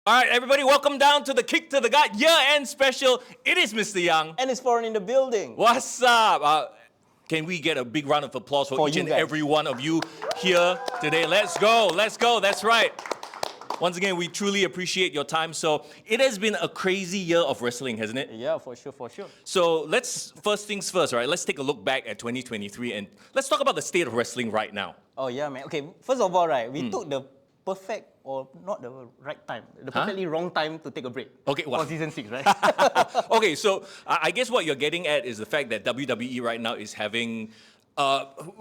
All right, everybody, welcome down to the Kick to the Gut year-end special. It is Mr. Young. And it's foreign in the building. What's up? Can we get a big round of applause for each and every one of you here today? Let's go, that's right. Once again, we truly appreciate your time. So it has been a crazy year of wrestling, hasn't it? Yeah, for sure. So first things first, right? Let's take a look back at 2023 and let's talk about the state of wrestling right now. Oh yeah, man. Okay, first of all, right, we took the perfect, or not the right time, the perfectly wrong time to take a break. Okay, for season 6, right? Okay, so I guess what you're getting at is the fact that WWE right now is having,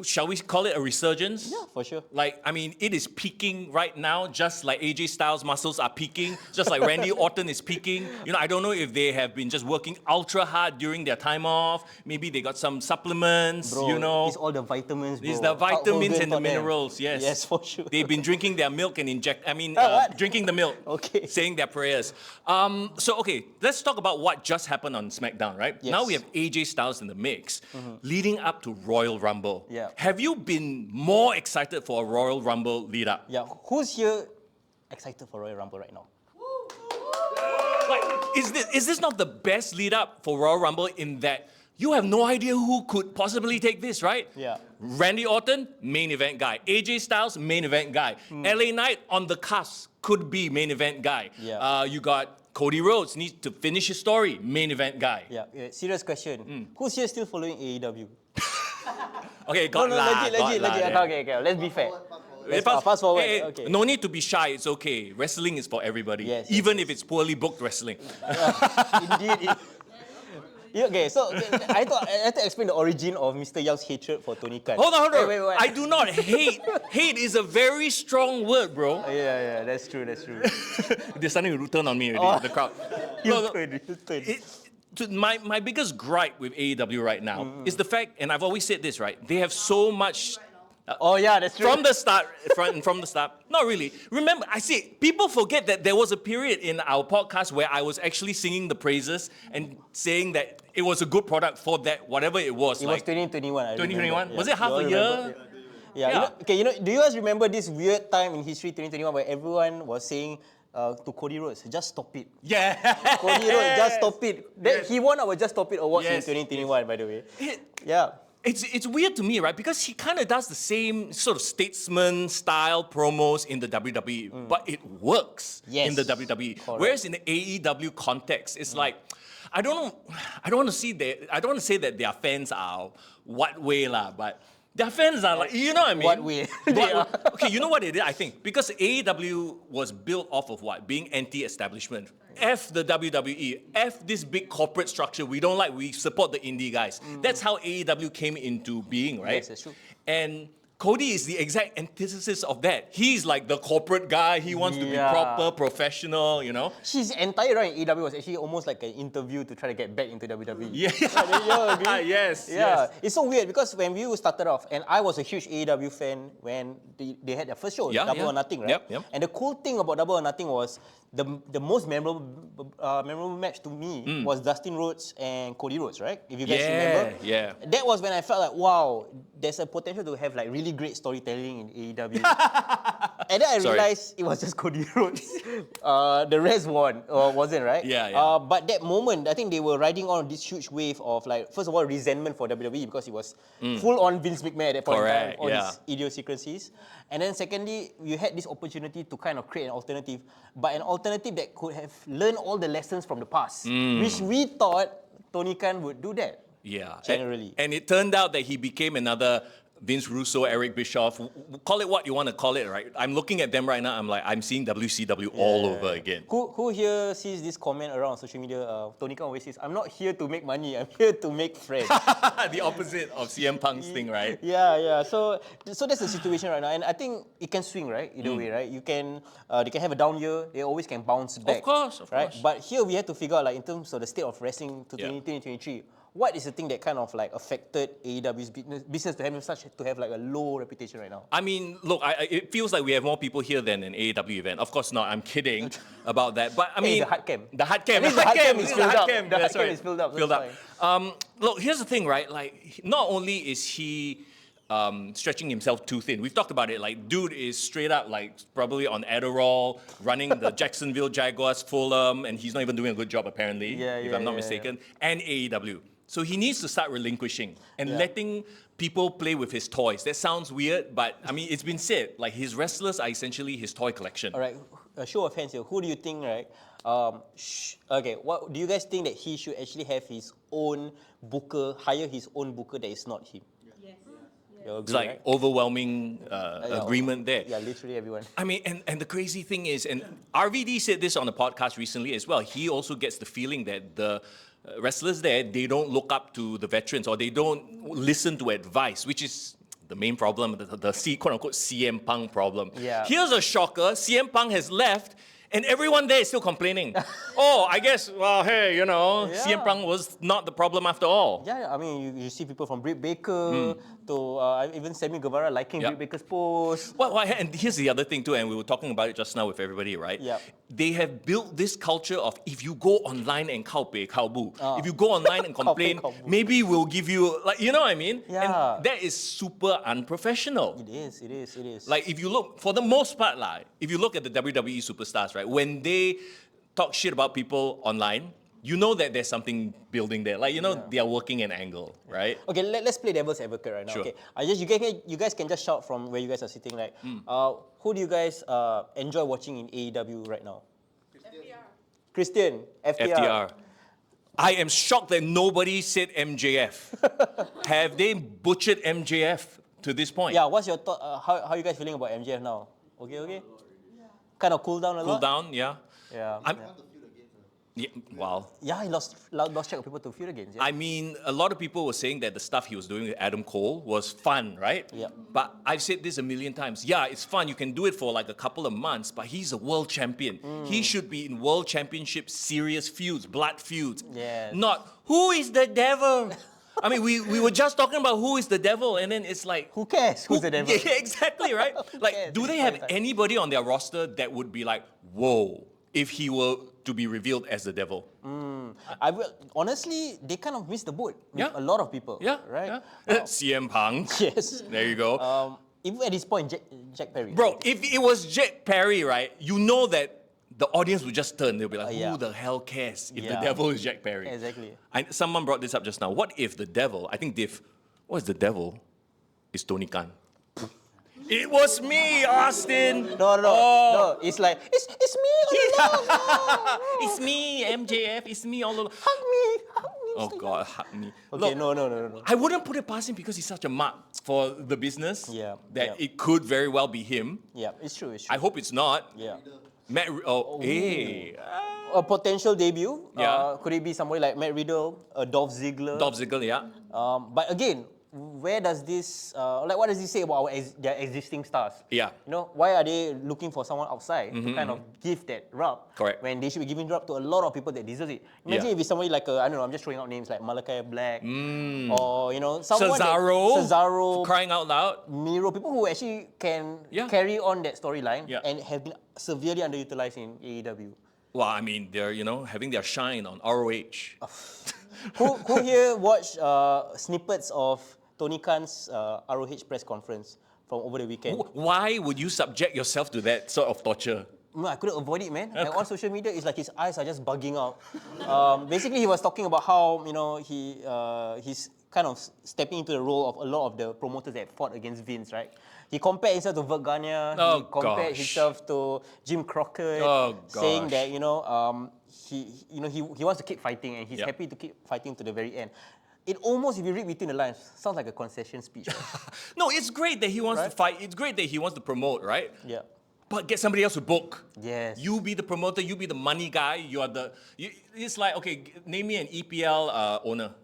shall we call it a resurgence? Yeah, for sure. Like, I mean, it is peaking right now, just like AJ Styles' muscles are peaking, just like Randy Orton is peaking. You know, I don't know if they have been just working ultra hard during their time off. Maybe they got some supplements, Bro, you know. it's all the vitamins, bro. It's the vitamins and the minerals, yes. Yes, for sure. They've been drinking their milk and drinking the milk, Okay. saying their prayers. Okay, let's talk about what just happened on SmackDown, right? Yes. Now we have AJ Styles in the mix, leading up to Royal Rumble. Yeah. Have you been more excited for a Royal Rumble lead up? Yeah, who's here excited for Royal Rumble right now? Like, is this not the best lead up for Royal Rumble in that you have no idea who could possibly take this, right? Yeah. Randy Orton, main event guy. AJ Styles, main event guy. LA Knight on the cusp, could be main event guy. Yeah. You got Cody Rhodes, needs to finish his story, main event guy. Yeah, serious question. Who's here still following AEW? Okay, Legit. Okay, let's be fair. Fast forward. Okay. No need to be shy, it's okay. Wrestling is for everybody, Yes, even if it's poorly booked wrestling. Indeed. Okay, so I thought I had to explain the origin of Mr. Young's hatred for Tony Khan. Hold on. Wait. I do not hate. Hate is a very strong word, bro. Yeah, that's true. They're starting to turn on me already, the crowd. My biggest gripe with AEW right now is the fact, and I've always said this, right? They have so much. That's true. From the start. Not really. Remember, I see, people forget that there was a period in our podcast where I was actually singing the praises and saying that it was a good product for that, whatever it was. It was 2021. 2021? Was it half a year? Yeah. Do you guys remember this weird time in history, 2021, where everyone was saying to Cody Rhodes, just stop it. Yeah. Cody Rhodes, just stop it. Yes. He won our Just Stop It awards in 2021, by the way. Yeah. It's weird to me, right? Because he kind of does the same sort of statesman style promos in the WWE, but it works in the WWE. Correct. Whereas in the AEW context, it's like, I don't want to say that their fans are what way lah, but their fans are like, you know what I mean? What way? Okay, you know what it is, I think? Because AEW was built off of what? Being anti-establishment. F the WWE, F this big corporate structure we don't like, we support the indie guys. That's how AEW came into being, right? Yes, that's true. And Cody is the exact antithesis of that. He's like the corporate guy, he wants to be proper, professional, you know? His entire run in AEW was actually almost like an interview to try to get back into WWE. Yeah. You agree? Yes. It's so weird because when we started off, and I was a huge AEW fan when they had their first show, Double or Nothing, right? Yep. And the cool thing about Double or Nothing was the most memorable match to me was Dustin Rhodes and Cody Rhodes, right? If you guys remember. Yeah. That was when I felt like, wow, there's a potential to have like really great storytelling in AEW. And then I realized it was just Cody Rhodes. The rest wasn't, right? Yeah. But that moment, I think they were riding on this huge wave of like, first of all, resentment for WWE because it was full on Vince McMahon at that point in time, all these idiosyncrasies. And then secondly, you had this opportunity to kind of create an alternative, but an alternative that could have learned all the lessons from the past, which we thought Tony Khan would do that. Yeah. Generally. And it turned out that he became another Vince Russo, Eric Bischoff, call it what you want to call it, right? I'm looking at them right now, I'm seeing WCW all over again. Who here sees this comment around social media? Tony Khan always says, I'm not here to make money, I'm here to make friends. The opposite of CM Punk's thing, right? Yeah. So that's the situation right now. And I think it can swing, right? Either way, right? They can have a down year, they always can bounce back. Of course. But here we have to figure out, like, in terms of the state of wrestling to 2023, what is the thing that kind of like affected AEW's business to have like a low reputation right now? I mean, look, it feels like we have more people here than an AEW event. Of course not. I'm kidding about that. But I mean, the hard cam. The hard cam. The hard cam is filled up. The hard cam is filled up. Look, here's the thing, right? Like, not only is he stretching himself too thin. We've talked about it. Like, dude is straight up like probably on Adderall, running the Jacksonville Jaguars, Fulham, and he's not even doing a good job apparently, if I'm not mistaken. And AEW. So he needs to start relinquishing and letting people play with his toys. That sounds weird, but I mean, it's been said. Like, his wrestlers are essentially his toy collection. All right, a show of hands here. Who do you think, right? Okay, what do you guys think that he should actually have his own booker, hire his own booker that is not him? Yes. It's like overwhelming agreement there. Yeah, literally everyone. I mean, and the crazy thing is, and RVD said this on the podcast recently as well, he also gets the feeling that the wrestlers there, they don't look up to the veterans or they don't listen to advice, which is the main problem, the quote-unquote CM Punk problem. Yeah. Here's a shocker, CM Punk has left, and everyone there is still complaining. Oh, I guess, well, hey, you know, CM Punk was not the problem after all. Yeah, I mean, you see people from Britt Baker to even Sammy Guevara liking Britt Baker's post. Well, and here's the other thing too, and we were talking about it just now with everybody, right? Yeah. They have built this culture of if you go online and kao bu, if you go online and complain, maybe we'll give you, like, you know what I mean? Yeah. And that is super unprofessional. It is. Like, if you look, for the most part, like, if you look at the WWE superstars, right, when they talk shit about people online, you know that there's something building there. Like, you know, they are working an angle, right? Okay, let's play devil's advocate right now. Sure. Okay, you guys can just shout from where you guys are sitting. Like, who do you guys enjoy watching in AEW right now? Christian, FTR. I am shocked that nobody said MJF. Have they butchered MJF to this point? Yeah, what's your thought? How are you guys feeling about MJF now? Okay? Kind of cool down a lot? Cool down, yeah. Yeah. Yeah, wow. Yeah, he lost track of people to Feud against. Yeah. I mean, a lot of people were saying that the stuff he was doing with Adam Cole was fun, right? Yeah. But I've said this a million times. Yeah, it's fun. You can do it for like a couple of months, but he's a world champion. He should be in world championship serious feuds, blood feuds. Yes. Not, who is the devil? I mean, we were just talking about who is the devil, and then it's like... Who cares who's the devil? Yeah, exactly, right? Like, do they have anybody on their roster that would be like, whoa, if he were to be revealed as the devil? Honestly, they kind of missed the boat with Yeah. a lot of people. Yeah, Right? yeah. CM Punk. Yes. There you go. Even at this point, Jack Perry. Bro, if it was Jack Perry, right, you know that the audience would just turn. They'll be like, yeah. who the hell cares if the Yeah. devil is Jack Perry? Exactly. Someone brought this up just now. What if the devil, I think what is the devil? Is Tony Khan. It was me, Austin. No. It's like, it's me all along. It's me, MJF. It's me all along. Hug me. Oh God, hug me. Okay, Look, no. I wouldn't put it past him because he's such a mark for the business. Yeah, That yeah. it could very well be him. Yeah, it's true. I hope it's not. Yeah. Hey. A potential debut. Yeah. Could it be somebody like Matt Riddle, Dolph Ziggler? Dolph Ziggler, yeah. But again, where does this, what does this say about their existing stars? Yeah. You know, why are they looking for someone outside to kind of give that rub? Correct. When they should be giving rub to a lot of people that deserve it. Imagine if it's somebody like, I don't know, I'm just throwing out names like Malachi Black, or, you know, someone Cesaro. For crying out loud. Miro, people who actually can carry on that storyline and have been severely underutilized in AEW. Well, I mean, they're, you know, having their shine on ROH. Who here watched snippets of Tony Khan's ROH press conference from over the weekend? Why would you subject yourself to that sort of torture? No, I couldn't avoid it, man. Like, on social media, it's like his eyes are just bugging out. Basically, he was talking about how, you know, he's kind of stepping into the role of a lot of the promoters that fought against Vince, right? He compared himself to Vert Gagne. He compared himself to Jim Crockett, saying that, you know, he wants to keep fighting and he's happy to keep fighting to the very end. It almost, if you read between the lines, sounds like a concession speech. No, it's great that he wants to fight. It's great that he wants to promote, right? Yeah. But get somebody else to book. Yes. You be the promoter. You be the money guy. You are it's like, okay, name me an EPL owner.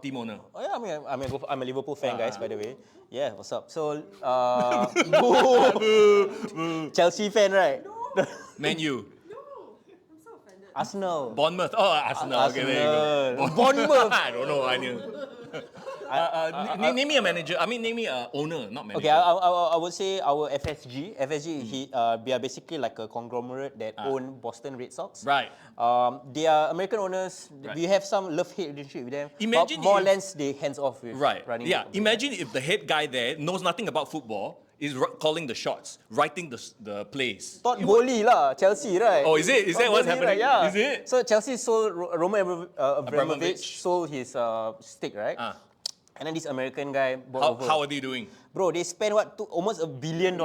Team owner. Oh yeah, I'm a Liverpool fan, guys, by the way. Yeah, what's up? So, Chelsea fan, right? Man U. Arsenal. Bournemouth. Oh, Arsenal. Okay, there you go. Bournemouth. I don't know. I knew. Name me a manager. I mean, name me a owner, not manager. Okay, I would say our FSG. They are basically like a conglomerate that own Boston Red Sox. Right. They are American owners. Right. We have some love-hate relationship with them. Imagine but more or if- less they hands off with Right. running. Yeah. the company. Imagine if the head guy there knows nothing about football, is calling the shots, writing the plays. Todd Bowley lah, Chelsea, right? Oh, is it? Is that Todd what's Bowley, happening? Right? Yeah. Is it? So Chelsea sold Roman Abramovich Abramovich. sold his stake, right? Ah. And then this American guy bought over. How are they doing? Bro, they spent almost $1 billion,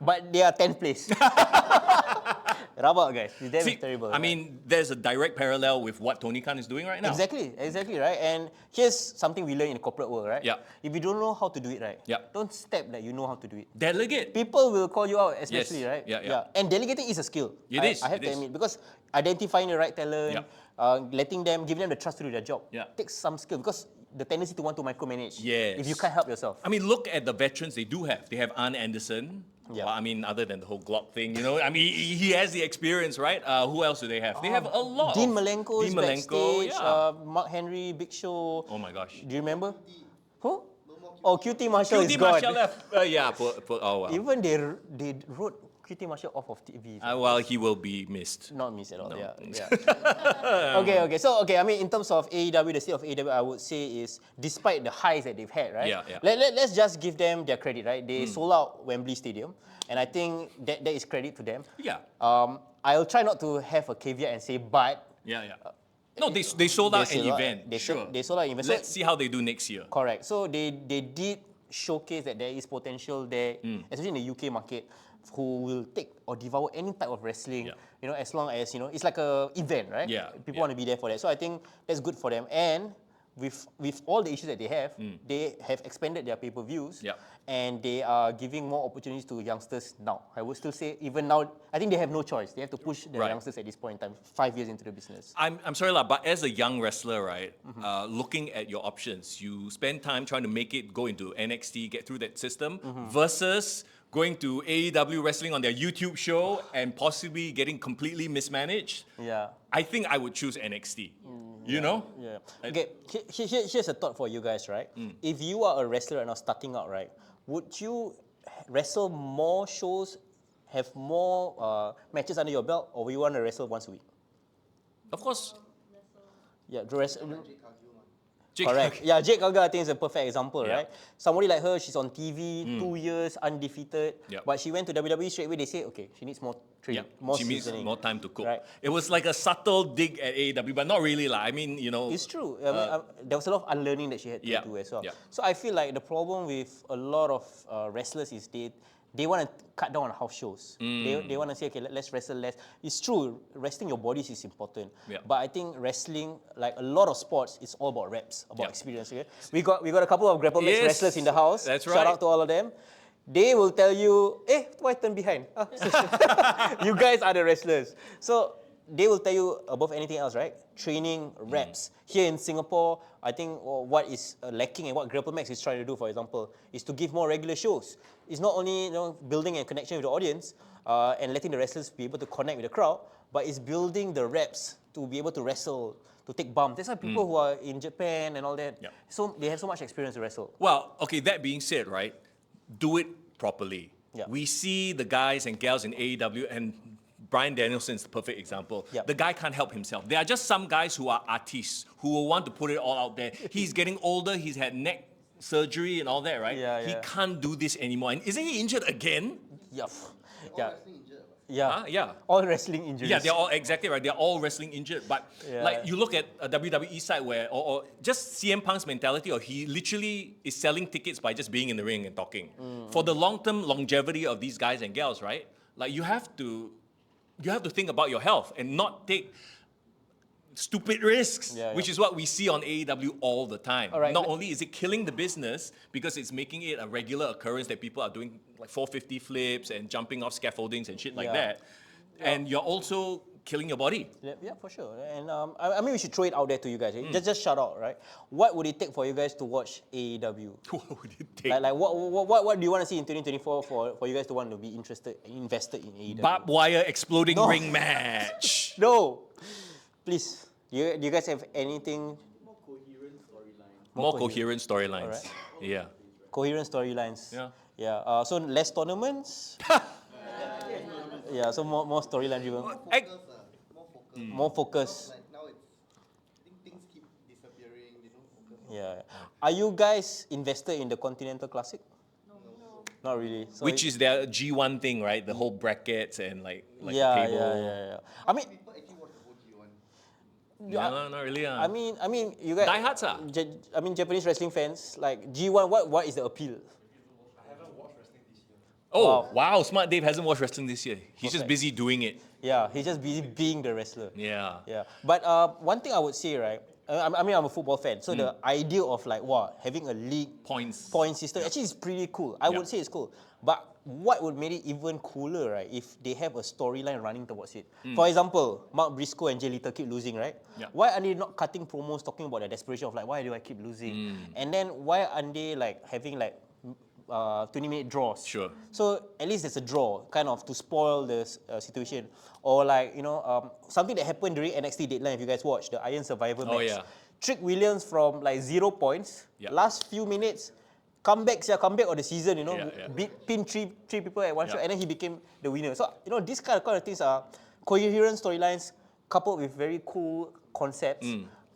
but they are 10th place. Rabak, guys. That is terrible. I mean, there's a direct parallel with what Tony Khan is doing right now. Exactly, right? And here's something we learn in the corporate world, right? Yeah. If you don't know how to do it right, Yeah. don't step that you know how to do it. Delegate. People will call you out, especially, Yes. right? Yeah. And delegating is a skill. It is, I have it to is. admit, because identifying the right talent, Yeah. giving them the trust to do their job, Yeah. takes some skill, because the tendency to want to micromanage. Yes. If you can't help yourself. I mean, look at the veterans they do have. They have Arne Anderson. Yeah. Well, I mean, other than the whole Glock thing, you know, I mean, he has the experience, right? Who else do they have? They have a lot. Dean of- Malenko is Dean Malenko, backstage, yeah. Mark Henry, Big Show. Oh my gosh. Do you remember? Who? Oh, QT Marshall is QT gone. Marshall left. Yeah, oh well. Even they wrote QT Marshall off of TV. Well, he will be missed. Not miss at all. No. Yeah. Okay. So I mean, in terms of AEW, the state of AEW, I would say is despite the highs that they've had, right? Yeah. Let's just give them their credit, right? They sold out Wembley Stadium, and I think that is credit to them. Yeah. I'll try not to have a caveat and say, but Yeah. No, they sold out an event. They Sure. sold out an event. Let's see how they do next year. Correct. So they did showcase that there is potential there, especially in the UK market, who will take or devour any type of wrestling, Yeah. you know, as long as, you know, it's like a event, right? Yeah, People want to be there for that. So I think that's good for them. And with all the issues that they have expanded their pay-per-views, Yeah. and they are giving more opportunities to youngsters now. I would still say even now, I think they have no choice. They have to push the Right. youngsters at this point in time, 5 years into the business. I'm sorry, but as a young wrestler, right, looking at your options, you spend time trying to make it go into NXT, get through that system, versus going to AEW wrestling on their YouTube show and possibly getting completely mismanaged. Yeah. I think I would choose NXT. You know? Yeah. Okay, here's a thought for you guys, right? If you are a wrestler right now starting out, right, would you wrestle more shows, have more matches under your belt, or will you want to wrestle once a week? Of course. Yeah, Jake- correct. Yeah, Jade Gaga, I think, is a perfect example, Yeah. right? Somebody like her, she's on TV, 2 years, undefeated, Yeah. but she went to WWE straight away. They say, okay, she needs more training, more she needs seasoning. more time to cook. Right. It was like a subtle dig at AEW, but not really. I mean, you know. It's true. I mean, there was a lot of unlearning that she had to Yeah, do as well. yeah. So I feel like the problem with a lot of wrestlers is they want to cut down on house shows. They want to say, okay, let's wrestle less. It's true, resting your bodies is important. Yeah. But I think wrestling, like a lot of sports, it's all about reps, about Yeah. experience. Okay? We got a couple of grapple match Yes, wrestlers in the house. that's Shout right. out to all of them. They will tell you, why turn behind? You guys are the wrestlers. So they will tell you above anything else, right? Training, reps. Here in Singapore, I think what is lacking and what Grapple Max is trying to do, for example, is to give more regular shows. It's not only building a connection with the audience and letting the wrestlers be able to connect with the crowd, but it's building the reps to be able to wrestle, to take bumps. That's why people who are in Japan and all that, Yeah. so they have so much experience to wrestle. Well, okay, that being said, right, do it properly. Yeah. We see the guys and gals in AEW, and Bryan Danielson is the perfect example. Yeah. The guy can't help himself. There are just some guys who are artists, who will want to put it all out there. He's getting older, he's had neck surgery and all that, right? Yeah, He yeah. can't do this anymore. And isn't he injured again? Yeah. Yeah. Huh? Yeah. All wrestling injuries. Yeah, they're all exactly right. They're all wrestling injured. But Yeah. like you look at a WWE side where, or just CM Punk's mentality, or he literally is selling tickets by just being in the ring and talking. For the long-term longevity of these guys and gals, right? Like you have to think about your health and not take stupid risks, Yeah, which yeah. is what we see on AEW all the time. All right, Not let- only is it killing the business because it's making it a regular occurrence that people are doing like 450 flips and jumping off scaffoldings and shit like Yeah. that, and you're also killing your body. Yeah, for sure. And I mean, we should throw it out there to you guys. Just shout out, right? What would it take for you guys to watch AEW? What would it take? Like what do you want to see in 2024 for you guys to want to be invested in AEW? Barbed wire exploding No. ring match. No, please. Do you guys have anything? More coherent storyline. More coherent storylines. Alright. Yeah. Coherent storylines. Yeah. Yeah. So less tournaments. Yeah. So more storyline driven. More focus. Like now it's, I think things keep disappearing. They don't focus. Yeah. Are you guys invested in the Continental Classic? No. Not really. So Which is their G1 thing, right? The whole brackets and like yeah, the table. yeah. I mean, People actually watch the whole G1. No, not really. I mean, you guys. Diehards ah. Japanese wrestling fans like G1. What is the appeal? Oh, wow. Smart Dave hasn't watched wrestling this year. He's just Perfect. busy doing it. Yeah, he's just busy being the wrestler. Yeah. Yeah, but one thing I would say, right? I mean, I'm a football fan, so the idea of like, having a league point system actually is pretty cool. I would say it's cool. But what would make it even cooler, right? If they have a storyline running towards it. For example, Mark Briscoe and Jay Lethal keep losing, right? Yeah. Why are they not cutting promos talking about the desperation of like, why do I keep losing? And then why aren't they like having like 20-minute draws? Sure. So at least there's a draw, kind of to spoil the situation. Or like, something that happened during NXT Deadline, if you guys watched, the Iron Survivor match. Oh, yeah. Trick Williams from like 0 points, Yeah. last few minutes, comeback of the season, Yeah. pin three people at one Yeah. shot, and then he became the winner. So, these kind of things are coherent storylines coupled with very cool concepts,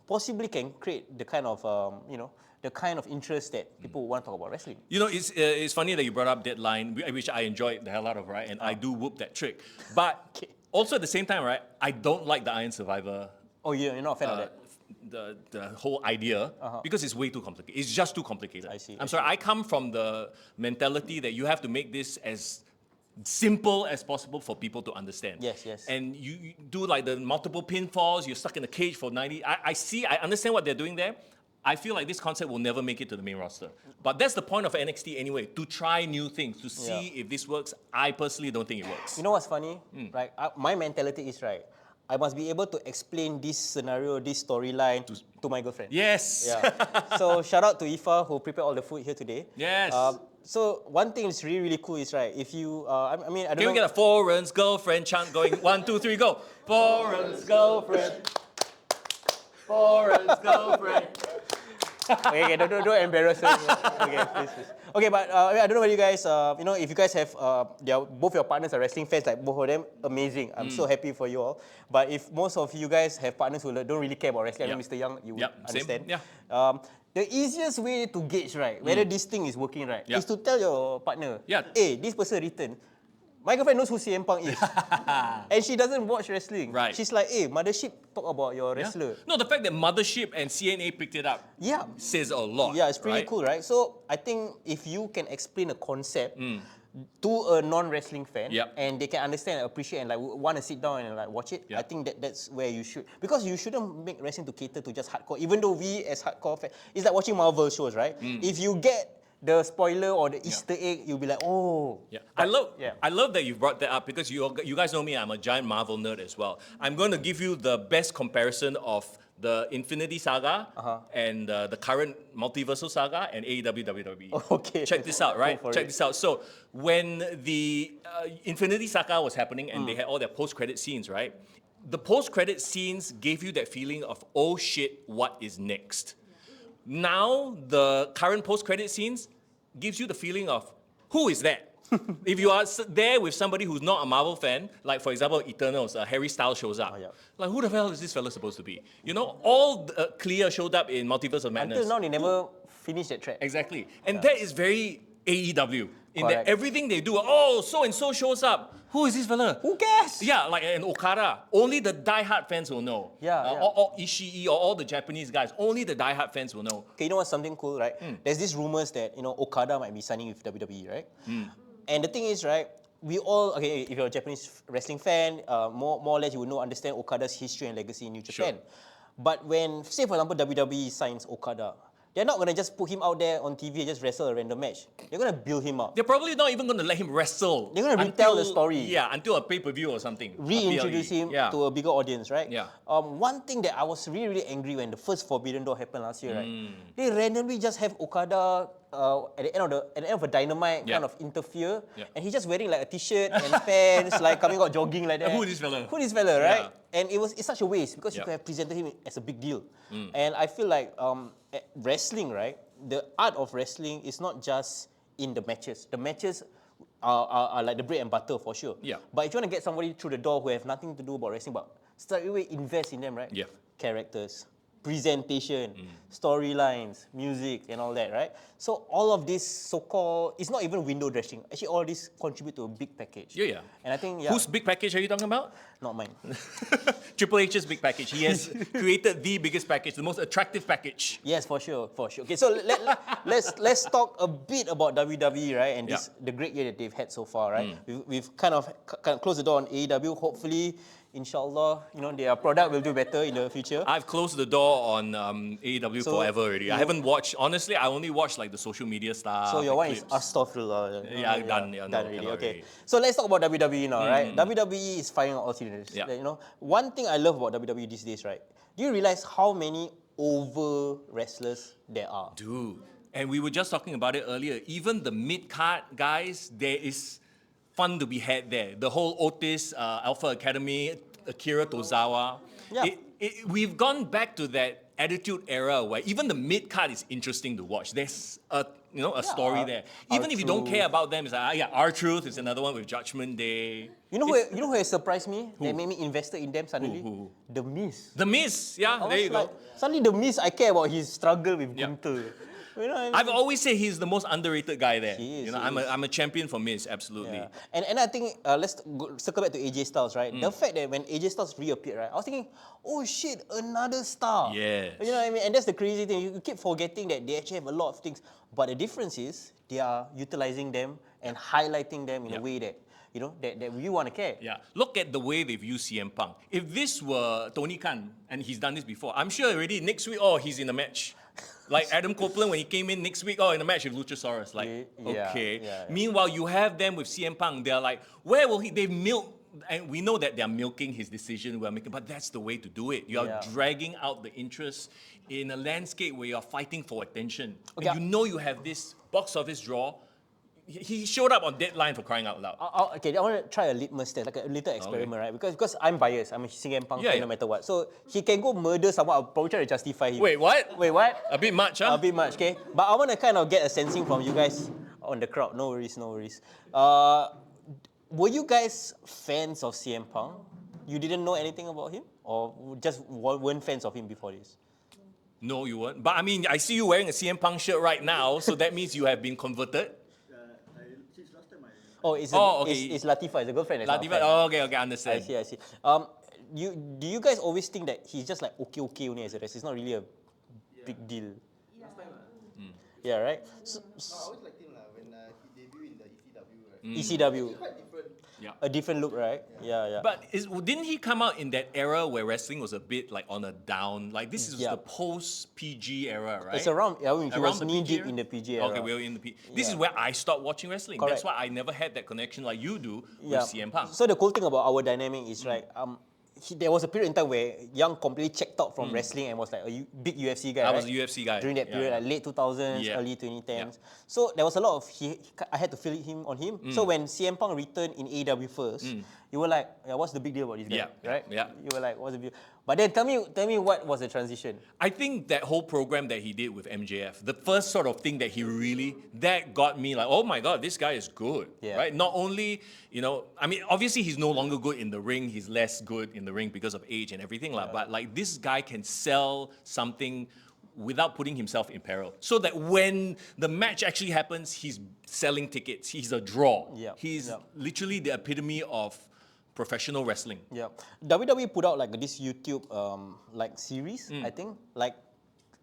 possibly can create the kind of, the kind of interest that people want to talk about wrestling. It's funny that you brought up Deadline, which I enjoyed the hell out of, right? And I do whoop that trick. But also at the same time, right, I don't like the Iron Survivor. Oh, you're not a fan of that? The whole idea, because it's way too complicated. It's just too complicated. I see. I'm sorry, I come from the mentality that you have to make this as simple as possible for people to understand. Yes. And you do like the multiple pinfalls, you're stuck in a cage for 90. I understand what they're doing there. I feel like this concept will never make it to the main roster. But that's the point of NXT anyway, to try new things, to see if this works. I personally don't think it works. You know what's funny? Right? My mentality is, right, I must be able to explain this scenario, this storyline to my girlfriend. Yes. Yeah. So shout out to Ifa who prepared all the food here today. Yes. So one thing that's really, really cool is, right, if you, I don't know. Can we get a foreign's girlfriend chant going? 1, 2, 3, go. Foreign's girlfriend. Foreign's girlfriend. Okay, don't embarrass her. Okay, please. Okay, but I don't know whether you guys, if you guys have, both your partners are wrestling fans, like both of them, amazing. I'm so happy for you all. But if most of you guys have partners who don't really care about wrestling, I know Mr. Young, you would understand. Same. Yeah. The easiest way to gauge, right, whether this thing is working, right, Yeah. is to tell your partner, Yeah. hey, this person returned. My girlfriend knows who CM Punk is. And she doesn't watch wrestling. Right. She's like, hey, Mothership, talk about your Yeah. wrestler. No, the fact that Mothership and CNA picked it up Yeah. says a lot. Yeah, it's pretty right? cool, right? So I think if you can explain a concept to a non-wrestling fan, Yep. and they can understand and appreciate and like want to sit down and like watch it, Yep. I think that's where you should, because you shouldn't make wrestling to cater to just hardcore. Even though we as hardcore fans, it's like watching Marvel shows, right? If you get the spoiler or the Easter egg, you'll be like, oh. Yeah. But- I love that you brought that up because you guys know me, I'm a giant Marvel nerd as well. I'm going to give you the best comparison of the Infinity Saga and the current Multiversal Saga and AEW WWE. Okay. Check this out, right? Go for Check it. this out. So when the Infinity Saga was happening and they had all their post-credit scenes, right? The post-credit scenes gave you that feeling of, oh shit, what is next? Now, the current post-credit scenes gives you the feeling of, who is that? If you are there with somebody who's not a Marvel fan, like for example, Eternals, Harry Styles shows up. yeah. Like, who the hell is this fella supposed to be? All Clea showed up in Multiverse of Madness. Until now, they never finished that track. Exactly. And that is very AEW. In that Correct. everything they do, oh, so-and-so shows up. Who is this fella? Who cares? Yeah, like an Okada. Only the die-hard fans will know. Yeah. Or Ishii or all the Japanese guys. Only the die-hard fans will know. Okay, you know what's something cool, right? There's these rumors that, Okada might be signing with WWE, right? And the thing is, right, we all, okay, if you're a Japanese wrestling fan, more or less you will understand Okada's history and legacy in New Japan. But when, say for example, WWE signs Okada, they're not going to just put him out there on TV and just wrestle a random match. They're going to build him up. They're probably not even going to let him wrestle. They're gonna retell the story. Yeah, until a pay-per-view or something. Reintroduce PLE. him Yeah. to a bigger audience, right? Yeah. One thing that I was really, really angry when the first Forbidden Door happened last year, right? They randomly just have Okada at the end of a Dynamite Yeah. kind of interfere, Yeah. and he's just wearing like a t-shirt and pants, like coming out jogging like that. Who is this fella? Who is this fella, right? Yeah. And it's such a waste because you Yeah. could have presented him as a big deal. And I feel like wrestling, right? The art of wrestling is not just in the matches. The matches are like the bread and butter for sure. Yeah. But if you want to get somebody through the door who have nothing to do about wrestling, but straight away invest in them, right? Yeah. Characters, presentation, storylines, music, and all that, right? So all of this so-called, it's not even window dressing. Actually, all this contribute to a big package. Yeah. And I think, Whose big package are you talking about? not mine. Triple H's big package. He has created the biggest package, the most attractive package. Yes, for sure, for sure. Okay, so let's talk a bit about WWE, right? And this the great year that they've had so far, right? We've kind of closed the door on AEW. Hopefully, inshallah, their product will do better in the future. I've closed the door on AEW So, forever already. I haven't watched, honestly, I only watched like the social media stuff. So your the one is clips. astaghfirullah. Yeah, done. Yeah, no, done already. cannot Okay. already. So let's talk about WWE now, right? WWE is firing on all cylinders. Yeah. Like, one thing I love about WWE these days, right? Do you realize how many over wrestlers there are? Dude, and we were just talking about it earlier. Even the mid-card guys, there is fun to be had there. The whole Otis, Alpha Academy, Akira Tozawa. Yeah. We've gone back to that Attitude Era where even the mid-card is interesting to watch. There's a story there. Even if you don't care about them, it's like, R-Truth is another one with Judgment Day. You know who has surprised me? That made me invested in them suddenly? Who? The Miz. The Miz, yeah, I there was you like, go. suddenly the Miz, I care about his struggle with Yeah. Gunther. You know what I mean? I've always said he's the most underrated guy there. He is, he I'm is. a champion for Miz, absolutely. Yeah. And I think let's circle back to AJ Styles, right? The fact that when AJ Styles reappeared, right, I was thinking, oh shit, another star. Yes. You know what I mean? And that's the crazy thing. You keep forgetting that they actually have a lot of things, but the difference is they are utilizing them and highlighting them in a way that that we want to care. Yeah, look at the way they've used CM Punk. If this were Tony Khan, and he's done this before, I'm sure already next week, he's in a match. Like Adam Copeland, when he came in next week, in a match with Luchasaurus. Like, Yeah, okay. yeah. Meanwhile, you have them with CM Punk. They're like, where will he? They milk, and we know that they're milking his decision. We're making, but that's the way to do it. You are dragging out the interest in a landscape where you are fighting for attention. Okay. And you have this box office draw. He showed up on Deadline for crying out loud. Okay, I want to try a litmus test, like a little experiment, right? Because I'm biased. I'm a CM Punk fan no matter what. So he can go murder someone. I'll probably try to justify him. Wait, what? Wait, what? A bit much, huh? A bit much, okay? But I want to kind of get a sensing from you guys on the crowd. No worries, no worries. Were you guys fans of CM Punk? You didn't know anything about him? Or just weren't fans of him before this? No, you weren't. But I mean, I see you wearing a CM Punk shirt right now, so that means you have been converted. Since last time Oh, it's okay. it's Latifa, it's a girlfriend. It's not a Latifa, fan. okay, understand. I see. Do you guys always think that he's just like okay only as a wrestler? It's not really a big deal. Yeah, right? So, I always liked him when he debuted in the ECW, right? ECW, Quite different. a different look, right? Yeah. But didn't he come out in that era where wrestling was a bit like on a down? Like this is the post-PG era, right? It's around, he Around was the knee PG deep era? in the PG era. Okay, we were in the PG. This is where I stopped watching wrestling. Correct. That's why I never had that connection like you do with CM Punk. So the cool thing about our dynamic is there was a period in time where Young completely checked out from wrestling and was like a big UFC guy. I right? was a UFC guy. During that period, like late 2000s, Yeah. early 2010s. Yeah. So there was a lot of I had to feel him on him. So when CM Punk returned in AEW first, you were like, what's the big deal about this guy? Yeah. Right? Yeah. You were like, what's the big deal? But then tell me what was the transition? I think that whole program that he did with MJF, the first sort of thing that that got me like, oh my God, this guy is good, right? Not only, I mean, obviously he's no longer good in the ring, he's less good in the ring because of age and everything, but like this guy can sell something without putting himself in peril. So that when the match actually happens, he's selling tickets, he's a draw. He's literally the epitome of professional wrestling. Yeah, WWE put out like this YouTube like series, I think, like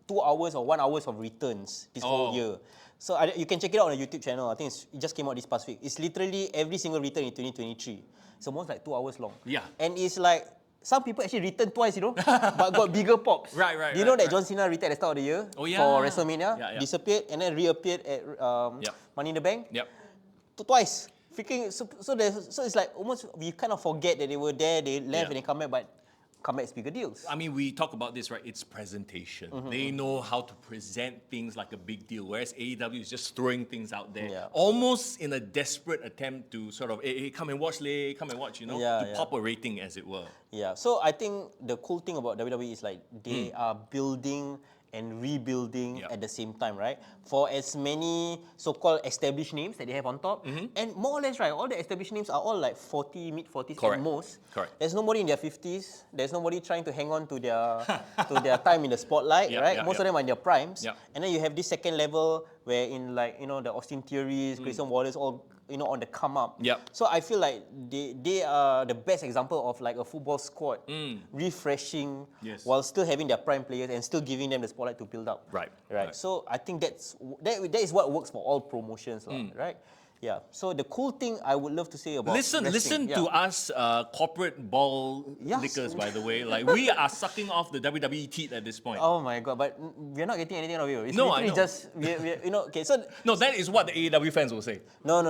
2 hours or 1 hour of returns this whole year. So you can check it out on the YouTube channel. I think it just came out this past week. It's literally every single return in 2023. It's almost like 2 hours long. Yeah. And it's like some people actually returned twice, but got bigger pops. Right, Do you know that right. John Cena returned at the start of the year Oh, yeah. for WrestleMania, Yeah. disappeared, and then reappeared at Money in the Bank? Yep. Twice. Freaking so it's like almost we kind of forget that they were there, they left and they come back, but come back as bigger deals. I mean, we talk about this, right? It's presentation. They know how to present things like a big deal, whereas AEW is just throwing things out there, almost in a desperate attempt to sort of, hey, come and watch, Lay, come and watch, to pop a rating, as it were. Yeah, so I think the cool thing about WWE is like they are building and rebuilding at the same time, right? For as many so-called established names that they have on top, and more or less, right, all the established names are all like 40, mid-40s at most. Correct. There's nobody in their 50s. There's nobody trying to hang on to their time in the spotlight, right? Most of them are in their primes. And then you have this second level where in like, the Austin Theories, Grayson Waters, all on the come up. So I feel like they are the best example of like a football squad refreshing while still having their prime players and still giving them the spotlight to build up. Right. So I think that is what works for all promotions, right? Yeah. So the cool thing I would love to say about listen to us corporate ball lickers, by the way. Like we are sucking off the WWE teeth at this point. Oh my god! But we're not getting anything out of you. It's no, I know. Just okay. So no, that is what the AEW fans will say. No.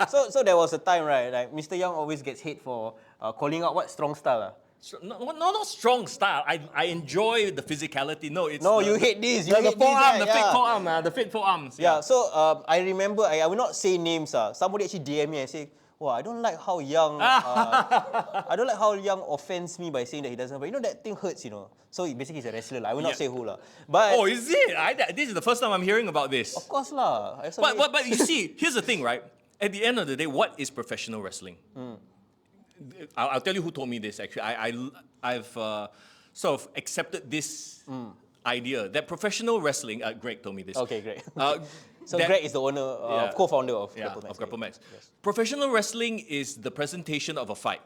So there was a time, right? Like Mr. Young always gets hate for calling out what strong style. No, not strong style. I enjoy the physicality. No, it's you hate this. You the hate forearm, this, the fake forearm, the fake forearms. Yeah. So I remember I will not say names. Somebody actually DM me and say, "Wow, I don't like how Young. I don't like how Young offends me by saying that he doesn't. But that thing hurts, So basically, he's a wrestler. I will not say who But is it? This is the first time I'm hearing about this. Of course lah. But you see, here's the thing, right? At the end of the day, what is professional wrestling? I'll tell you who told me this, actually. I've sort of accepted this idea that professional wrestling, Greg told me this. Okay, great. So Greg is the owner, co-founder of Grapple Max. Yes. Professional wrestling is the presentation of a fight,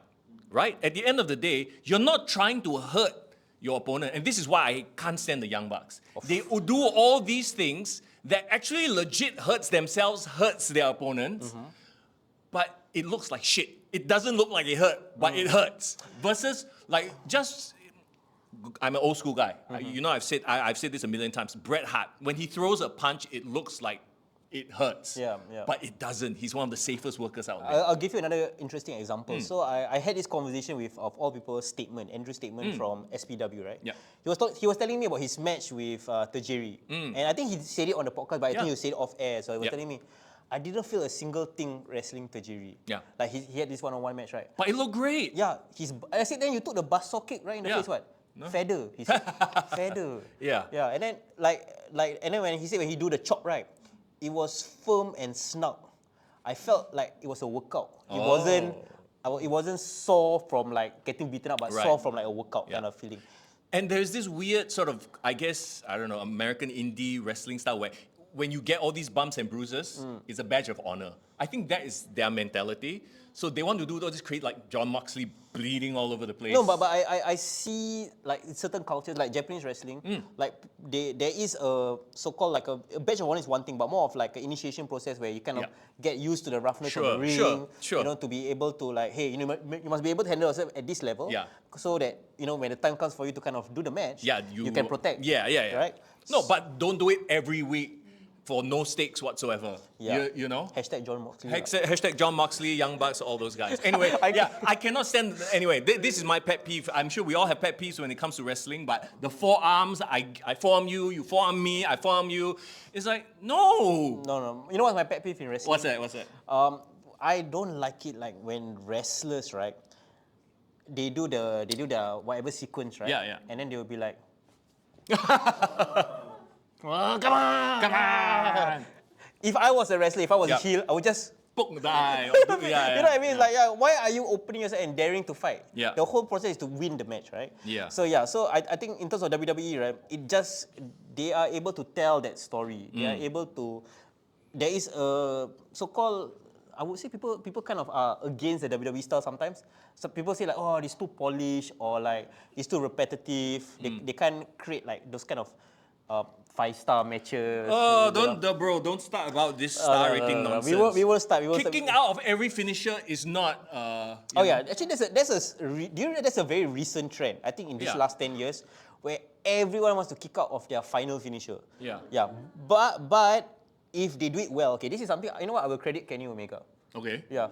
right? At the end of the day, you're not trying to hurt your opponent. And this is why I can't stand the Young Bucks. They do all these things that actually legit hurts themselves, hurts their opponents, but it looks like shit. It doesn't look like it hurt, but it hurts. Versus, like, I'm an old school guy. I've said this a million times. Bret Hart, when he throws a punch, it looks like it hurts. But it doesn't. He's one of the safest workers out there. I'll give you another interesting example. So I had this conversation with, of all people, Andrew Statement from SPW, right? Yeah. He was telling me about his match with Tajiri. And I think he said it on the podcast, but I think he said it off air. So he was telling me, I didn't feel a single thing wrestling Tajiri. Like he had this one-on-one match, right? But it looked great. Yeah. I said, then you took the buzzsaw kick right in the face, what? No? Feather. He said, feather. Yeah. And then and then when he do the chop, right? It was firm and snug. I felt like it was a workout. It wasn't sore from like getting beaten up, but sore from like a workout kind of feeling. And there's this weird sort of, I guess, I don't know, American indie wrestling style where when you get all these bumps and bruises, it's a badge of honor. I think that is their mentality. So they want to do all this, create like John Moxley bleeding all over the place. No, but I see like in certain cultures, like Japanese wrestling, like there is a so-called like a badge of honor is one thing, but more of like an initiation process where you kind of get used to the roughness of the ring, to be able to like, hey, you must be able to handle yourself at this level, so that when the time comes for you to kind of do the match, you can protect. Right? No, but don't do it every week for no stakes whatsoever. You know? Hashtag John Moxley. Hashtag John Moxley, Young Bucks, all those guys. Anyway, I cannot stand. Anyway, this is my pet peeve. I'm sure we all have pet peeves when it comes to wrestling, but the forearms, I forearm you, you forearm me, I forearm you. It's like, no. No. You know what's my pet peeve in wrestling? What's that? I don't like it like when wrestlers, right, they do the whatever sequence, right? Yeah. And then they will be like, oh, come on! If I was a wrestler, if I was a heel, I would just poke the eye. You know what I mean? Like, why are you opening yourself and daring to fight? The whole process is to win the match, right? So I think in terms of WWE, right, they are able to tell that story. They are able to. There is a so-called, I would say people kind of are against the WWE style sometimes. So people say like, oh, it's too polished or like it's too repetitive. They can't create like those kind of 5-star matches. Oh, don't start about this star rating nonsense. We will start. Kicking out of every finisher is not. Actually, do you know that's a very recent trend? I think in these last 10 years, where everyone wants to kick out of their final finisher. But if they do it well, okay, this is something. You know what? I will credit Kenny Omega. Okay. Yeah.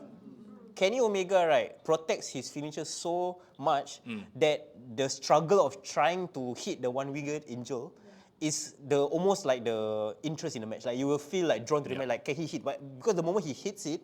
Kenny Omega, right, protects his finisher so much that the struggle of trying to hit the one-winged angel is almost like the interest in the match. Like you will feel like drawn to the match, like can he hit? But because the moment he hits it,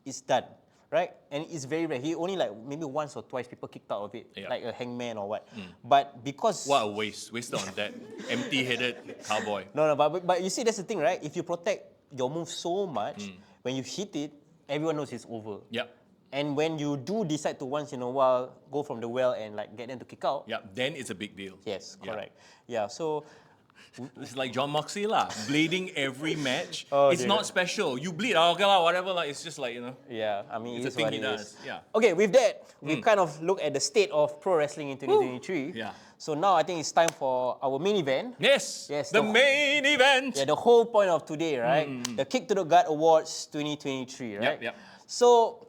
it's done. Right? And it's very rare. He only like maybe once or twice people kicked out of it, like a hangman or what. But because... What a waste on that empty-headed cowboy. No, but you see, that's the thing, right? If you protect your move so much, when you hit it, everyone knows it's over. Yep. And when you do decide to once in a while go from the well and like get them to kick out, Then it's a big deal. yes, correct. Yeah, so It's like John Moxley lah, bleeding every match. Oh, It's dear. not special. You bleed, okay lah, whatever lah. It's just like, you know. yeah, I mean, It's a it's thing what he it does, is. yeah. Okay, with that, we kind of look at the state of pro wrestling in 2023. Yeah. So now I think it's time for our main event. Yes. Yes, The the- main event. Yeah, the whole point of today, right? The Kick to the Gut Awards 2023, right? Yep. So,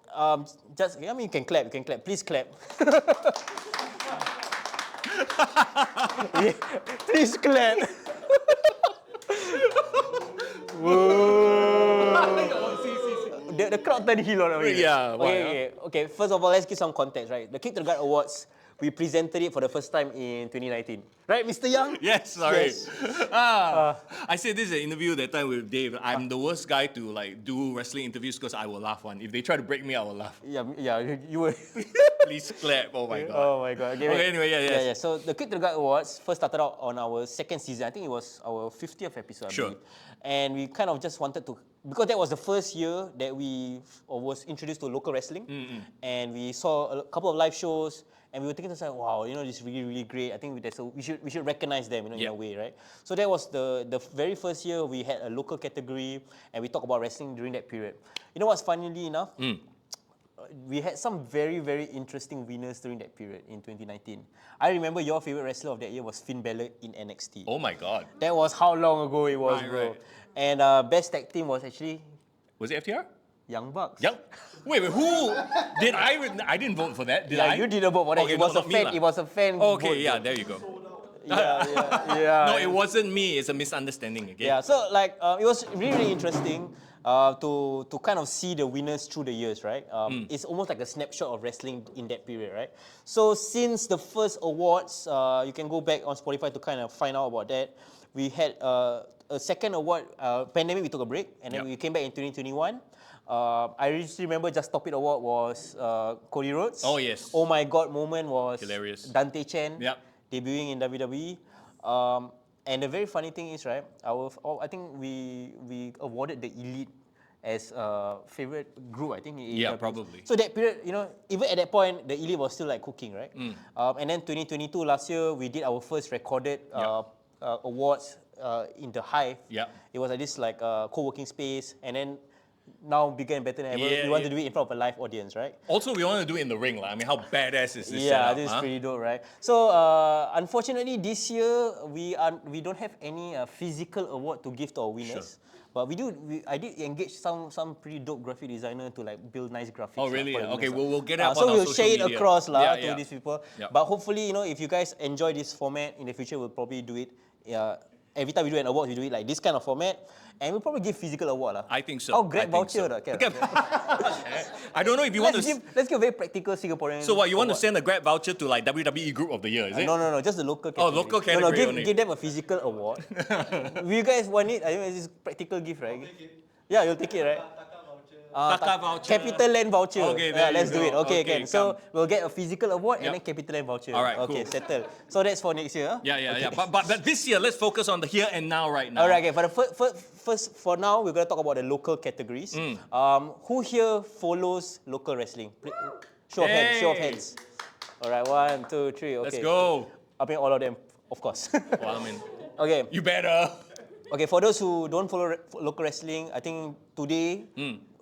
just, I mean, you can clap, Please clap. Yeah, please clap. The crowd turned heel on me. Yeah, why, Okay, first of all, let's give some context, right? The Kick to the Gut Awards, we presented it for the first time in 2019. Right, Mr. Young? Yes, sorry. Yes. I said this in an interview that time with Dave. I'm the worst guy to like do wrestling interviews because I will laugh one. If they try to break me, I will laugh. Yeah, you were... Please clap. Oh my god. Oh my god. Okay, anyway, yeah. So the Kick to the Gut Awards first started out on our second season. I think it was our 50th episode, I Sure. believe. And we kind of just wanted to, because that was the first year that we was introduced to local wrestling. And we saw a couple of live shows, and we were thinking to ourselves, wow, you know, this is really, really great. I think we should recognize them, you know, in a way, right? So that was the very first year we had a local category, and we talked about wrestling during that period. You know what's funnily enough? We had some very, very interesting winners during that period in 2019. I remember your favorite wrestler of that year was Finn Balor in NXT. Oh my god. That was how long ago it was, Right, bro. right. And best tag team was actually Was it FTR? Young Bucks. Young. Wait, who did I? I didn't vote for that. Did Yeah, I? you didn't vote for that. Okay, it was no, a not me fan. lah. It was a fan. Okay, vote, yeah, bro. there you go. Yeah. No, it wasn't me. It's a misunderstanding again. Yeah, so like it was really, really interesting to kind of see the winners through the years, right? It's almost like a snapshot of wrestling in that period, right? So since the first awards, you can go back on Spotify to kind of find out about that. We had a second award, pandemic, we took a break, and then Yep. we came back in 2021. I just remember Just Stop It Award was Cody Rhodes. Oh, yes. Oh my God moment was Hilarious. Dante Chen Yep. debuting in WWE. And the very funny thing is, right, I think we awarded the Elite as favorite group, I think. In Yeah, AEW. probably. So that period, you know, even at that point, the Elite was still like cooking, right? And then 2022, last year, we did our first recorded awards in the Hive. Yep. It was like this like co-working space, and then now bigger and better than ever. Yeah, we want yeah. to do it in front of a live audience, right? Also, we want to do it in the ring, lah. I mean, how badass is this Yeah, setup, this is huh? pretty dope, right? So unfortunately, this year we don't have any physical award to give to our winners. But I did engage some pretty dope graphic designer to like build nice graphics. Oh, really? for the Okay, winners, we'll get it up so on our we'll social share it media. across to Yeah. these people. Yep. But hopefully, you know, if you guys enjoy this format in the future, we'll probably do it. Every time we do an award, we do it like this kind of format, and we'll probably give physical award lah. I think so. Oh, I grab think voucher so. lah, okay. I don't know if you want to. Let's give a very practical Singaporean. So what, you want to award. send a Grab voucher to like WWE Group of the Year, is it? No, just the local category. local No, category only. give them a physical award. You guys want it? I mean, it's a practical gift, right? Yeah, you'll take it, right? Taka voucher. Capital Land voucher. Okay, there let's you do it. go. Okay, Okay, can. So come. we'll get a physical award and Yep. then Capital Land voucher. All right, Okay, cool. settled. So that's for next year. Yeah. But this year, let's focus on the here and now right now. All right, okay. For the first, for now, we're gonna talk about the local categories. Who here follows local wrestling? Show of hands. Show of Hey. hands. All right, 1, 2, 3. Okay. Let's go. I mean, all of them, of course. Well, I mean, Okay. you better. Okay, for those who don't follow local wrestling, I think today,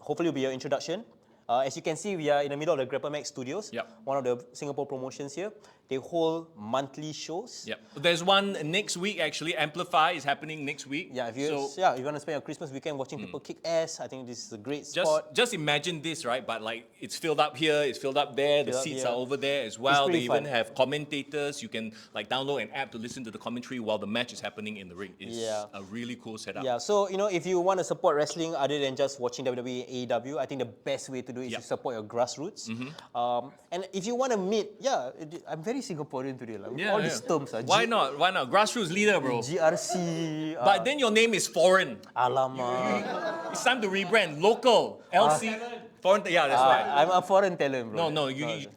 hopefully will be your introduction. As you can see, we are in the middle of the Grapple Max Studios, Yep. one of the Singapore promotions here. they hold monthly shows. Yep. There's one next week actually. Amplify is happening next week. Yeah, if you So you want to spend your Christmas weekend watching people kick ass, I think this is a great just spot. just imagine this, right? But like it's filled up here, it's filled up there. The Filled up seats here. are over there as well. They pretty even fun. have commentators. You can like download an app to listen to the commentary while the match is happening in the ring. It's Yeah. a really cool setup. Yeah, so if you want to support wrestling other than just watching WWE AEW, I think the best way to do it is Yep. to support your grassroots. And if you want to meet, I'm very Singaporean today. Like, all these terms are Why not? Why not? Grassroots leader, bro. GRC. But then your name is foreign. Alamak. It's time to rebrand. Local. LC. Foreign. Yeah, that's right. I'm a foreign talent, bro. No, you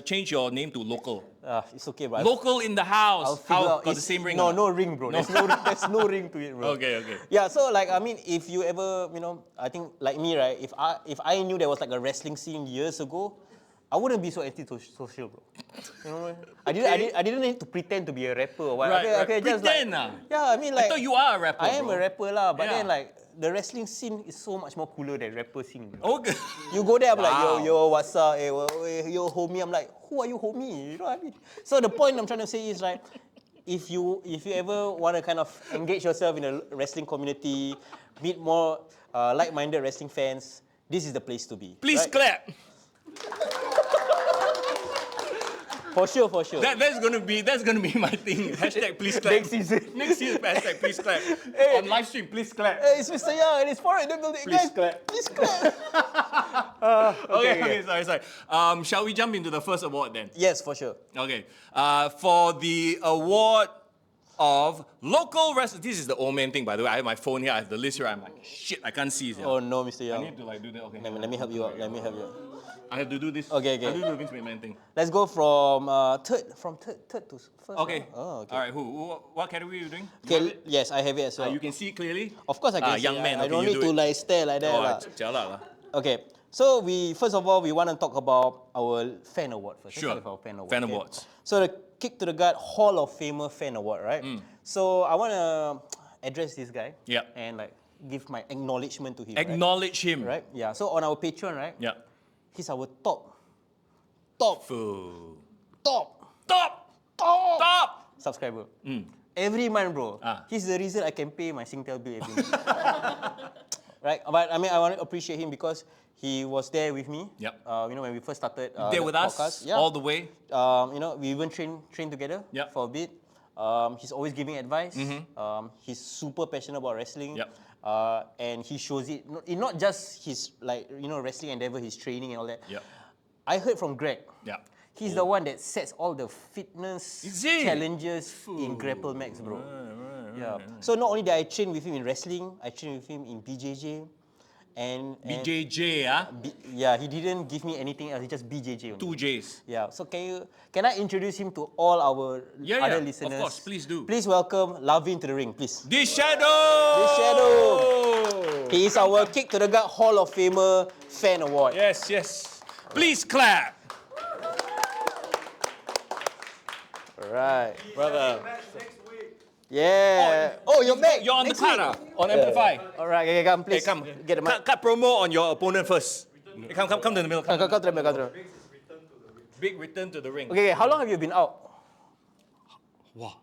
change your name to local. It's okay, bro. Local in the house. I'll figure How? out. Got the It's- same ring? No, or not? no ring, bro. There's no ring to it, bro. Okay. Yeah, so like I mean, if you ever, I think like me, right? If I knew there was like a wrestling scene years ago, I wouldn't be so anti-social, bro. You know what I mean? I didn't need to pretend to be a rapper or what. Right, Okay, just pretend, like, ah. yeah, I mean like I thought you are a rapper. I am bro. a rapper lah, but Yeah. then like the wrestling scene is so much more cooler than rapper scene. Bro. Okay. You go there, I'm like, Wow. yo, what's up? Hey, yo, homie. I'm like, who are you, homie? You know what I mean? So the point I'm trying to say is like, if you ever want to kind of engage yourself in a wrestling community, meet more like-minded wrestling fans, this is the place to be. Please right? clap. For sure. That's gonna be my thing. Hashtag please clap. Next season. Next season. Hashtag please clap. Hey. On live stream, please clap. Hey, it's Mr. Young and it's foreign. Please clap. Please clap. Okay, sorry. Shall we jump into the first award then? Yes, for sure. Okay. For the award of local wrestling. This is the old man thing, by the way. I have my phone here. I have the list here. I'm like, shit, I can't see it. Oh no, Mr. I Young. need to like do that. Okay. Let me help you out. I have to do this. Okay. I have to do the Vince McMahon thing. Let's go from third to first. Okay. Oh, okay. All right. What category are you doing? Okay, yes, I have it as well. You can see clearly. Of course I can see. Young man. I Okay, don't you need do to it. like stare like that. Oh, lah. jialat lah. Okay, so first of all we want to talk about our fan award first. Let's Sure. start with our fan award. Fan okay? awards. So the Kick to the Gut Hall of Famer fan award, right? So I want to address this guy. Yep. And like give my acknowledgement to him. Acknowledge him. Right? Yeah. So on our Patreon, right? Yeah. He's our top Foo. top subscriber. Mm. Every month, bro. He's the reason I can pay my Singtel bill every month. Right? But I mean, I want to appreciate him because he was there with me. Yep. When we first started There the with us podcast. Yeah. all the way. We even trained together Yep. for a bit. He's always giving advice. He's super passionate about wrestling. Yep. And he shows it in not just his wrestling endeavor, his training and all that. Yep. I heard from Greg. Yeah. He's the one that sets all the fitness Is he? challenges in Grapple Max, bro. Yeah. So not only did I train with him in wrestling, I trained with him in BJJ. And BJJ, he didn't give me anything else. He just BJJ. Only. 2 J's. Yeah. So can I introduce him to all our other Of listeners? course, please do. Please welcome Lavin to the ring, please. This Shadow! This Shadow! He is our Kick to the Gut Hall of Famer fan award. Yes. Please clap. Right. Brother. Yeah. Oh, you're back. You're on the Next card, week. on Amplify. All right, okay, come, Hey, please. come. Get the mic. Cut promo on your opponent first. Hey, come to the middle. Come to the mic, come to the mic. Big return to the ring. Okay, how long have you been out? Wow.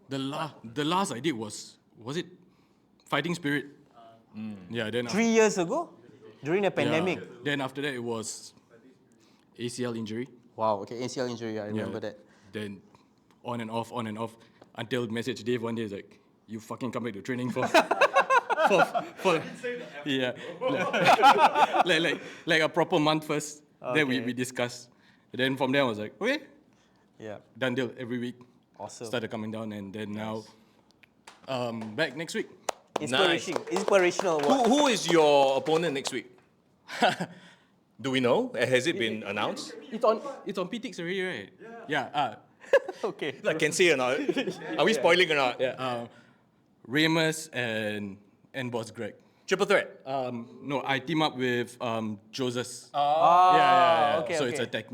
The last I did was it Fighting Spirit? Yeah, then 3 years ago? During the pandemic? yeah, then after that it was ACL injury. Wow, okay, ACL injury, I remember Yeah. that. Then on and off until message Dave one day is like, you fucking come back to training for yeah, like a proper month first. Then we discussed. Then from there I was like, okay, Yeah, done deal every week. awesome. Started coming down and then now back next week. Inspirational award. Who is your opponent next week? Do we know? Has it been announced? It's on PTX already, right? Yeah. Okay. Like, can say or not? Are we spoiling or not? Ramus and Boss Greg. Triple threat. No, I team up with Joseph. Okay, So it's okay. a tag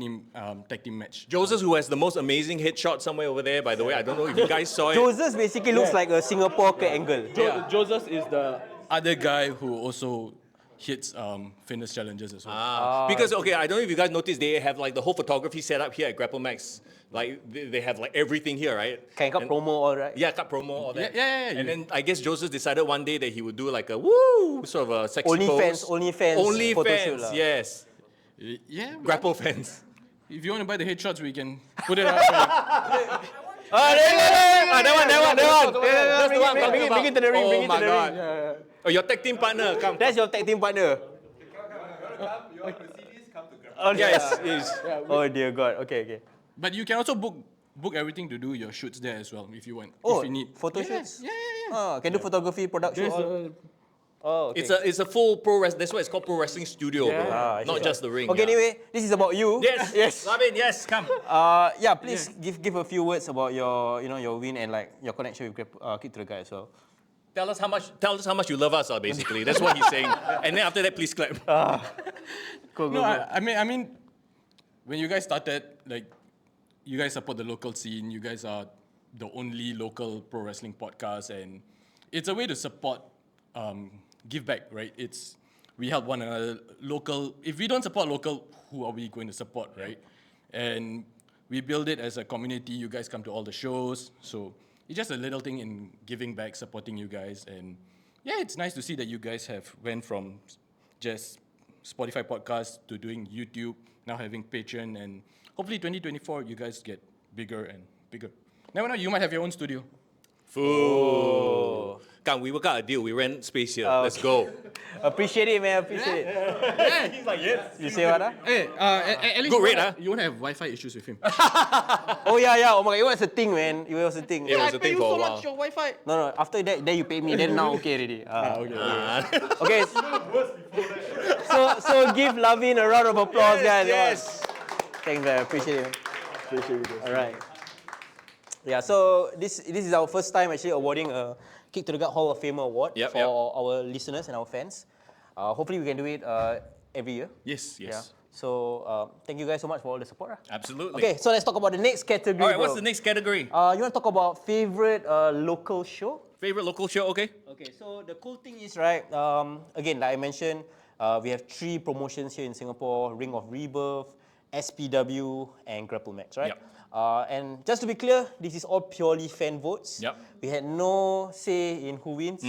team match. Joseph, who has the most amazing headshot somewhere over there, by the way. I don't know if you guys saw it. Joseph basically looks like a Singapore Kurt Angle. Joseph is the other guy who also hits fitness challenges as well. Because I don't know if you guys noticed, they have like the whole photography set up here at Grapple Max. Like they have like everything here, right? Can cut promo all right? Yeah, cut promo, all that. Yeah. And then I guess Joseph decided one day that he would do like a woo sort of a sexy pose. OnlyFans photo shoot lah. Yes. Yeah. Grapple fans. If you want to buy the headshots, we can put it out for you. That one. That's the one. Bring it to the ring. Oh Bring it my to the God. ring. Oh, your tag team partner, come. That's your tag team partner. You want to see this? Come to Grab. Oh, Yes. Oh dear God. Okay. But you can also book everything to do your shoots there as well if you want. Oh, if you need photo shoots? Yeah. Can do photography, production. all. Oh, okay. It's a full pro wrestling. That's why it's called pro wrestling studio, bro. I Not see. just the ring. Okay, anyway, this is about you. Yes. Lavin, yes, come. Please give a few words about your your win and like your connection with Kick to the Guy as well. Tell us how much you love us, basically. That's what he's saying. And then after that, please clap. Go. I mean, when you guys started, like, you guys support the local scene. You guys are the only local pro wrestling podcast, and it's a way to support, give back, right? We help one another. Local. If we don't support local, who are we going to support, right? And we build it as a community. You guys come to all the shows, so it's just a little thing in giving back, supporting you guys, and yeah, it's nice to see that you guys have went from just Spotify podcast to doing YouTube, now having Patreon, and hopefully 2024 you guys get bigger and bigger. Never know, you might have your own studio. Ooh. Come, we work out a deal. We rent space here. Let's go. Appreciate it, man. Appreciate it. He's like, yes. You say what? Hey, at least Good rate, you won't have Wi-Fi issues with him. Oh yeah. Oh my God, it was a thing, man. It was a thing. It was a thing for a while. your Wi-Fi. No. After that, then you pay me. Then now okay already. Okay. So give Lavin a round of applause, guys. Yes. Thanks, man. Appreciate it. All right. Yeah. So this is our first time actually awarding a Kick to the Gut Hall of Famer award for our listeners and our fans. Hopefully we can do it every year. Yes. Yeah. So thank you guys so much for all the support. Absolutely. Okay, so let's talk about the next category. All right, bro. what's the next category? You want to talk about favorite local show? Favorite local show, okay? Okay, so the cool thing is, right, again, like I mentioned, we have 3 promotions here in Singapore, Ring of Rebirth, SPW, and Grapple Max, right? Yep. And just to be clear, this is all purely fan votes. Yep. We had no say in who wins,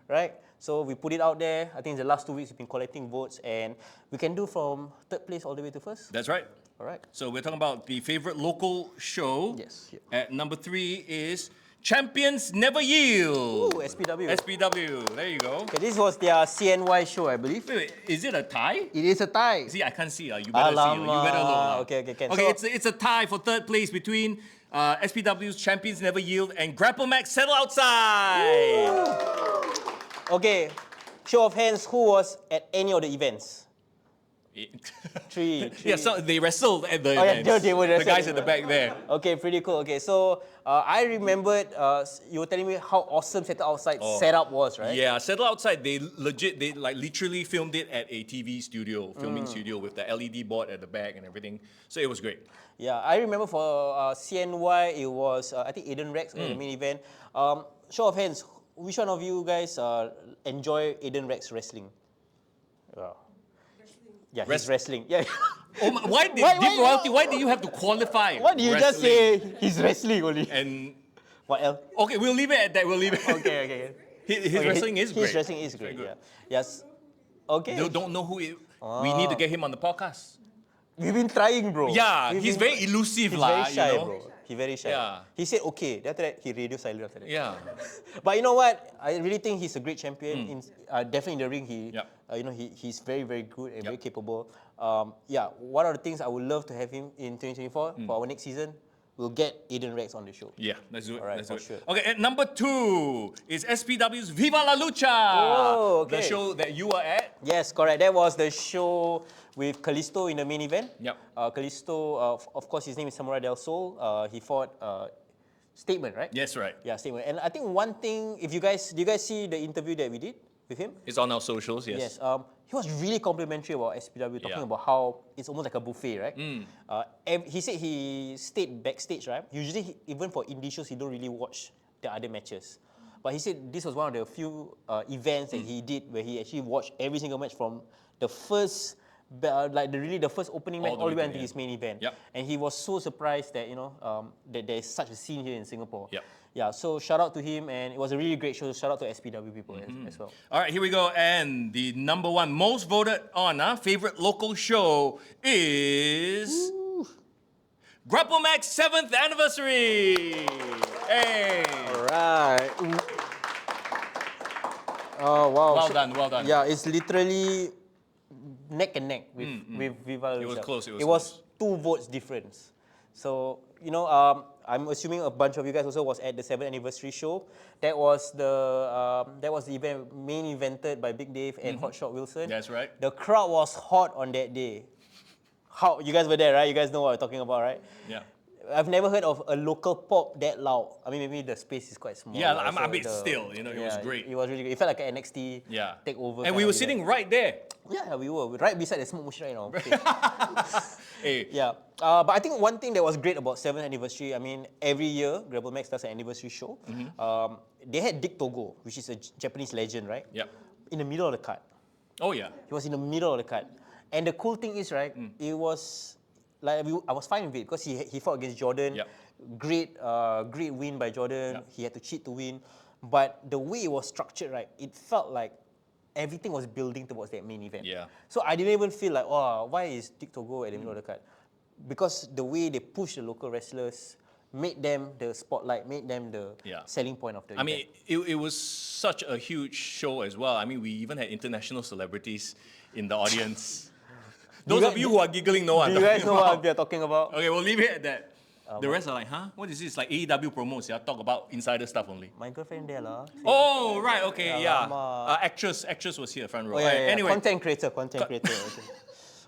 right? So we put it out there. I think the last 2 weeks we've been collecting votes, and we can do from 3rd place all the way to 1st. That's right. All right. So we're talking about the favorite local show. Yes. Yep. At number 3 is Champions Never Yield. Ooh, SPW. SPW. There you go. Okay, this was their CNY show, I believe. Wait, is it a tie? It is a tie. See, I can't see. You better see. You better look. Okay, can. Okay, So- it's a tie for 3rd place between SPW's Champions Never Yield and Grapple Max Settle Outside. Okay, show of hands, who was at any of the events? Three. Yeah, so they wrestled at the yeah, events. they were the wrestling. guys at the back there. Okay, pretty cool. Okay, so I remembered you were telling me how awesome Settle Outside setup was, right? Yeah, Settle Outside, they literally filmed it at a TV studio, filming studio with the LED board at the back and everything. So it was great. Yeah, I remember for CNY, it was, I think, Aiden Rex at the main event. Show of hands, which one of you guys enjoy Aiden Rex wrestling? Yeah, he's wrestling. Yeah. Oh my, why did you have to qualify? Why do you just say he's wrestling only? And What else? okay, we'll leave it at that. Okay. His wrestling is great. His wrestling is great. Yeah. Yes. Okay. They don't know who it. We need to get him on the podcast. We've been trying, bro. Yeah, We've he's been- very elusive, He's lah. very shy, you know? bro. He's very shy. Yeah. He said okay. Then after that, he radio silent after that. Yeah. But you know what? I really think he's a great champion. Definitely in the ring, Yep. He's very, very good and very Yep. capable. One of the things I would love to have him in 2024 for our next season, we'll get Aiden Rex on the show. Yeah, let's do it. Alright, let's do for it. sure. Okay, at number 2 is SPW's Viva La Lucha. Oh, okay. The show that you were at. Yes, correct. That was the show with Kalisto in the main event. Yep. Kalisto, of course, his name is Samurai Del Sol. He fought Statement, right? Yes, right. Yeah, Statement. And I think one thing, do you guys see the interview that we did with him? It's on our socials, yes. Yes. He was really complimentary about SPW, talking Yeah. about how it's almost like a buffet, right? He said he stayed backstage, right? Usually, even for indie shows, he don't really watch the other matches. But he said this was one of the few events that he did where he actually watched every single match from the first, the first opening match all the way until his main event. Yep. And he was so surprised that that there is such a scene here in Singapore. Yep. Yeah, so shout out to him, and it was a really great show. Shout out to SPW people as well. All right, here we go. And the number one most voted on favorite local show is Grapple Max 7th anniversary. Hey. All right. Oh wow. Well done, well done. Yeah, it's literally neck and neck with Viva. It was Lucha. close, it was It was close. 2 votes difference. So I'm assuming a bunch of you guys also was at the 7th anniversary show. That was the event main evented by Big Dave and Hotshot Wilson. That's right. The crowd was hot on that day. How you guys were there, right? You guys know what I'm talking about, right? Yeah. I've never heard of a local pop that loud. I mean, maybe the space is quite small. Yeah, right? I'm a bit still, it was great. It was really good. It felt like an NXT takeover. And kind we of were event. sitting right there. Yeah, we were right beside the smoke machine right now. Hey. Yeah, but I think one thing that was great about 7th anniversary, I mean, every year Grapple Max does an anniversary show. They had Dick Togo, which is a Japanese legend, right? Yep. In the middle of the card. Oh yeah. He was in the middle of the card. And the cool thing is, right, it was like I was fine with it because he fought against Jordan. Yep. Great win by Jordan. He had to cheat to win. But the way it was structured, right, it felt like everything was building towards that main event. Yeah. So I didn't even feel like, oh, why is Dick Togo at the middle of the card? Because the way they pushed the local wrestlers made them the spotlight, made them the selling point of the event. I mean, it was such a huge show as well. I mean, we even had international celebrities in the audience. Those of you who are giggling know what I'm do you guys talking know about. what we are talking about? Okay, we'll leave it at that. The rest are like, huh? What is this? Like AEW promos, talk about insider stuff only. My girlfriend there lah. Oh, right, okay, yeah. Alamak. Actress was here, front row. Oh, yeah, yeah. Anyway, Content creator. Okay.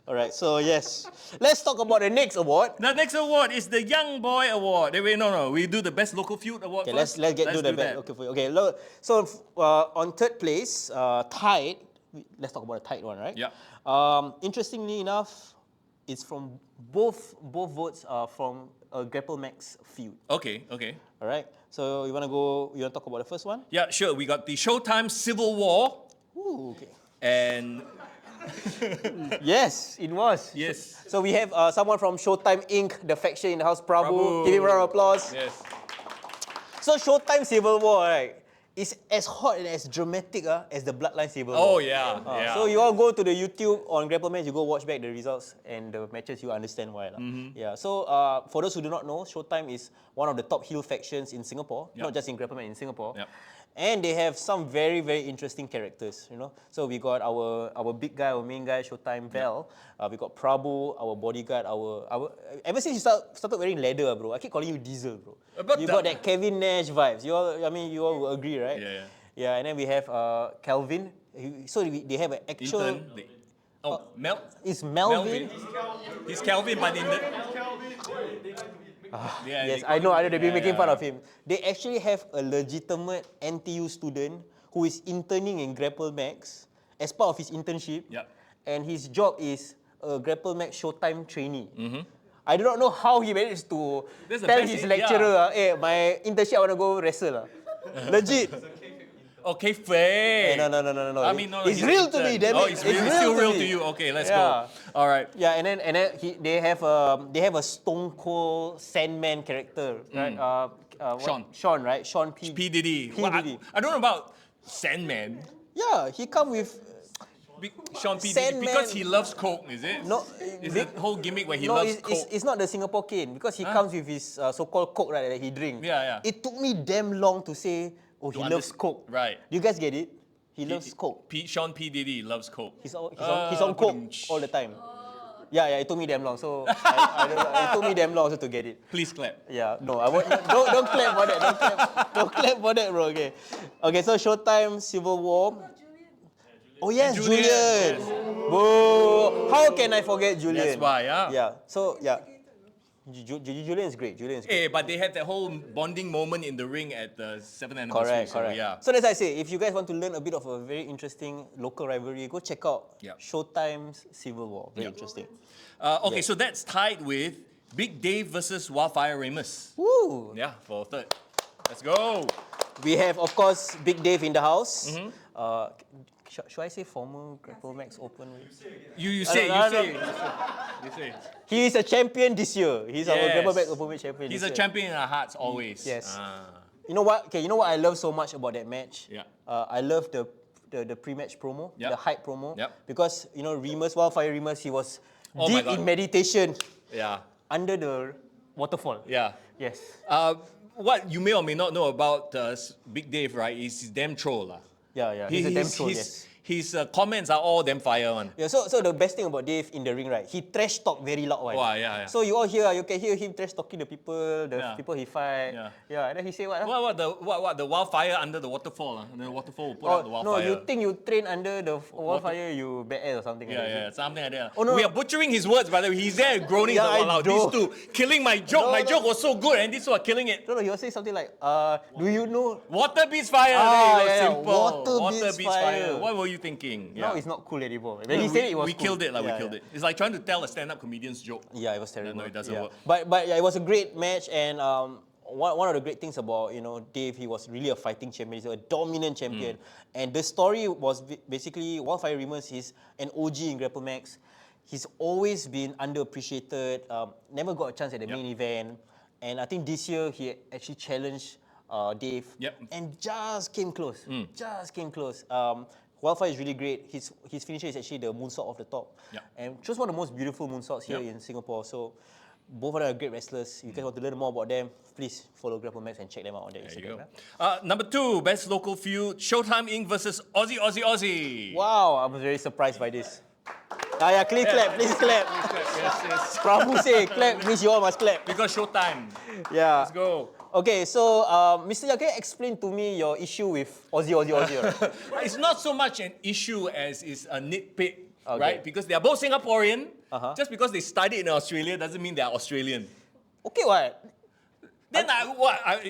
All right, so yes. Let's talk about the next award. the next award is the Young Boy Award. Wait, no. We do the Best Local Feud Award Okay, first. let's get to the do back. that. Okay, so on third place, tied. Let's talk about the tied one, right? Yeah. Interestingly enough, it's from both votes are from a Grapple Max feud. Okay. All right. So you wanna talk about the first one? Yeah, sure. We got the Showtime Civil War. Ooh, okay. And Yes, it was. yes. So we have someone from Showtime Inc., the faction in the house, Prabhu. Prabhu. Give him a round of applause. Yes. So Showtime Civil War, right, is as hot and as dramatic as the Bloodline Civil War. Oh yeah. Yeah. So you all go to the YouTube on Grapple Match, you go watch back the results and the matches, you understand why. Yeah. So for those who do not know, Showtime is one of the top heel factions in Singapore, not just in Grapple Match, in Singapore. Yep. And they have some very, very interesting characters, So we got our big guy, our main guy, Showtime Val. We got Prabhu, our bodyguard, our ever since you started wearing leather, bro, I keep calling you Diesel, bro. But You got that Kevin Nash vibes. You all will agree, right? Yeah. Yeah, and then we have Calvin. So they have an actual. Ethan. Mel. Is Melvin? He's Calvin, but in the. Yeah, Yes, they I call know. him- They've been making yeah. fun of him. They actually have a legitimate NTU student who is interning in Grapple Max as part of his internship. Yep. And his job is a Grapple Max Showtime trainee. I do not know how he managed to That's the tell best his thing, lecturer, hey, my internship, I want to go wrestle. Legit. Okay, fair. No. I mean, no. It's he's real to intern. me, damn Oh, it. it's still real to you. Okay, let's go. All right. Yeah, and then they have a Stone Cold Sandman character, right? Sean, right? Sean P. P Diddy. P. Well, Diddy. I don't know about Sandman. Yeah, he come with Sean P Diddy Sandman- because he loves coke. Is it? No, Is the whole gimmick where he no, loves it's, coke? it's not the Singapore cane because he comes with his so-called coke, right, that he drink. Yeah. It took me damn long to say, oh, he loves coke. Right. Do you guys get it? He loves coke. Sean P Diddy loves coke. He's on coke all the time. Yeah, it took me damn long. So I don't know, it took me damn long also to get it. Please clap. Yeah, no, I won't. Don't clap for that. Don't clap for that, bro. Okay. So Showtime Civil War. Oh yes, Julian. Whoa! How can I forget Julian? That's why, yeah. Yeah. So yeah, Julian is great. But they had that whole bonding moment in the ring at the 7th anniversary. Correct. So, yeah. So as I say, if you guys want to learn a bit of a very interesting local rivalry, go check out Yep. Showtime's Civil War. Very interesting. Okay, so that's tied with Big Dave versus Wildfire Ramus. Woo! Yeah, for third. Let's go. We have, of course, Big Dave in the house. Should I say former Grapple Max Open? You No, say, no, you no. say, you say. He is a champion this year. He's our Yes. Grapple Max Open Weight champion. He's this a year. champion in our hearts always. Yes. Ah. You know what? Okay, you know what I love so much about that match? Yeah. I love the pre-match promo, Yep. the hype promo. Yep. Because you know Wildfire Remus, he was Oh my deep in God. meditation Yeah. under the waterfall. Yeah. Yes. What you may or may not know about Big Dave, right, is he's damn troll. Lah. Yeah. He's a damn troll, yes. His comments are all damn fire one. Yeah, so the best thing about Dave in the ring, right? He trash talk very loud, right? Wow, yeah. So you all hear, you can hear him trash talking the people, Yeah. people he fight. Yeah. And then he say what? What the wildfire under the waterfall? The waterfall will put out the no, wildfire. you think you train under the wildfire, you badass or something like that. Yeah, something like that. Oh, no, we no. are butchering his words, by the way. He's there groaning Yeah, I out loud. know. These two killing my joke. No, My no. joke was so good, and these two are killing it. No, he was saying something like, do you know? Water beats fire. Ah, There you go, yeah, simple. water beats fire. What were you thinking? Now it's not cool anymore. When he said it, it was we cool. killed it. Like we Yeah, killed yeah. it. It's like trying to tell a stand-up comedian's joke. Yeah, it was terrible. No, it doesn't work. But yeah, it was a great match, and one of the great things about Dave, he was really a fighting champion. He's a dominant champion, and the story was basically Wildfire Remus. He's an OG in Grapple Max. He's always been underappreciated. Never got a chance at the main event, and I think this year he actually challenged Dave, and just came close. Just came close. Wildfire is really great. His finisher is actually the moonsault off the top. And just one of the most beautiful moonsaults here in Singapore. So both of them are great wrestlers. If you guys want to learn more about them, please follow Grapple Max and check them out on their Instagram. Number 2, best local feud, Showtime Inc. versus Aussie. Wow, I was very surprised by this. Yeah, please clap, please clap. Yes. Prabhu say clap means you all must clap. Because Showtime. Yeah. Let's go. Okay, so Mr. Yao, can you explain to me your issue with Aussie? Right? It's not so much an issue as it's a nitpick, right? Because they are both Singaporean. Just because they studied in Australia doesn't mean they are Australian. Okay, what? Then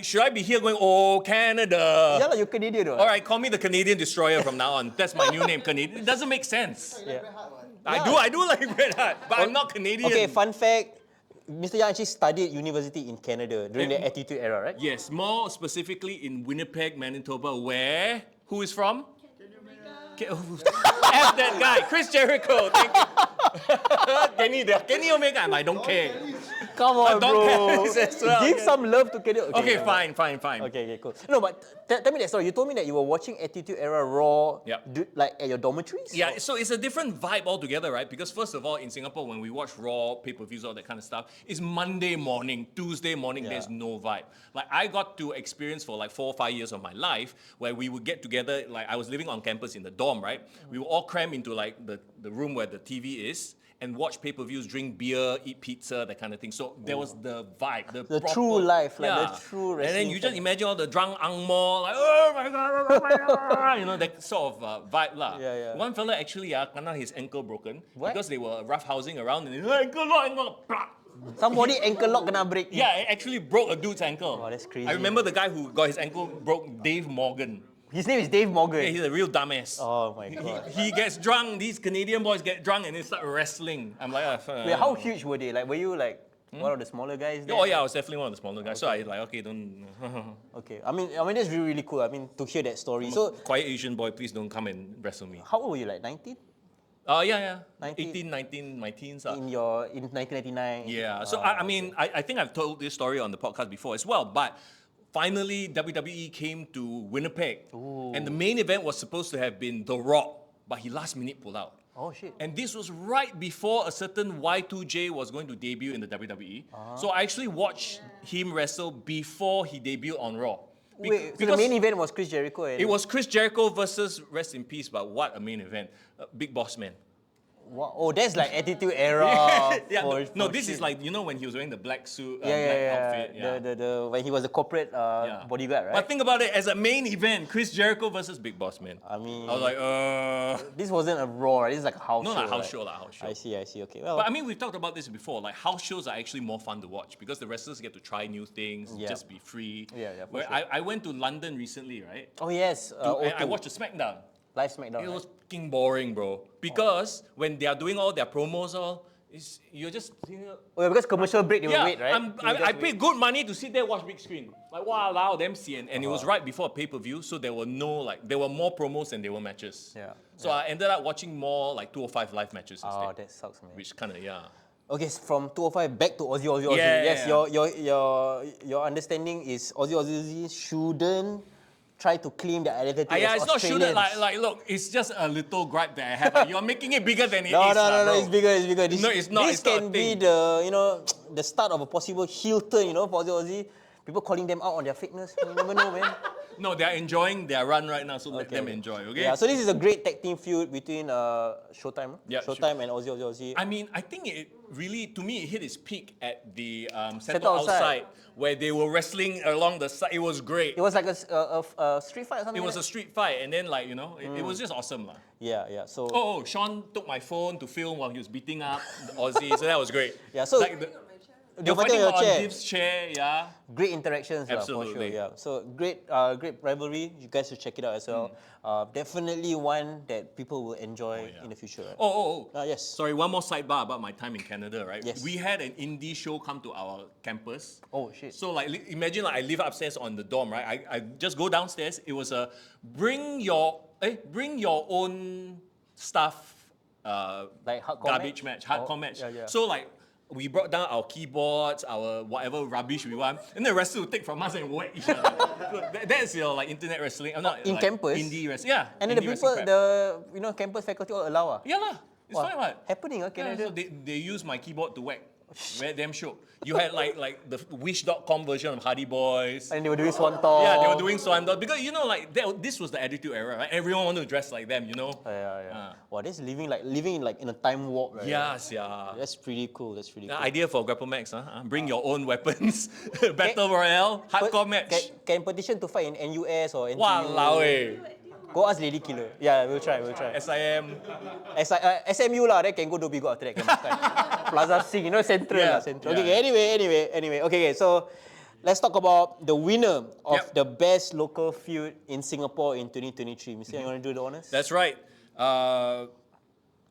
should I be here going, oh, Canada? Yeah, you're Canadian, right? All right, call me the Canadian Destroyer from now on. That's my new name, Canadian. It doesn't make sense. Yeah. I do like Red Hat, but I'm not Canadian. Okay, fun fact. Mr. Yang actually studied university in Canada during the Attitude Era, right? Yes, more specifically in Winnipeg, Manitoba, where? Who is from? F that guy, Chris Jericho. Thank you. Kenny Omega. I don't care. Come on, don't bro. care as well. Give some love to Canada. Okay, fine. Okay, cool. No, but tell me that story. You told me that you were watching Attitude Era Raw, like at your dormitories? Yeah, so it's a different vibe altogether, right? Because first of all, in Singapore, when we watch Raw, pay-per-views, all that kind of stuff, it's Monday morning, Tuesday morning, there's no vibe. Like, I got to experience for like 4 or 5 years of my life where we would get together, like I was living on campus in the dorm, right? We would all cram into like the room where the TV is, and watch pay-per-views, drink beer, eat pizza, that kind of thing. So there was the vibe, the proper, true life, like the true wrestling. And then you just imagine all the drunk angmo, like, oh my god, that sort of vibe lah. Yeah. One fella actually, kena his ankle broken because they were roughhousing around and ankle lock. Somebody ankle lock kena break. Yeah, it actually broke a dude's ankle. Wow, that's crazy. I remember the guy who got his ankle broke, Dave Morgan. His name is Dave Morgan. Yeah, he's a real dumbass. Oh my god. He gets drunk, these Canadian boys get drunk and they start wrestling. I'm like, Wait, how huge were they? Like, were you like one of the smaller guys there? Oh yeah, I was definitely one of the smaller guys. So I like, okay, don't. Okay, I mean that's really, really cool. I mean, to hear that story. So, Quiet Asian boy, please don't come and wrestle me. how old were you? Like 19? Yeah. 19. 18, 19, my teens. In 1999? Yeah, so I mean, I think I've told this story on the podcast before as well, but finally WWE came to Winnipeg. And the main event was supposed to have been The Rock, but he last minute pulled out. Oh shit. And this was right before a certain Y2J was going to debut in the WWE. So I actually watched him wrestle before he debuted on Raw. Wait, so the main event was Chris Jericho? And It was Chris Jericho versus, rest in peace, but what a main event. Big Boss Man. What? Oh, that's like Attitude Era. No, this is like, you know, when he was wearing the black suit, black Yeah. outfit. The when he was a corporate bodyguard, right? But think about it, as a main event, Chris Jericho versus Big Boss Man. I mean, I was like, this wasn't a Raw, right? This is like a house No, show. like house right? show, house show. I see. Okay, well, But I mean, we've talked about this before. Like, house shows are actually more fun to watch because the wrestlers get to try new things, just be free. Yeah, for Where sure. I went to London recently, right? oh yes, And I O2. watched the SmackDown. Live SmackDown. It right? was fucking boring, bro. Because when they are doing all their promos, You're just Oh, yeah, because commercial break, they will wait, right? I paid good money to sit there watch big screen. Like wow, them see, and it was right before a pay-per-view, so there were more promos than there were matches. Yeah. So I ended up watching more like 205 live matches instead. Oh, that sucks, man. Which kind of Okay, from 205 back to Aussie. Yeah, Yes, yeah. your understanding is Aussie shouldn't try to claim their identity as it's not Australians. shooting like look, it's just a little gripe that I have. Like, you're making it bigger than it No, is. no, bro. it's bigger. This, No, it's not. This It's not a can be thing. the start of a possible heel turn, for Aussie. People calling them out on their fakeness. You never know, man. No, they're enjoying their run right now, so let them Okay. enjoy, okay? Yeah, so this is a great tag team feud between Showtime. Yeah, Showtime and Aussie. I mean, I think it really, to me, it hit its peak at the center Center outside. outside, where they were wrestling along the side. It was great. It was like a street fight or something. It was a like street fight, and then it was just awesome, lah. that? Yeah. So Oh, Sean took my phone to film while he was beating up the Aussie, so that was great. Yeah, so- like They're they're fighting fighting on on your chair. Div's chair, yeah. great interactions, for sure. Absolutely. Yeah. So great rivalry. You guys should check it out as well. Definitely one that people will enjoy in the future. Right? Oh. Yes. Sorry, one more sidebar about my time in Canada, right? Yes. We had an indie show come to our campus. Oh shit. So imagine I live upstairs on the dorm, right? I just go downstairs. It was a bring your own stuff Like hardcore garbage match, hardcore match. Yeah. So we brought down our keyboards, our whatever rubbish we want, and the wrestler would take from us and whack each other. So that's your internet wrestling. I'm not In campus? indie wrestling. Yeah. And then the indie people, wrestling crap. campus faculty all allow. Yeah lah. It's Wow. fine what? Happening, Yeah, Canada. so they use my keyboard to whack. Very damn shook. You had like the Wish.com version of Hardy Boys. And they were doing swan talk. Yeah, they were doing Swan Dog. Because this was the Attitude Era, right? Everyone wanted to dress like them, Yeah. Wow, that's living in a time warp, right? Yes, yeah. That's pretty cool. The idea for Grapple Max, bring your own weapons, Battle Royale, hardcore match. Can petition to fight in NUS or NTU? Walao eh. Go ask Lady Killer. Yeah, we'll try. SIM. SMU lah, then can go Dhoby Ghaut after that. Can makan. Plaza Sing, Central Yeah, lah, Central. yeah. Okay, anyway. Okay, so let's talk about the winner of Yep. the best local feud in Singapore in 2023. Mr. You want to do the honors? That's right.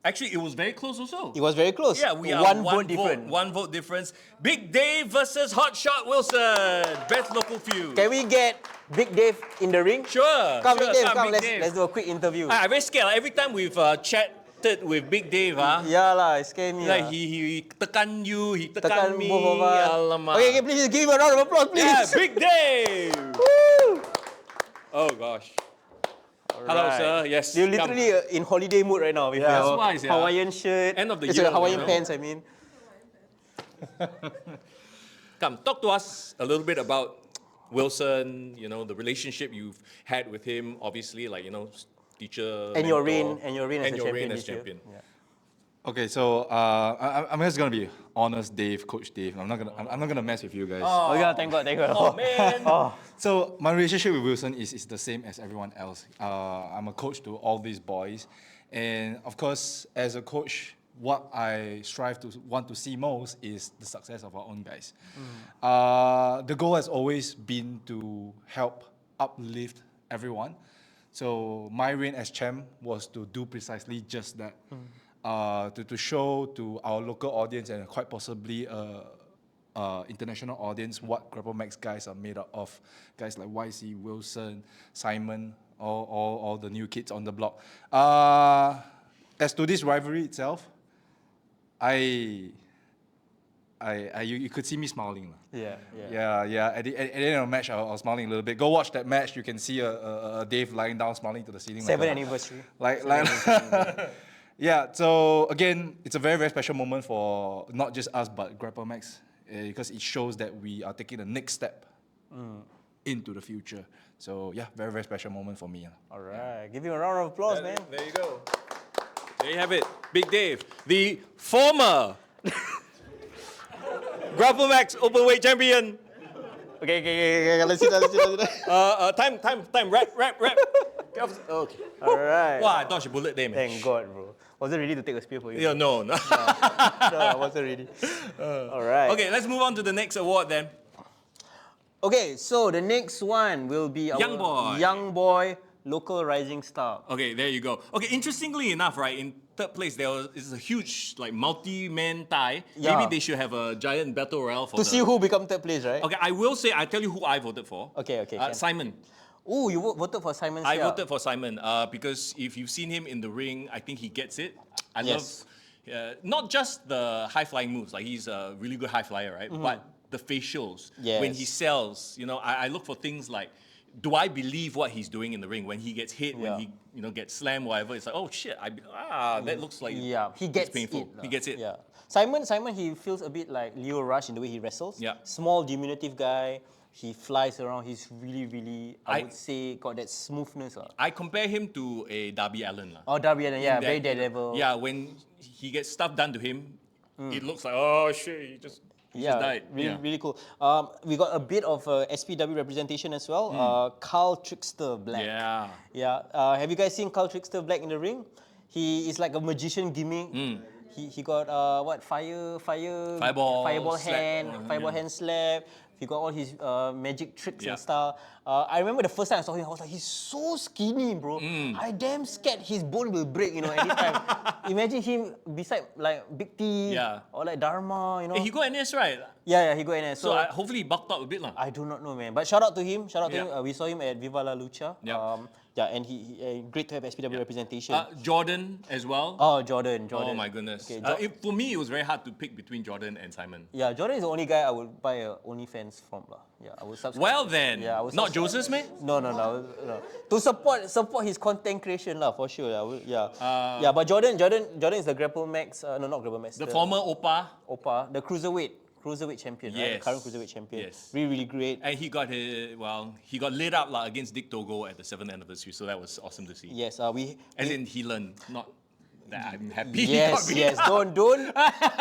Actually, it was very close also. It was very close. Yeah, we are one vote different. One vote difference. Big Dave versus Hotshot Wilson. Best local feud. Can we get Big Dave in the ring? Sure. Come, sure, Big Dave, come. Big Let's do a quick interview. I'm very scared. Every time we've chatted with Big Dave, Yeah lah, it scared me. like he tekan you, he tekan, Tekan me. both of us. Alamak. Okay, please give him a round of applause, please. Yeah, Big Dave. Woo! Oh gosh. Hello, Right. sir. Yes. You're come. literally in holiday mood right now with your That's why, yeah. Hawaiian shirt. End of the Sorry, year, Hawaiian you know. pants, I mean. Come, talk to us a little bit about Wilson. The relationship you've had with him. Obviously, teacher. And your mentor, reign as a champion this year. champion. Yeah. Okay, so I'm just gonna be honest, Dave, Coach Dave. I'm not gonna mess with you guys. Oh, yeah, thank God. Oh man. So my relationship with Wilson is the same as everyone else. I'm a coach to all these boys, and of course, as a coach, what I want to see most is the success of our own guys. The goal has always been to help uplift everyone. So my reign as champ was to do precisely just that. To show to our local audience and quite possibly international audience what Grapple Max guys are made up of. Guys like YC, Wilson, Simon, all the new kids on the block. As to this rivalry itself, you could see me smiling. Yeah. At the end of the match, I was smiling a little bit. Go watch that match. You can see a Dave lying down, smiling to the ceiling. 7th anniversary. Yeah, so again, it's a very, very special moment for not just us, but Grapple Max, because it shows that we are taking the next step into the future. So yeah, very, very special moment for me. All right. Give him a round of applause, man. There you go. There you have it. Big Dave, the former Grapple Max Openweight Champion. Okay. Let's see that. Time. Rap. Okay. All right. Wow, I dodged a bullet there, man. Thank God, bro. Wasn't ready to take a spear for you. Yeah, no. No, I wasn't ready. All right. Okay, let's move on to the next award then. Okay, so the next one will be our Young boy. young boy local rising star. Okay, there you go. Okay, interestingly enough, right, in third place there is a huge like multi-man tie. Yeah. Maybe they should have a giant battle royale for To see who become third place, right? Okay, I will say, I tell you who I voted for. Okay, can. Simon. Oh, you voted for Simon I Seah. voted for Simon because if you've seen him in the ring, I think he gets it. I Yes. love not just the high flying moves, like he's a really good high flyer, right? But the facials, when he Yes. sells, you know, I look for things like, do I believe what he's doing in the ring when he gets hit, when he gets slammed, whatever? It's like, oh shit, that looks like He gets it's painful. it. He gets it. Yeah. Simon, he feels a bit like Leo Rush in the way he wrestles. Yeah. Small, diminutive guy. He flies around. He's really, I I- would say, got that smoothness. I compare him to a Darby Allin. Oh, Darby Allin, yeah, In very that- Daredevil. Yeah, when he gets stuff done to him, it looks like, oh shit, he just died. Really cool. We got a bit of SPW representation as well. Carl Trickster Black. Yeah. Yeah. Have you guys seen Carl Trickster Black in the ring? He is like a magician gimmick. He got fireball slap. hand slap. He got all his magic tricks Yeah. and stuff. I remember the first time I saw him, I was like, he's so skinny, bro. I damn scared his bone will break, anytime. Imagine him beside like Big T Yeah. or like Dharma, Hey, he got NS, right? Yeah, he got in there. So hopefully he bulked up a bit. I do not know, man. But shout out to him. Shout out to Yeah. him. We saw him at Viva La Lucha. Yeah. And he great to have SPW representation. Jordan as well. Oh, Jordan. Oh my goodness. Okay, For me, it was very hard to pick between Jordan and Simon. yeah, Jordan is the only guy I would buy a OnlyFans from, lah. Yeah, I would subscribe. Well then, Yeah, I would not subscribe. Joseph's, man? No. To support his content creation, lah, for sure. Yeah, but Jordan is the Grapple Max. No, not Grapple Max. The former Opa. the cruiserweight champion, right? Yes. The current cruiserweight champion. Yes. Really great. And he got lit up against Dick Togo at the 7th anniversary, so that was awesome to see. Yes, As in he learned, not that I'm happy. he Yes, got beat yes. up. Don't.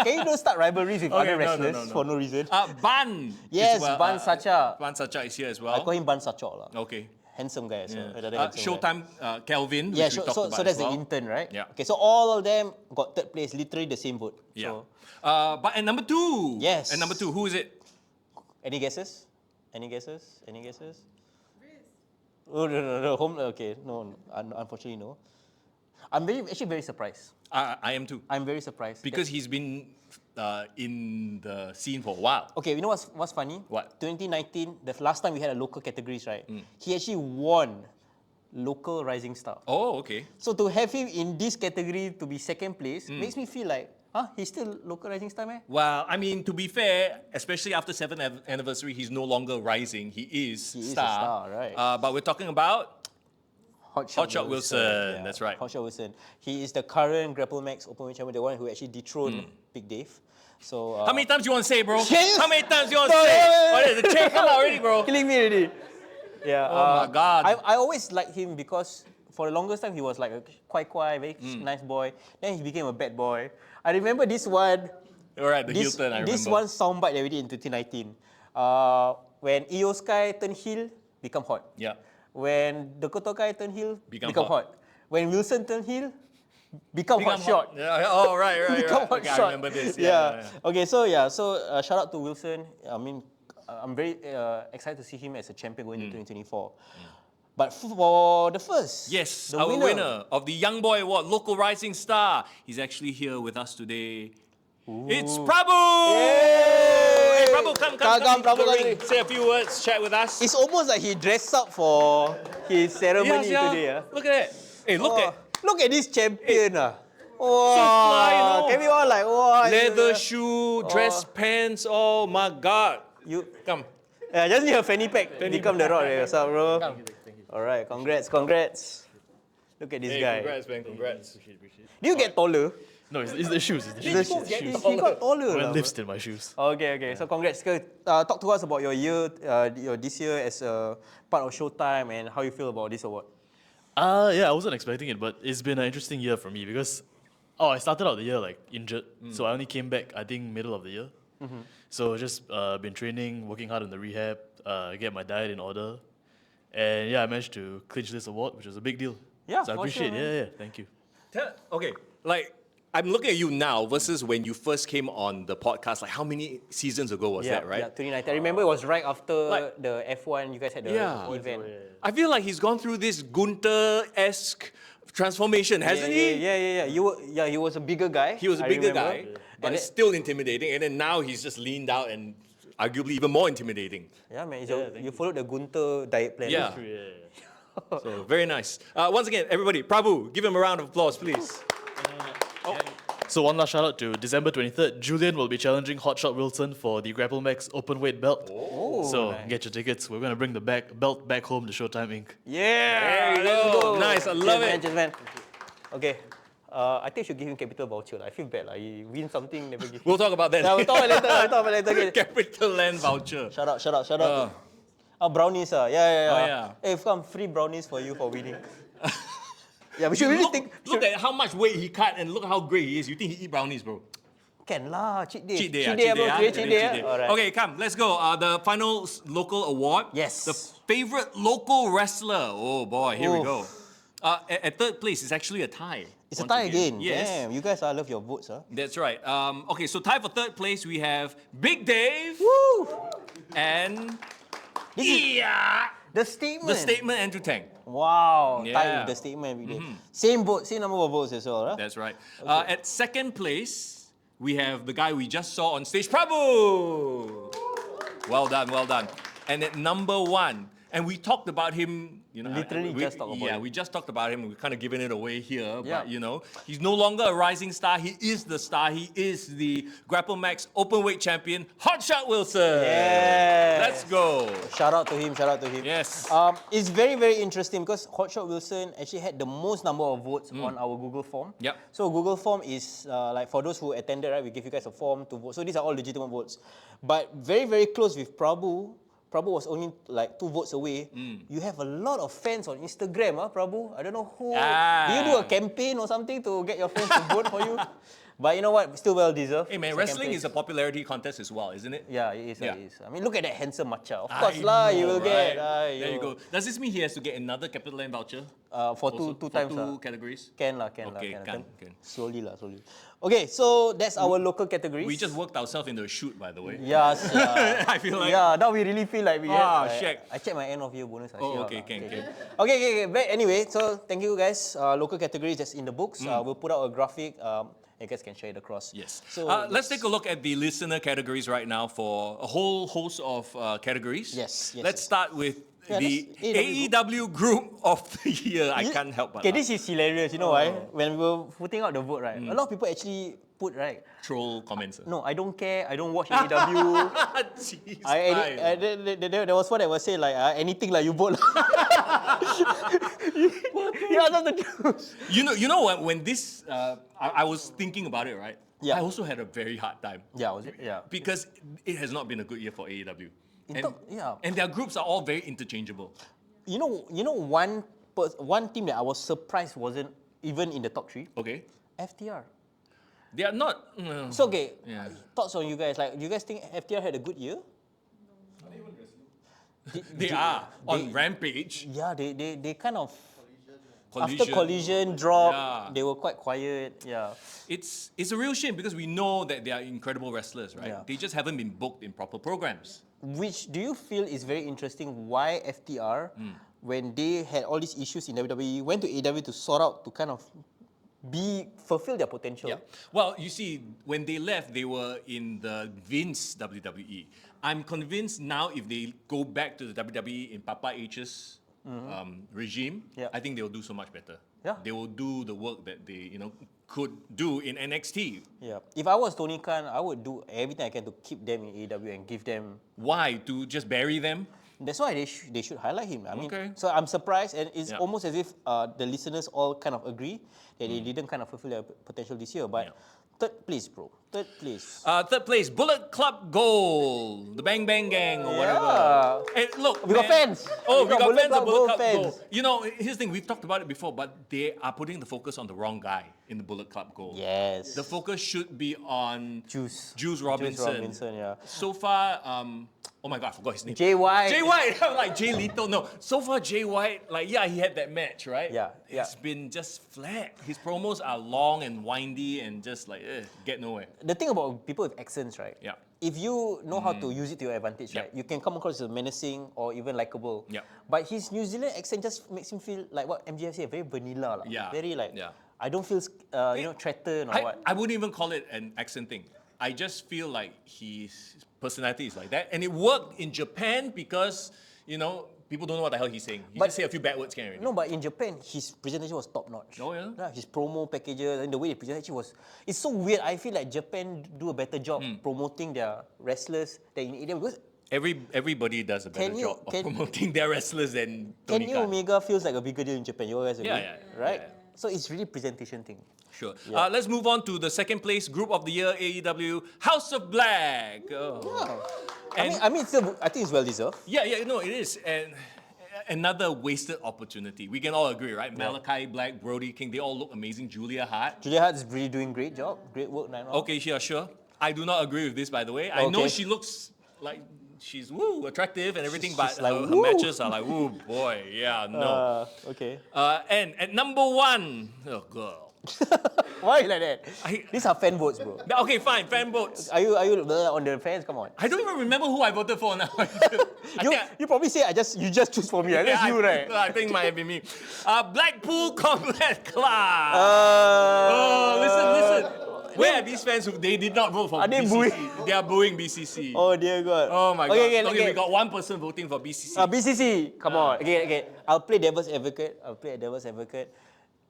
Can you don't start rivalries with Okay, other no, wrestlers no. for no reason? Ban. Yes, is well, Ban Sacha. Ban Sacha is here as I well. call him Ban Sachok lah. Okay. Handsome guy as well. Yeah. Another handsome guy. Showtime Kelvin, which Yeah, we talked so about that's as well. the intern, right? Yeah. Okay, so all of them got third place, literally the same vote. Yeah. So, But at number 2. Yes. At number 2, who is it? any guesses? Oh, no. Okay, no. Unfortunately, no. I'm actually very surprised. I am too. I'm very surprised. Because he's been in the scene for a while. Okay, you know what's funny? What? 2019, the last time we had a local categories, right? He actually won local rising star. Oh, okay. So to have him in this category to be second place makes me feel like, he's still local rising star, man? Well, I mean, to be fair, especially after 7th anniversary, he's no longer rising. He is He is a star. star, right. But we're talking about Hotshot Wilson, that's right. Hotshot Wilson. He is the current Grapple Max Openweight champion, the one who actually dethroned Big Dave. So How many times you want to say, bro? Can you- How many times you want to say? Oh, the chain come out already, bro. killing me already. Yeah. Oh my God. I always liked him because for the longest time he was like a quite very nice boy. Then he became a bad boy. I remember this one. All right, the This Hilton, I remember. this one soundbite that we did in 2019. When Io Sky turned heel, become hot. Yeah. When Dakota Kai turned heel, Become become hot. hot. When Wilson turned heel, become hot shot. Yeah. Oh, right. Become hot Okay, shot. I remember this. Okay, so shout out to Wilson. I mean, I'm very excited to see him as a champion going into 2024. But for the first, Yes, the our winner of the Young Boy Award, Local Rising Star. He's actually here with us today. It's Prabhu! Hey, Prabhu, come into Prabhu, the ring. come. Say a few words, chat with us. It's almost like he dressed up for his ceremony today. Look at that. Hey, Look at this champion. fly, you know. Can we all like, wow. leather shoe, dress pants. Oh my God. You, Come. just need a fanny pack. Become the rock. What's up, bro? All right, congrats. Look at this guy. Congrats, man. Congrats. Do you get taller? No, it's the shoes. It's the shoes. He got taller. Wear lah, lifts in my shoes. Okay. So congrats. Talk to us about your year, your this year as a part of Showtime and how you feel about this award. Yeah, I wasn't expecting it, but it's been an interesting year for me because, I started out the year like injured, so I only came back I think middle of the year. So just been training, working hard on the rehab, get my diet in order, and yeah, I managed to clinch this award, which was a big deal. Yeah, so I for appreciate sure, it. Yeah, thank you. Okay, like I'm looking at you now versus when you first came on the podcast. Like, how many seasons ago was that, right? Yeah, 2019. I remember it was right after Like- the F1. You guys had the Yeah. event. I feel like he's gone through this Gunther-esque transformation, hasn't he? Yeah. He was a bigger guy. He was a I bigger remember. guy, but And it's still intimidating. And then now he's just leaned out and arguably even more intimidating. Yeah, man. You followed the Gunther diet plan. Yeah. So very nice. Once again, everybody, Prabhu, give him a round of applause, please. So one last shout out to December 23rd. Julian will be challenging Hotshot Wilson for the Grapple Max Openweight belt. So get your tickets. We're going to bring the belt back home to Showtime Inc. Yeah. There you let's go. Nice, I love it. Cheers, man. Okay. I think I should give him capital voucher. I feel bad. He win something, never give. We'll talk about that. Yeah, we'll talk about it later. Okay. Capital Land voucher. Shout out. Brownies. Yeah. Oh, yeah. Hey, come free brownies for you for winning. Yeah, we should really think. Look at how much weight he cut and look how great he is. You think he eat brownies, bro? Can lah, cheat day. Cheat day, bro. ah. Today cheat day. Alright. Okay, come, let's go. The final local award. Yes. The favorite local wrestler. Oh boy, here we go. At third place, it's actually a tie. It's a once tie again. Yes. Damn, you guys love your votes, huh? That's right. Okay, so tie for third place, we have Big Dave Woo! and This is the statement. the statement Andrew Tang. Wow. Tie Yeah. with the statement every day. Same vote, same number of votes as well, right? That's right. At second place, we have the guy we just saw on stage, Prabhu. Well done. And at number one, and we talked about him, Literally just talked about Yeah, him. we just talked about him. We're kind of giving it away here, Yeah. but he's no longer a rising star. He is the star. He is the Grapple Max Openweight Champion, Hotshot Wilson. Yes. Let's go. Shout out to him. Yes. It's very, very interesting because Hotshot Wilson actually had the most number of votes on our Google form. Yep. So Google form is like for those who attended, right? We give you guys a form to vote. So these are all legitimate votes. But very, very close with Prabhu. Prabhu was only like 2 votes away. You have a lot of fans on Instagram, Prabhu. I don't know who. Do you do a campaign or something to get your fans to vote for you? But you know what? Still well deserved. Hey man, Second wrestling place. is a popularity contest as well, isn't it? Yeah, it is. Yeah. It is. I mean, look at that handsome matcha. Of I course, lah, you know, will get. right? There you go. Does this mean he has to get another Capital Land voucher? For Also? two times. Two categories? Can. Okay, can. Slowly. Okay, so that's our local categories. We just worked ourselves into a shoot, by the way. Yes. I feel like. Yeah, now we really feel like we Ah, had. shag. I checked my end of year bonus. I see Oh, how okay, lah. can. Okay. But anyway, so thank you guys. Local categories that's in the books. Mm. We'll put out a graphic. You guys can share it across. Yes. So Let's take a look at the listener categories right now for a whole host of categories. Yes, Let's start with Yeah, the that's AEW Group of the Year. I can't help but Okay, laugh. this is hilarious. You know why? When we were putting out the vote, right? A lot of people actually put, right? Troll comments. No, I don't care. I don't watch AEW. Jeez, There was one that was saying like anything like you vote. Yeah, that's the truth. You know what? When this, I was thinking about it, right? Yeah. I also had a very hard time. Yeah, was it? Yeah. Because it has not been a good year for AEW. Yeah. And their groups are all very interchangeable. You know one team that I was surprised wasn't even in the top 3. Okay? FTR. They are not. So okay, Yeah. thoughts on you guys? Like, do you guys think FTR had a good year? They are on Rampage. Yeah, they kind of Collision. after Collision drop, Yeah. they were quite quiet. Yeah. It's a real shame because we know that they are incredible wrestlers, right? Yeah. They just haven't been booked in proper programs. Which do you feel is very interesting? Why FTR, when they had all these issues in WWE, went to AEW to sort out to kind of fulfill their potential? Yeah. Well, you see, when they left, they were in the Vince WWE. I'm convinced now if they go back to the WWE in Papa H's regime, Yeah. I think they will do so much better. Yeah. They will do the work that they could do in NXT. Yeah. If I was Tony Khan, I would do everything I can to keep them in AEW and give them. Why? To just bury them? That's why they should highlight him. I mean, Okay. so I'm surprised, and it's Yeah. almost as if the listeners all kind of agree that they didn't kind of fulfill their potential this year. But Yeah. third place, bro. Third place. Third place, Bullet Club Gold, the Bang Bang Gang or whatever. Yeah. And look, We got man- fans. Oh, we got Bullet fans of Club Bullet Gold Club fans. Gold. Here's the thing, we've talked about it before, but they are putting the focus on the wrong guy in the Bullet Club Gold. Yes. The focus should be on Juice. Juice Robinson. Robinson, yeah. So far, Oh my God, I forgot his name. Jay White. Jay White. I'm like, Jay Lethal. No. So far, Jay White, like, yeah, he had that match, right? Yeah, yeah. It's been just flat. His promos are long and windy and just like, get nowhere. The thing about people with accents, right? Yeah. If you know how to use it to your advantage, Yeah. right, you can come across as menacing or even likable. Yeah. But his New Zealand accent just makes him feel like what MJF said, very vanilla. Yeah. Very like, Yeah. I don't feel, threatened or what. I wouldn't even call it an accent thing. I just feel like his personality is like that. And it worked in Japan because, people don't know what the hell he's saying. He But- just say a few bad words, can already. No, but in Japan, his presentation was top notch. Oh, yeah? His promo packages and the way he presented was. It's so weird. I feel like Japan do a better job promoting their wrestlers than in AEW because Everybody does a better Can you- job of can- promoting their wrestlers than Tony Kenny Khan. Omega feels like a bigger deal in Japan. You guys agree? Yeah, right? yeah. So it's really presentation thing. Sure. Let's move on to the second place Group of the Year AEW House of Black. Oh. And I mean, I think it's well deserved. yeah, no, it is. And another wasted opportunity. We can all agree, right? Malachi Black, Brody King, they all look amazing. Julia Hart. Julia Hart is really doing great job, great work right now. Okay, yeah, sure. I do not agree with this, by the way. I know Okay. she looks like she's attractive and everything, but she's like, her woo. matches are like, ooh, boy, yeah, no. Okay. And at number one, oh, girl. Why like that? I- These are fan votes, bro. Okay, fine, fan votes. Are you on the fans? Come on. I don't even remember who I voted for now. You probably say you just choose for me. That's you, right? I think it might be me. Blackpool Combat Club. Listen. Where are these fans who they did not vote for Are they BCC? booing? They are booing BCC. Oh dear God. Oh my God. Okay, Okay, we got one person voting for BCC. BCC, come on. Okay. I'll play devil's advocate.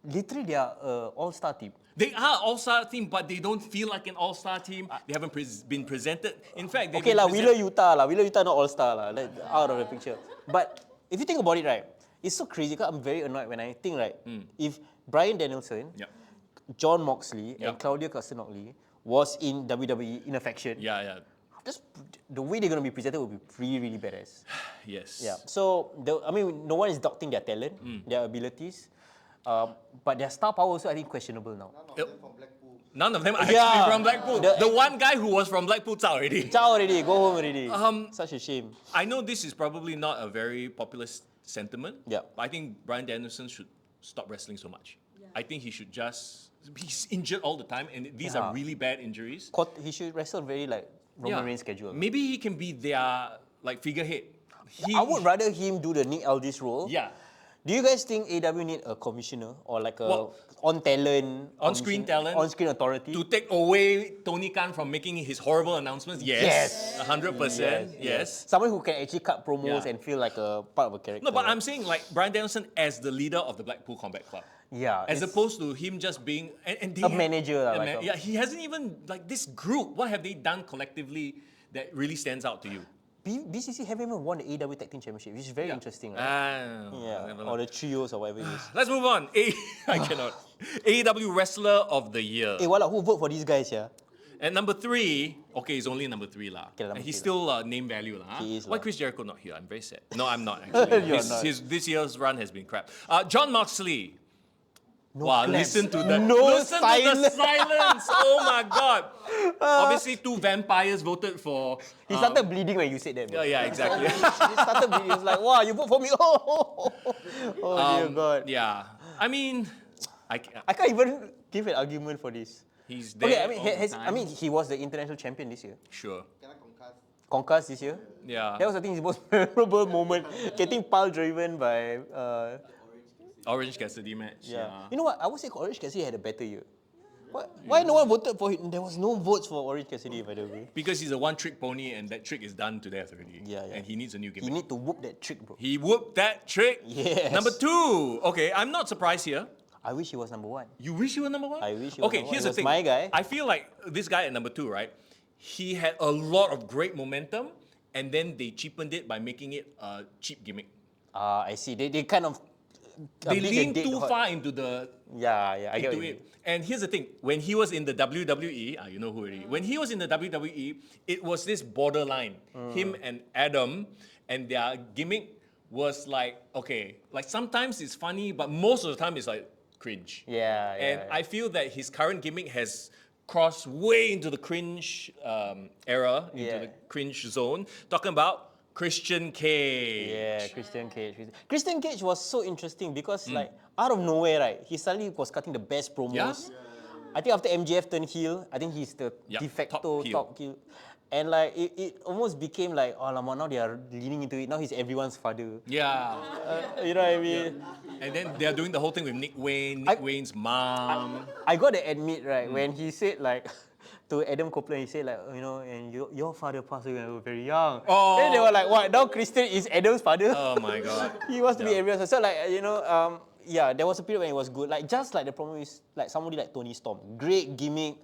Literally, they are all-star team. They are all-star team, but they don't feel like an all-star team. They haven't been presented. In fact, they've Okay been lah, present- Wheeler Utah not all-star lah. Like, out of the picture. But if you think about it, right, it's so crazy because I'm very annoyed when I think, right, if Bryan Danielson, Yep. John Moxley, and Yep. Claudio Castagnoli was in WWE in a faction, Yeah. just the way they're going to be presented will be really, really badass. Yes. Yeah. So, no one is doubting their talent, their abilities, but their star power also, I think, questionable now. Yep. From Blackpool. None of them are Yeah. actually from Blackpool. The- The one guy who was from Blackpool's out already. Ciao already, go home already. Such a shame. I know this is probably not a very popular sentiment. Yeah. But I think Bryan Danielson should stop wrestling so much. I think he should just. He's injured all the time, and these are Yeah. really bad injuries. He should wrestle very like Roman Reigns schedule. Maybe he can be their figurehead. I would rather him do the Nick Aldis role. Yeah. Do you guys think AEW need a commissioner or like a Well, on-talent, on-screen talent? on-screen authority? To take away Tony Khan from making his horrible announcements, yes, 100%, yes. Someone who can actually cut promos Yeah. and feel like a part of a character. No, but I'm saying like Bryan Danielson as the leader of the Blackpool Combat Club. Yeah. As it's- opposed to him just being and they A manager, like a- yeah, he hasn't even like this group. What have they done collectively that really stands out to you? BCC haven't even won the AEW Tag Team Championship, which is very interesting, right? Yeah. Or the trios or whatever it is. Let's move on. I cannot. AEW Wrestler of the Year. Hey, who vote for these guys, yeah? At number 3, okay, it's only number 3 lah. Okay, number And he's three still name value lah. He is Why lah. Chris Jericho not here? I'm very sad. No, I'm not actually. You're not. This year's run has been crap. John Moxley. No Wow, claps. listen to the No listen to the silence. Oh my God. Obviously, 2 vampires voted for. He started bleeding when you said that, bro. Yeah, exactly. He started bleeding. He was like, wow, you vote for me. Oh dear God. Yeah, I mean, I can't even give an argument for this. he's there. Okay, I mean, all the time. he was the international champion this year. Sure. Can I concuss? Concussed this year. Yeah. That was, I think, his most memorable moment. Getting pile driven by. Orange Cassidy match. Yeah. You know what? I would say Orange Cassidy had a better year. Why no one voted for him? There was no votes for Orange Cassidy, by the way. Because he's a one-trick pony, and that trick is done to death already. Yeah. And he needs a new He gimmick. need to whoop that trick, bro. He whooped that trick. Yes. Number 2. Okay, I'm not surprised here. I wish he was number 1. You wish you were number 1? I wish he was Okay, number here's one. the He thing. was my guy. I feel like this guy at number 2, right? He had a lot of great momentum, and then they cheapened it by making it a cheap gimmick. I see. They kind of. They beat the leaned dead too horse. far into the Yeah, I get into what you it. mean. And here's the thing: when he was in the WWE, you know who already. When he was in the WWE, it was this borderline. Him and Adam, and their gimmick was like, okay, like sometimes it's funny, but most of the time it's like cringe. Yeah. And I feel that his current gimmick has crossed way into the cringe era, into Yeah. the cringe zone, talking about Christian Cage. Yeah, Christian Cage. Christian Cage was so interesting because Mm. like out of nowhere, right, he suddenly was cutting the best promos. I think after MJF turned heel, I think he's the Yep, de facto top heel. top heel. And like it almost became like, oh lama, now they are leaning into it. Now he's everyone's father. Yeah. You know what I mean? And then they're doing the whole thing with Nick Wayne, I- Nick Wayne's mom. I gotta admit, right, Mm. when he said like to Adam Copeland, he said like, you know, and your father passed away when you were very young. Oh. Then they were like, what? Now Christian is Adam's father? Oh my God. He wants to be everyone's. So like, you know, yeah, there was a period when it was good. Like just like the problem is like somebody like Tony Storm, great gimmick.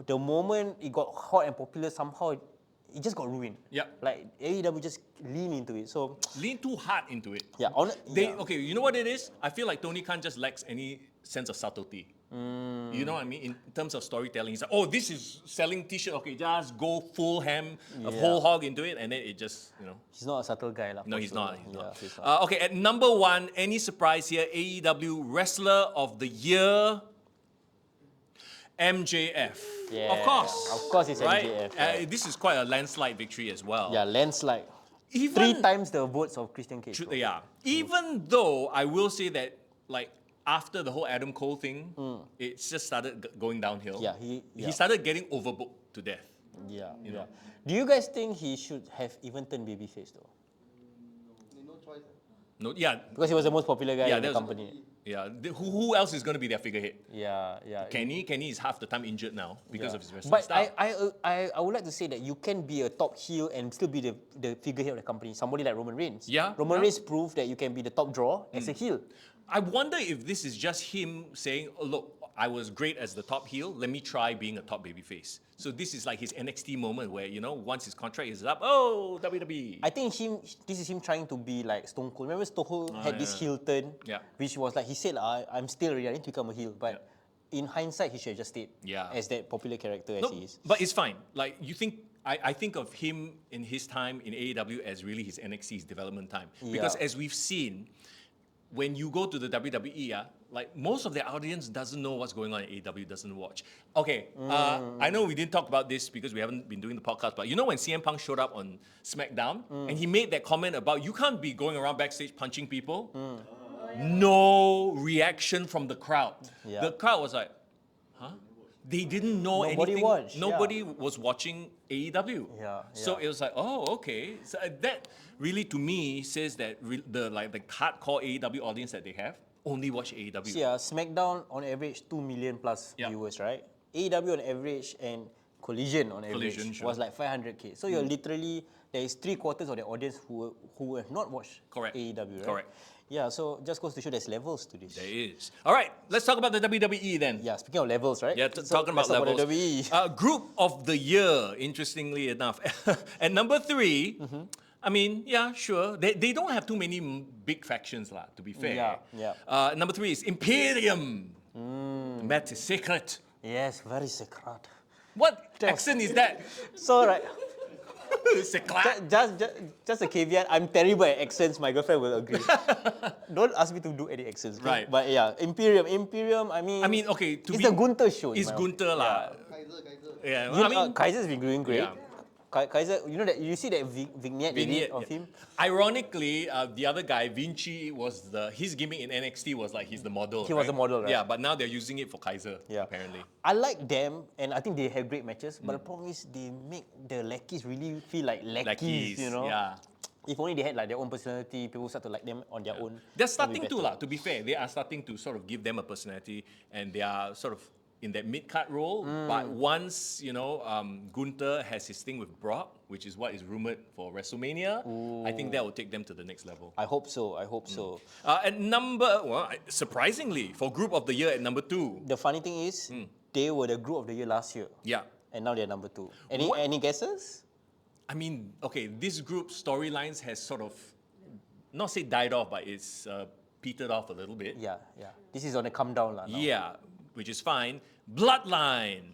The moment it got hot and popular, somehow it just got ruined. Yep. Like AEW just lean into it. So Lean too hard into it. yeah, Okay, you know what it is? I feel like Tony Khan just lacks any sense of subtlety. You know what I mean? In terms of storytelling, he's like, oh, this is selling t-shirt. Okay, just go full ham, a Yeah. whole hog into it, and then it just, you know. he's not a subtle guy, lah. No, for he's sure. not. He's Yeah, not. he's not. Okay, at number 1, any surprise here? AEW Wrestler of the Year, MJF. Yeah, Of course. of course it's right? MJF, right. This is quite a landslide victory as well. Yeah, landslide. Even 3 times the votes of Christian Cage. bro. Yeah. Even though I will say that, like, after the whole Adam Cole thing, it's just started going downhill. Yeah, he started getting overbooked to death. Yeah, yeah. Do you guys think he should have even turned babyface though? No choice. No, yeah, Because he was the most popular guy in the that was- company. yeah. Who else is going to be their figurehead? Yeah, yeah. Kenny is half the time injured now because of his wrestling But style. I would like to say that you can be a top heel and still be the figurehead of the company. Somebody like Roman Reigns. Yeah, Roman yeah. Reigns proved that you can be the top draw as a heel. I wonder if this is just him saying, oh, look, I was great as the top heel, let me try being a top babyface. So this is like his NXT moment where, you know, once his contract is up, oh, WWE. I think this is him trying to be like Stone Cold. Remember Stone Cold had this heel turn, Yeah. which was like he said, I'm still ready, I need to become a heel. But in hindsight, he should have just stayed Yeah. as that popular character as No, he is. but it's fine. Like, you think, I think of him in his time in AEW as really his NXT's development time. Because Yeah. as we've seen, when you go to the WWE, like most of the audience doesn't know what's going on in AEW, doesn't watch. Okay, I know we didn't talk about this because we haven't been doing the podcast, but you know when CM Punk showed up on SmackDown and he made that comment about you can't be going around backstage punching people? No reaction from the crowd. Yeah. The crowd was like, huh? They didn't know Nobody anything. watched, yeah. Nobody was watching AEW. Yeah, So yeah. it was like, oh, okay. So that really, to me, says that the hardcore AEW audience that they have only watch AEW. See, SmackDown on average 2 million plus Yeah. viewers, right? AEW on average and Collision on average Collision, sure. was like 500K. So you're literally, there is 3/4 of the audience who have not watched Correct. AEW, right? Correct. Yeah, so just goes to show there's levels to this. There is. All right, let's talk about the WWE then. Yeah, speaking of levels, right? Yeah, talking about let's talk levels. WWE. Group of the Year, interestingly enough. At number 3, I mean, yeah, sure. They don't have too many big factions, lah, to be fair. Yeah, yeah. Number 3 is Imperium. That is secret. Yes, very secret. What accent is that? So, right, Secret. just a caveat, I'm terrible at accents, my girlfriend will agree. Don't ask me to do any accents. Okay? Right. But yeah, Imperium, I mean, okay, it's the Gunther show. in It's my Gunther, lah. Kaiser. Yeah, You I know, mean, Kaiser's been doing great. Yeah. Kaiser, you know that you see that vignette they did of him. Ironically, the other guy, Vinci, his gimmick in NXT was like he's the model. He was the model, right? Yeah, but now they're using it for Kaiser, Yeah. apparently. I like them, and I think they have great matches. But the problem is they make the lackeys really feel like lackeys. You know. yeah. If only they had like their own personality, people start to like them on their own. They're it'll be starting to, better. lah. To be fair, they are starting to sort of give them a personality, and they are sort of in that mid-card role. But once, you know, Gunther has his thing with Brock, which is what is rumored for WrestleMania, I think that will take them to the next level. I hope so. I hope so. Surprisingly, for Group of the Year at number 2, The funny thing is, they were the group of the year last year, yeah. and now they're number 2. What- Any guesses? I mean, okay, this group's storylines has sort of, not say died off, but it's petered off a little bit. Yeah, yeah. This is on a come down lah. now. Yeah, which is fine. Bloodline.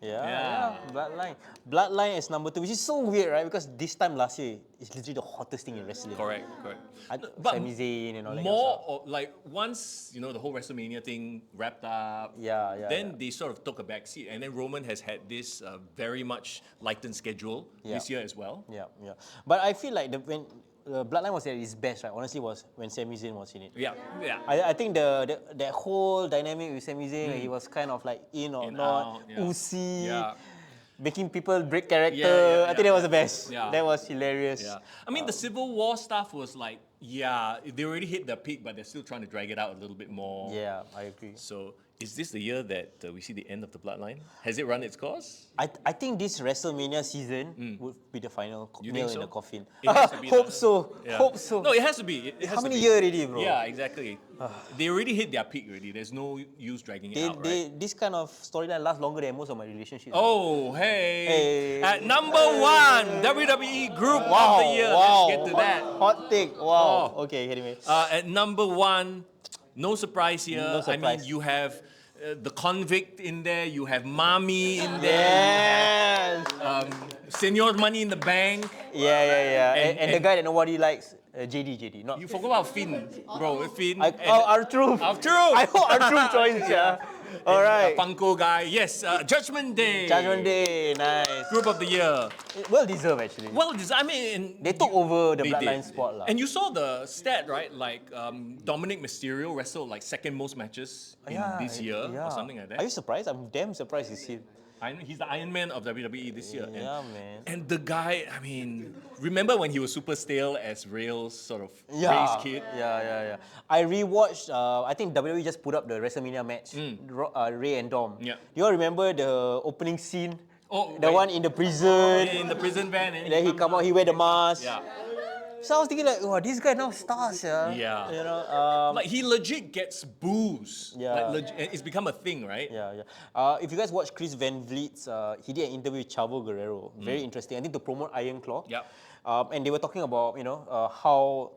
Yeah. Bloodline. Bloodline is number 2, which is so weird, right? Because this time last year, it's literally the hottest thing in wrestling. Correct. But Sami Zayn and all that. More of, like once the whole WrestleMania thing wrapped up, then they sort of took a back seat, and then Roman has had this very much lightened schedule this year as well. Yeah. But I feel like when Bloodline was at its best, right? Honestly, was when Sami Zayn was in it. Yeah. I think that whole dynamic with Sami Zayn, he was kind of like in or not, out, oozy, Yeah. making people break character. Yeah, I think that was the best. Yeah. That was hilarious. Yeah. I mean, the Civil War stuff was like, they already hit their peak, but they're still trying to drag it out a little bit more. Yeah, I agree. So, is this the year that we see the end of the Bloodline? Has it run its course? I think this WrestleMania season would be the final You nail think in so? the coffin. It has to be Hope the- so. Yeah. Hope so. No, it has to be. It has How to many be. years already, bro? Yeah, exactly. They already hit their peak already. There's no use dragging it out, right? This kind of storyline lasts longer than most of my relationships. Oh, hey. Hey. At number 1, WWE Group of the Year. Let's get to that. Hot take. Wow. Oh. Okay, anyway. At number 1, no surprise here. No I mean, surprise. you have the Convict in there, you have Mami in there, Yes. Senor Money in the Bank. Yeah. And the and- guy that nobody likes, JD. Not. You forgot about Finn, bro. Finn. R-Truth. R-Truth. I hope R-Truth joins, yeah. All right. Funko guy. Yes, Judgment Day. Judgment Day, nice. Group of the Year. Well deserved, actually. Well, I mean, They took over the they Bloodline did. spot, lah. And you saw the stat, right? Like Dominic Mysterio wrestled like second most matches in this year or something like that. Are you surprised? I'm damn surprised he's here. He's the Iron Man of WWE this year. Yeah, man. And the guy, I mean, remember when he was super stale as Rail's sort of Yeah. race kid? Yeah. I rewatched, I think WWE just put up the WrestleMania match, Ray and Dom. Yeah. You all remember the opening scene? Oh, The right. one in the prison. In the prison van. And then he come out, he wear the mask. Yeah. So I was thinking like, wow, this guy now stars, yeah. Yeah. You know, Like he legit gets booze. Yeah. Like, and it's become a thing, right? yeah. If you guys watch Chris Van Vliet's, he did an interview with Chavo Guerrero. Very interesting. I think to promote Iron Claw. Yep. And they were talking about, how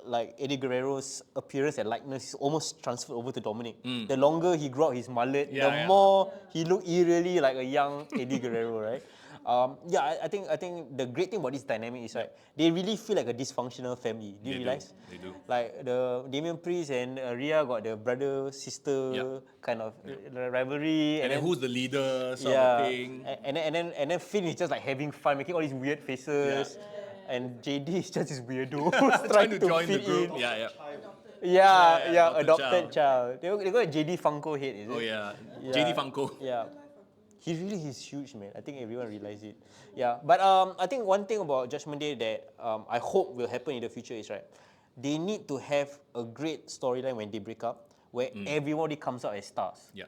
like Eddie Guerrero's appearance and likeness is almost transferred over to Dominic. The longer he grew out his mullet, the more he looked eerily like a young Eddie Guerrero, right? I think the great thing about this dynamic is like they really feel like a dysfunctional family. Do you realize? They do. Like the Damian Priest and Rhea got the brother sister kind of rivalry, And then who's the leader sort of yeah, thing. and then Finn is just like having fun, making all these weird faces, and JD is just this weirdo Trying to join the fit group. in. Yeah. Yeah, adopted adopted child. They got a JD Funko head, is it? Oh yeah. Yeah. JD Funko. Yeah. He's huge, man. I think everyone realizes it. Yeah, but I think one thing about Judgment Day that I hope will happen in the future is right. They need to have a great storyline when they break up, where everybody comes out as stars. Yeah.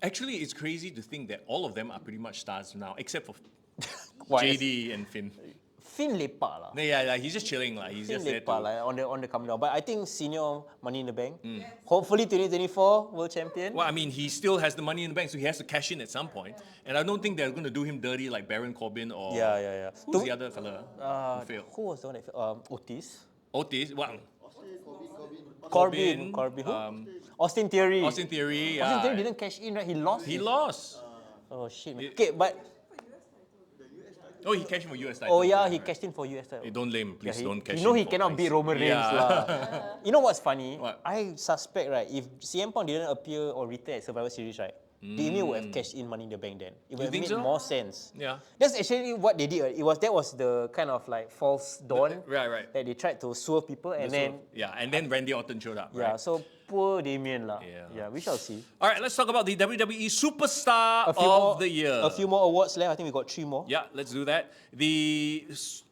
Actually, it's crazy to think that all of them are pretty much stars now, except for Why? JD and Finn. Finn lepak lah. Yeah, he's just chilling. He's Finn just there lepak to... lah on the come down. But I think senior Money in the Bank. Hopefully 2024 world champion. Well, I mean, he still has the money in the bank, so he has to cash in at some point. And I don't think they're going to do him dirty like Baron Corbin or... Yeah. Who's the other fella who failed? Who was the one that failed? Otis. Otis? Well, Corbin. Who? Austin Theory. Austin Theory. Austin Yeah. Theory didn't cash in, right? He lost. He lost. Oh shit, man. Okay, but Oh, he cashed in for US title. oh yeah, he Right. cashed in for US title. Hey, don't lame, please Yeah, don't cash you know in he for cannot Christ. beat Roman Reigns Yeah. lah. You know what's funny? What? I suspect right, if CM Punk didn't appear or return at Survivor Series, right, Damien would have cashed in Money in the Bank then. It would have think made so? more sense. Yeah. That's actually what they did. Right? That was the kind of like false dawn Right. that they tried to swerve people, and then Yeah, and then Randy Orton showed up. yeah, Right? so poor Damien lah. Yeah. We shall see. All right, let's talk about the WWE Superstar A few of more, the Year. A few more awards left. I think we got 3 more. Yeah, let's do that.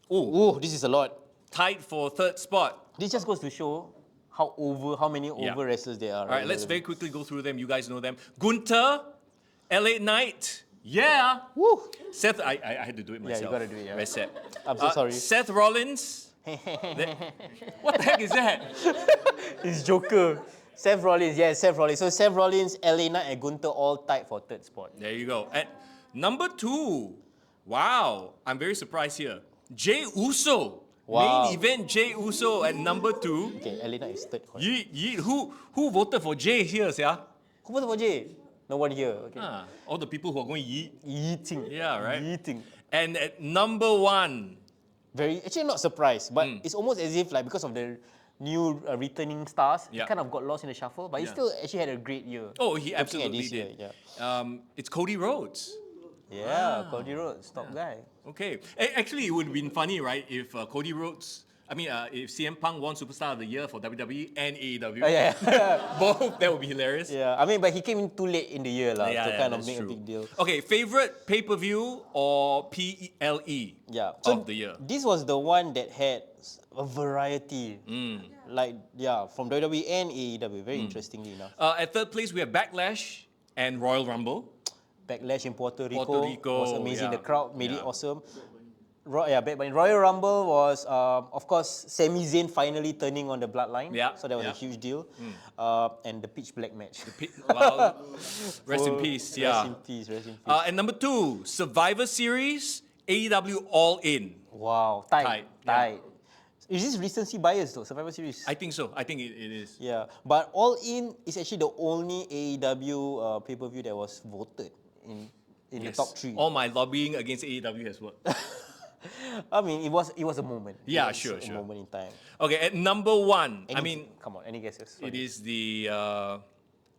Oh, this is a lot. Tied for third spot. This just goes to show how many over wrestlers there are. All right, let's very quickly go through them. You guys know them. Gunther, LA Knight. Yeah. Woo! Seth, I had to do it myself. you gotta do it, yeah. Very sad. I'm so sorry. Seth Rollins. What the heck is that? It's Joker. Seth Rollins, yeah, Seth Rollins. So Seth Rollins, LA Knight, and Gunther all tied for third spot. There you go. At number 2. Wow, I'm very surprised here. Jay Uso. Wow. Main event Jay Uso at number 2. Okay, LA Knight is third. Yeet. Who voted for Jay here, yeah? Who voted for Jay? No one here. Okay. All the people who are going to eat. Eating. Yeah, right. Eating. And at number 1, Actually not surprised, but it's almost as if like because of the new returning stars, he Yeah. kind of got lost in the shuffle, but he Yeah. still actually had a great year. oh, he Looking at absolutely this year, did. yeah. It's Cody Rhodes. Yeah, Cody Rhodes, top guy. Okay. Actually, it would have been funny, right, if Cody Rhodes, if CM Punk won Superstar of the Year for WWE and AEW. Yeah. Both, that would be hilarious. Yeah, I mean, but he came in too late in the year to kind of that's make true. a big deal. Okay, favorite pay-per-view or PLE Yeah. of the year? This was the one that had a variety. Like, from WWE and AEW, very interestingly enough. At third place, we have Backlash and Royal Rumble. Backlash in Puerto Rico, Puerto Rico, was amazing. yeah. The crowd made it Yeah. awesome. But in Royal Rumble was, of course, Sami Zayn finally turning on the bloodline. Yeah, So that was a yeah. huge deal. And the pitch black match. Wow. Rest in Oh, peace, Rest yeah. in peace, rest in peace. And number 2, Survivor Series, AEW All In. Wow, tight. Tight, yeah. Is this recency bias though, Survivor Series? I think so. I think it is. Yeah, but All In is actually the only AEW pay-per-view that was voted in the top 3. All my lobbying against AEW has worked. I mean, it was a moment. Yeah, It was sure, a sure. moment in time. Okay, at number 1, Come on, any guesses? it is the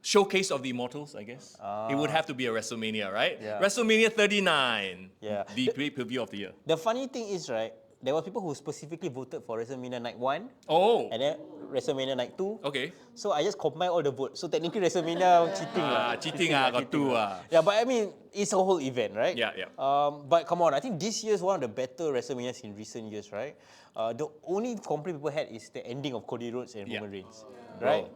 Showcase of the Immortals, I guess. It would have to be a WrestleMania, right? Yeah. WrestleMania 39. Yeah. The pay-per-view of the year. The funny thing is, right, there were people who specifically voted for WrestleMania Night 1 Oh, and then WrestleMania Night 2. okay. So I just combined all the votes. So technically WrestleMania cheating. Cheating got cheating two. Yeah, but I mean, it's a whole event, right? Yeah, yeah. But come on, I think this year is one of the better WrestleManias in recent years, right? The only complaint people had is the ending of Cody Rhodes and Yeah. Roman Reigns, right?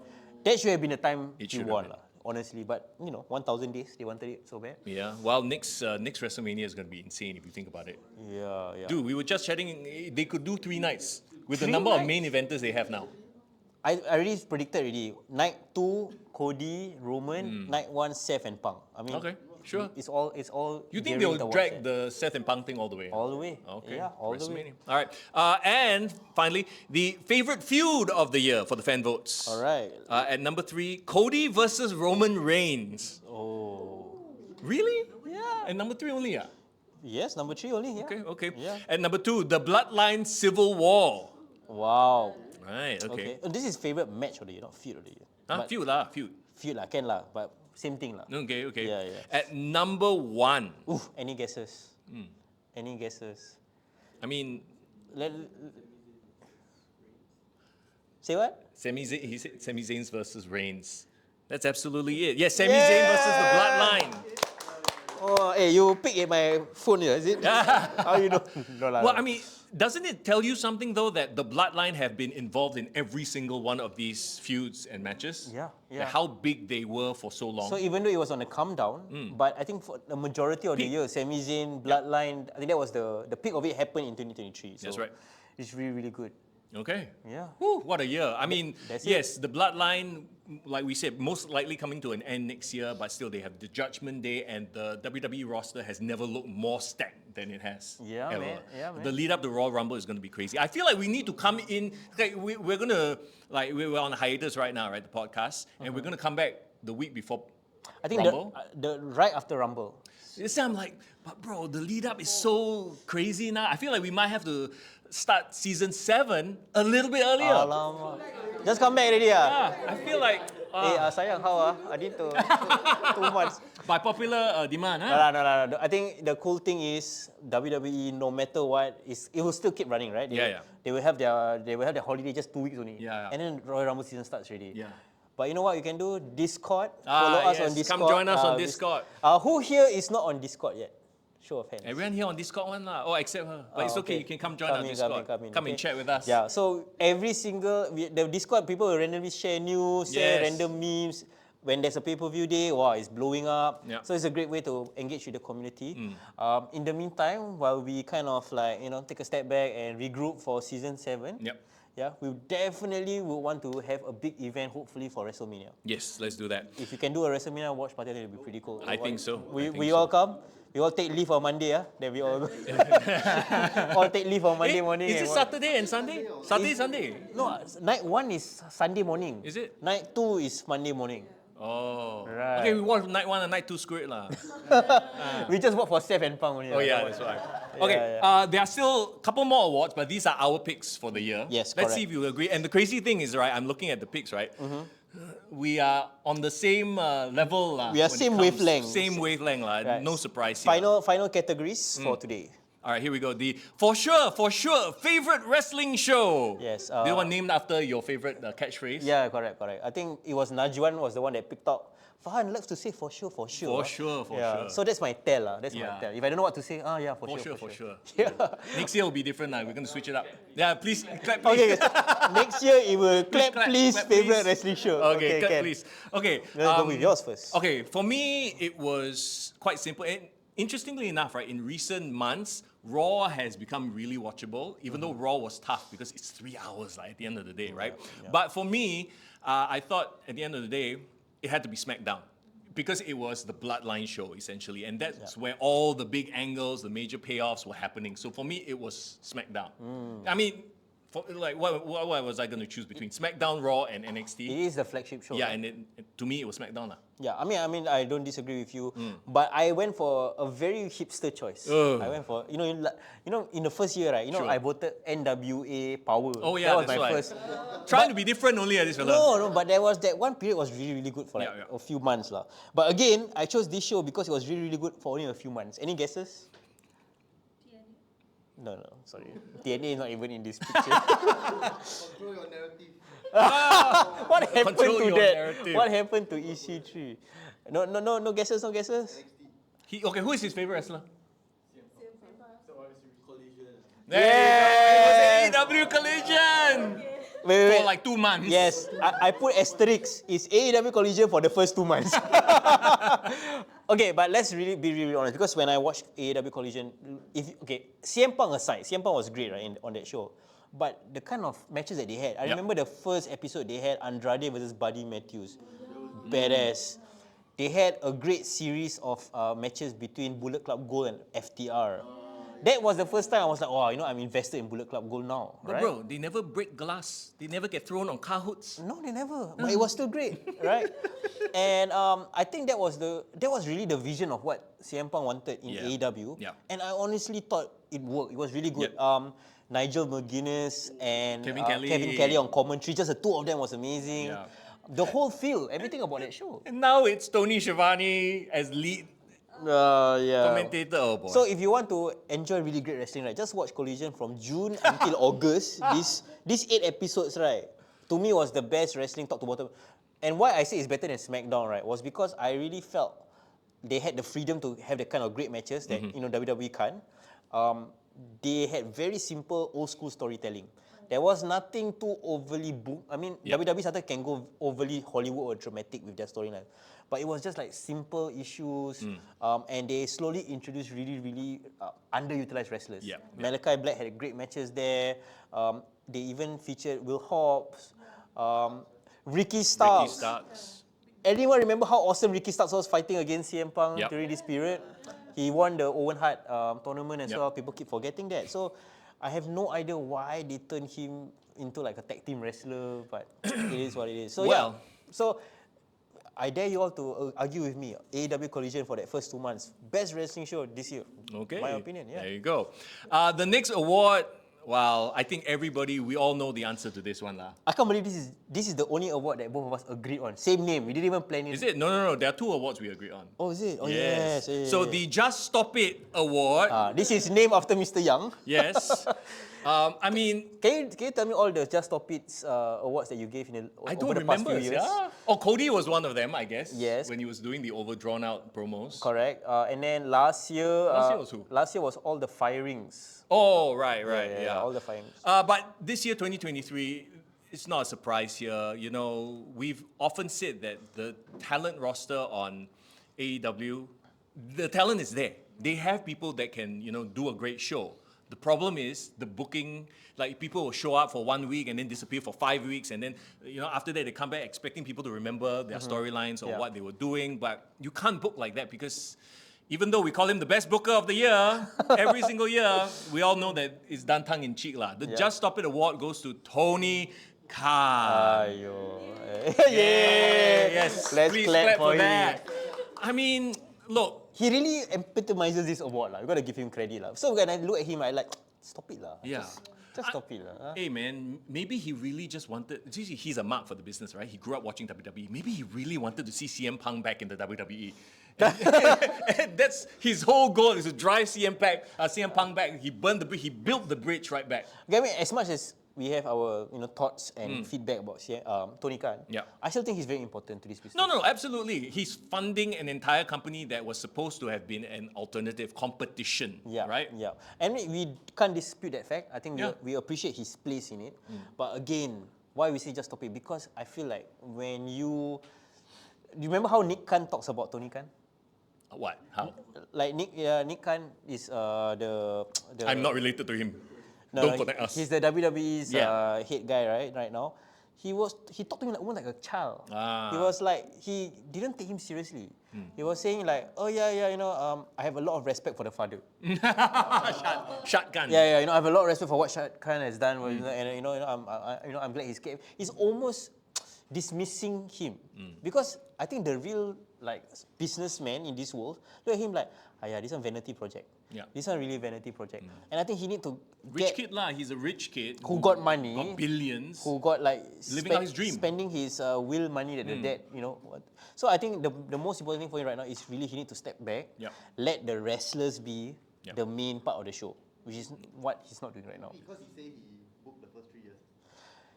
That should have been the time It he should have won, been. honestly. But 1,000 days, they wanted it so bad. Yeah, well, next WrestleMania is going to be insane if you think about it. Yeah. Dude, we were just chatting, they could do 3 nights with the 3 number of nights? main eventers they have now. I already predicted already. Night 2, Cody, Roman. Night 1, Seth and Punk. I mean, Okay, sure. It's all. You think gearing they'll towards drag that. the Seth and Punk thing all the way? All the way. Okay. Yeah, all the way. WrestleMania. All right. And finally, the favorite feud of the year for the fan votes. All right. At number 3, Cody versus Roman Reigns. Oh. Really? Yeah. And number 3 only, yeah? Yes, number 3 only. Yeah. Okay. Yeah. At number 2, the Bloodline Civil War. Wow. Right, okay. This is favorite match of the year, not feud of the year. But Feud lah, feud. Feud lah, can lah, but same thing lah. Okay. Yeah, yeah. At number 1, Oof, any guesses? Any guesses? I mean, Say what? he said Sami Zayn versus Reigns. That's absolutely it. Yes, Sami Zayn versus the Bloodline. Oh, hey, you pick at my phone here, is it? How you know? No lah. Well, I mean, doesn't it tell you something though that the Bloodline have been involved in every single one of these feuds and matches? Yeah. Like how big they were for so long. So even though it was on a come down, but I think for the majority of the Peak. year, Sami Zayn, Bloodline, I think that was the peak of it happened in 2023. So That's right. It's really, really good. Okay. Yeah. Whew, what a year. I mean, That's yes, the Bloodline, like we said, most likely coming to an end next year, but still they have the Judgment Day, and the WWE roster has never looked more stacked than it has. Yeah, ever. man. Yeah, man. The lead up to Royal Rumble is going to be crazy. I feel like we need to come in, like we're going to, like we're on hiatus right now, right, the podcast, and we're going to come back the week before I think Rumble. the right after Rumble. This time I'm like, but bro, the lead up is so crazy now. I feel like we might have to start season 7 a little bit earlier. Alamak. Just come back already Yeah, I feel like sayang, how I need to 2 months. by popular demand, No, huh? no. I think the cool thing is WWE, no matter what, it will still keep running, right? Yeah. They will have their holiday just 2 weeks only. Yeah. And then Royal Rumble season starts already. Yeah. But you know what you can do? Discord. Follow us yes, on Discord. come join us on Discord. Who here is not on Discord yet? Show of hands. Everyone here on Discord one lah. Oh, except her. But it's okay. You can come join Come our in, Discord. come in, Come okay? and chat with us. Yeah, so every single, the Discord people will randomly share news, share Yes. random memes. When there's a pay-per-view day, wow, it's blowing up. Yeah. So it's a great way to engage with the community. In the meantime, while we kind of like, take a step back and regroup for season 7, Yep. yeah, we definitely would want to have a big event, hopefully for WrestleMania. Yes, let's do that. If you can do a WrestleMania watch party, that would be pretty cool. I think so. I think We so. all come. We all take leave on Monday, then we all all take leave on Monday morning. Is and it what- Saturday and Sunday? Saturday, Sunday. No, night 1 is Sunday morning. Is it? Night 2 is Monday morning. Oh. Right. Okay, we watched night 1 and night 2 screw it lah. We just vote for Seth and Pang only. Oh lah. yeah, that's right. Okay, there are still a couple more awards, but these are our picks for the year. Yes, Let's see correct. if you agree. And the crazy thing is, right, I'm looking at the picks, right? We are on the same level. We are when it same comes- wavelength. Same wavelength. Right. No surprise here. Final categories for today. All right, here we go. The for sure, favorite wrestling show. Yes, The one named after your favorite catchphrase. Yeah, correct. I think it was Najwan was the one that picked out. Farhan loves to say for sure. For sure, for sure. So that's my tell. That's my Yeah. tell. If I don't know what to say, For sure. Yeah. Next year will be different. We're going to switch it up. Yeah, please clap. Please. Okay, next year it will clap, please, clap, favorite please. wrestling show. Okay, clap, can. please. Okay. Let's go with yours first. Okay, for me, it was quite simple. And interestingly enough, right, in recent months, Raw has become really watchable, even though Raw was tough because it's 3 hours at the end of the day, right? But for me, I thought at the end of the day, it had to be SmackDown. Because it was the Bloodline show, essentially. And that's where all the big angles, the major payoffs were happening. So for me, it was SmackDown. I mean, what was I going to choose between SmackDown, Raw, and NXT? It is the flagship show. Yeah, right? and to me, it was SmackDown. Yeah, I mean, I don't disagree with you, but I went for a very hipster choice. I went for, in the first year, right? Sure. I voted NWA Power. Oh yeah, that was that's my right. first. Trying to be different only at this fella. No, but there was that one period was really, really good for like Yeah. a few months lah. But again, I chose this show because it was really, really good for only a few months. Any guesses? No, sorry. TNA is not even in this picture. Control your narrative. What happened Control to your that? narrative. What happened to EC3? No guesses, no guesses. Okay, who is his favorite wrestler? Yeah. It was AEW Collision! Wait. For like 2 months. Yes, I put asterisk. It's AEW Collision for the first 2 months. Okay, but let's really be really honest because when I watched AEW Collision, CM Punk aside, CM Punk was great, right, on that show. But the kind of matches that they had, I remember the first episode they had Andrade versus Buddy Matthews. Badass. They had a great series of matches between Bullet Club Gold and FTR. That was the first time I was like, oh, I'm invested in Bullet Club Gold now. But right? bro, they never break glass. They never get thrown on car hoods. No, they never. But it was still great, right? And I think that was really the vision of what CM Punk wanted in AEW. Yeah. And I honestly thought it worked. It was really good. Yeah. Nigel McGuinness and Kevin Kelly. Kevin Kelly on commentary. Just the two of them was amazing. Yeah. The whole feel, everything about that show. And now it's Tony Schiavone as lead commentator. Oh boy. So if you want to enjoy really great wrestling, right, just watch Collision from June until August. These 8 episodes, right, to me was the best wrestling top to bottom. And why I say it's better than SmackDown, right, was because I really felt they had the freedom to have the kind of great matches that WWE can't. They had very simple old school storytelling. There was nothing too overly WWE started can go overly Hollywood or dramatic with their storyline. But it was just like simple issues, and they slowly introduced really, really underutilized wrestlers. Yeah. Malachi Black had great matches there. They even featured Will Hobbs, Ricky Starks. Anyone remember how awesome Ricky Starks was fighting against CM Punk during this period? He won the Owen Hart tournament as well. People keep forgetting that. So I have no idea why they turned him into like a tag team wrestler, but it is what it is. So Well. So I dare you all to argue with me. AEW Collision for that first 2 months. Best wrestling show this year. Okay. My opinion, yeah. There you go. The next award, well, I think we all know the answer to this one. I can't believe this is the only award that both of us agreed on. Same name. We didn't even plan it. Is it? No. There are 2 awards we agree on. Oh, is it? Oh, yes. So the Just Stop It award, This is named after Mr. Young. yes. I mean, Can you tell me all the Just Stop It awards that you gave I over don't the past remember. few years? Yeah. Oh, Cody was one of them, I guess. Yes. When he was doing the overdrawn out promos. Correct. And then last year was who? Last year was all the firings. Oh, right, Yeah, all the firings. But this year, 2023, it's not a surprise here. We've often said that the talent roster on AEW, the talent is there. They have people that can, do a great show. The problem is the booking, like people will show up for 1 week and then disappear for 5 weeks. And then, after that, they come back expecting people to remember their storylines or what they were doing. But you can't book like that because even though we call him the best booker of the year, every single year, we all know that it's done tongue-in-cheek. The Just Stop It award goes to Tony Khan. Ayo. Yes. Let's Please clap for him. that. I mean, look. He really epitomizes this award lah. You gotta give him credit lah. So when I look at him, I like, stop it lah. Yeah. Just stop it lah. Hey man, maybe he really just wanted. He's a mark for the business, right? He grew up watching WWE. Maybe he really wanted to see CM Punk back in the WWE. And that's his whole goal is to drive CM Punk back. He burned the bridge. He built the bridge right back. Okay, I mean, as much as we have our thoughts and feedback about Tony Khan, Yeah. I still think he's very important to this business. No, absolutely. He's funding an entire company that was supposed to have been an alternative competition, Yeah, right? Yeah, and we can't dispute that fact. I think Yeah. we appreciate his place in it. But again, why we say just stop it? Because I feel like when do you remember how Nick Khan talks about Tony Khan? What? How? Like Nick Khan is the I'm not related to him. No, Don't connect us. He's the WWE's Yeah. head guy, right now. He talked to me almost like a child. Ah. He was like, he didn't take him seriously. He was saying like, oh yeah, I have a lot of respect for the father. Shotgun. Yeah, I have a lot of respect for what Shad Khan has done, and I'm glad he's kept. He's almost dismissing him because I think the real businessman in this world look at him like, this one vanity project. Yeah. This one really vanity project, and I think he need to Rich kid lah. He's a rich kid who got money, got billions. who got Living out his dream. spending his will money that the dad, So I think the most important thing for him right now is really he need to step back, Yep. let the wrestlers be Yep. the main part of the show, which is what he's not doing right now. Because he say he booked the first 3 years.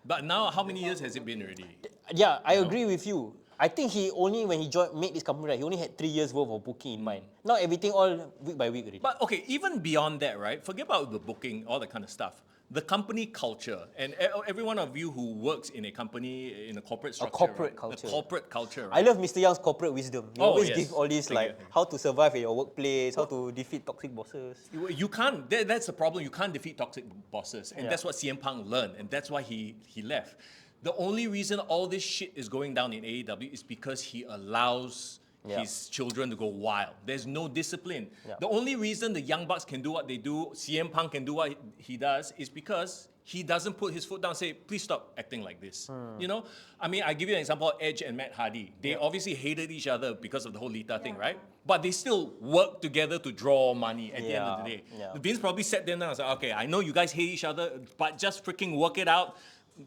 But now, how many years has it been already? Yeah, I agree with you. I think he only, when he made this company, right, he only had 3 years worth of booking in mind. Now everything all week by week already. But okay, even beyond that, right? Forget about the booking, all that kind of stuff. The company culture, and every one of you who works in a company, in a corporate structure. corporate right? culture. The corporate culture, I right? love Mr. Young's corporate wisdom. He Oh, always yes. give all these Thank you. how to survive in your workplace, how to defeat toxic bosses. You can't, that's the problem. You can't defeat toxic bosses. And Yeah. that's what CM Punk learned. And that's why he left. The only reason all this shit is going down in AEW is because he allows his children to go wild. There's no discipline. Yeah. The only reason the Young Bucks can do what they do, CM Punk can do what he does, is because he doesn't put his foot down and say, please stop acting like this. I mean, I give you an example of Edge and Matt Hardy. They obviously hated each other because of the whole Lita thing, right? But they still work together to draw money at the end of the day. Yeah. Vince probably sat them down and said, okay, I know you guys hate each other, but just freaking work it out.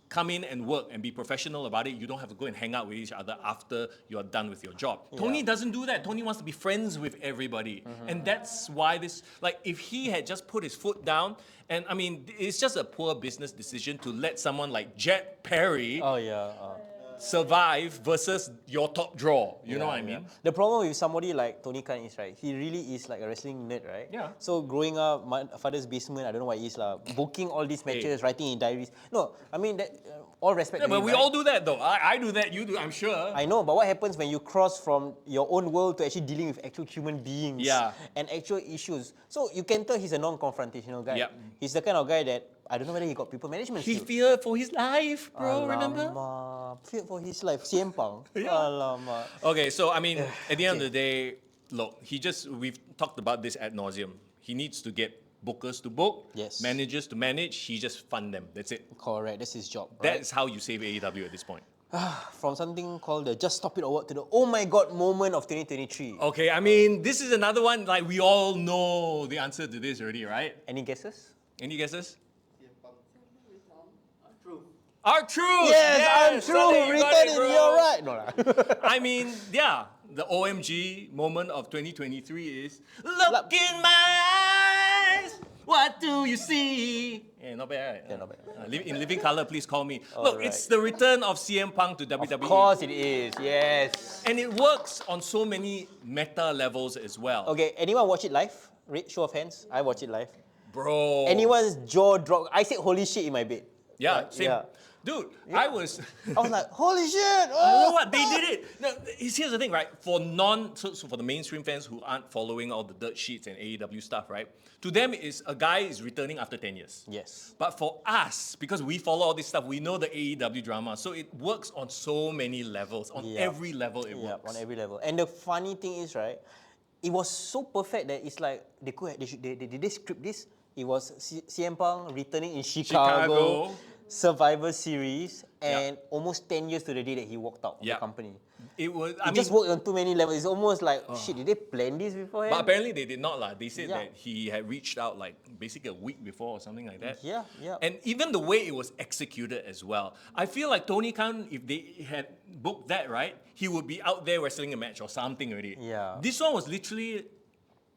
Come in and work and be professional about it. You don't have to go and hang out with each other after you're done with your job. Tony doesn't do that. Tony wants to be friends with everybody. And that's why this, if he had just put his foot down, and I mean, it's just a poor business decision to let someone like Jet Perry survive versus your top draw. You know what I mean? The problem with somebody like Tony Khan is, right, he really is like a wrestling nerd, right? Yeah. So growing up, my father's basement, I don't know what it is, booking all these matches, writing in diaries. No, I mean, that all respect Yeah, to but him, we right? all do that though. I do that, you do, I'm sure. I know, but what happens when you cross from your own world to actually dealing with actual human beings and actual issues? So you can tell he's a non-confrontational guy. Yep. He's the kind of guy that, I don't know whether he got people management He skills. feared for his life, bro, remember? Alamak, feared for his life. CM Punk. Yeah. Alamak. Okay, so I mean, at the end of the day, look, we've talked about this ad nauseum. He needs to get bookers to book, Yes. managers to manage, he just fund them. That's it. Correct, that's his job. Right? That's how you save AEW at this point. From something called the Just Stop It Award to the Oh My God moment of 2023. Okay, I mean, this is another one, like we all know the answer to this already, right? Any guesses? Any guesses? CM Punk. R-Truth! Yes, I'm Sonny, true. you Return got it, in bro. your right. No, lah. I mean, yeah, the OMG moment of 2023 is look in my eyes, what do you see? Yeah, not bad, right? Yeah, not bad. In living color, please call me. All Look, right. it's the return of CM Punk to WWE. Of course it is. Yes. And it works on so many meta levels as well. Okay, anyone watch it live? Show of hands. I watch it live. Bro. Anyone's jaw drop. I said holy shit in my bed. Yeah, Right? same. Yeah. Dude, I was... I was like, holy shit! You know Oh! what? They did it. Now, here's the thing, right? For for the mainstream fans who aren't following all the dirt sheets and AEW stuff, right? To them, a guy is returning after 10 years. Yes. But for us, because we follow all this stuff, we know the AEW drama, so it works on so many levels. On every level, it Yeah, works. on every level. And the funny thing is, right, it was so perfect that it's like they script this. It was CM Punk returning in Chicago. Survivor Series, and almost 10 years to the day that he walked out of the Yeah. company. It was. I He mean, just worked on too many levels. It's almost like, shit, did they plan this beforehand? but apparently they did not lah. They said Yeah. that he had reached out like basically a week before or something like that. Yeah, yeah. And even the way it was executed as well. I feel like Tony Khan, if they had booked that right, he would be out there wrestling a match or something already. Yeah. This one was literally.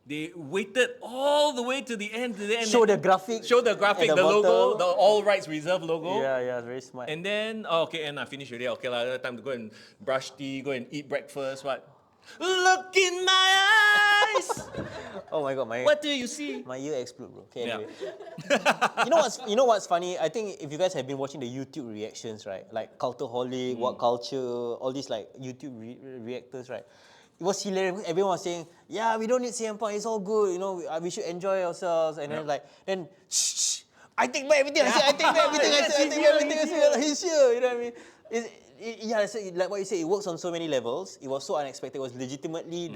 They waited all the way to the end. Show the graphic. Show the graphic, at the logo, bottom. the all rights reserved logo. Yeah, very smart. And then, okay, and I finished already. Okay, time to go and brush teeth, go and eat breakfast. What? Look in my eyes. Oh my god, What do you see? my ear explode, bro. Okay, Yeah. anyway. You know what's funny? I think if you guys have been watching the YouTube reactions, right? Like Cultaholic, What Culture, all these like YouTube reactors, right? It was hilarious. Everyone was saying, "Yeah, we don't need CM Punk. It's all good. You know, we should enjoy ourselves." And then shh, I take back everything I said. I take back everything I said. I take back everything I said. He's here. You know what I mean? So like what you said, it works on so many levels. It was so unexpected. It was legitimately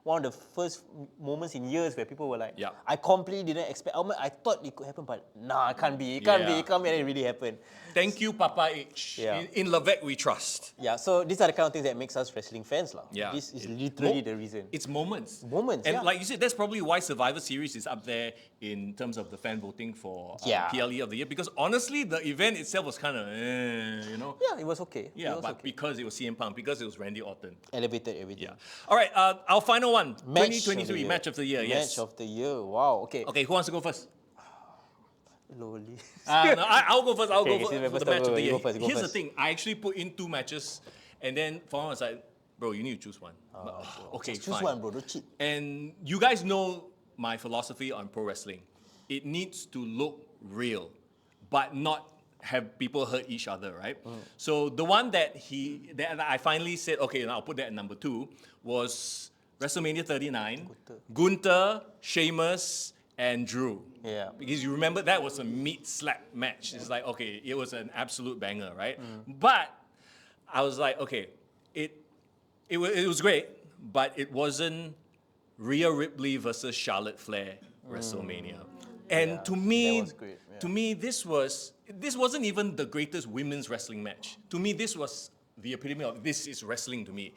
one of the first moments in years where people were like, Yeah. I completely didn't expect. I thought it could happen, but nah, it can't be. It can't be. And it really happened. Thank you, Papa H. Yeah. In Lavec, we trust. Yeah, so these are the kind of things that makes us wrestling fans, lah. Yeah. This is literally the reason. It's moments. Moments, And yeah. like you said, that's probably why Survivor Series is up there in terms of the fan voting for PLE of the year. Because honestly, the event itself was kind of, you know. Yeah, it was okay. Yeah, it was but okay. because it was CM Punk, because it was Randy Orton. Elevated everything. Yeah. All right, our final one. Match 2023 Match of the Year. Yes. Match of the year. Wow. Okay. Okay, who wants to go first? Lowly. No, I'll go first. I'll Okay, go okay, for so the Match of the you Year. go first, you go Here's the first. thing. I actually put in 2 matches, and then Fawon was like, bro, you need to choose one. But, okay, Just choose fine. one, bro. Don't cheat. And you guys know my philosophy on pro wrestling. It needs to look real, but not have people hurt each other, right? So the one that I finally said, okay, now I'll put that at number 2, was WrestleMania 39, Gunther, Sheamus, and Drew. Yeah. Because you remember that was a meat slap match. It's like, okay, it was an absolute banger, right? But I was like, okay, it was great, but it wasn't Rhea Ripley versus Charlotte Flair WrestleMania. And to me, that was great, yeah. to me, this wasn't even the greatest women's wrestling match. To me, this was the epitome of this is wrestling to me.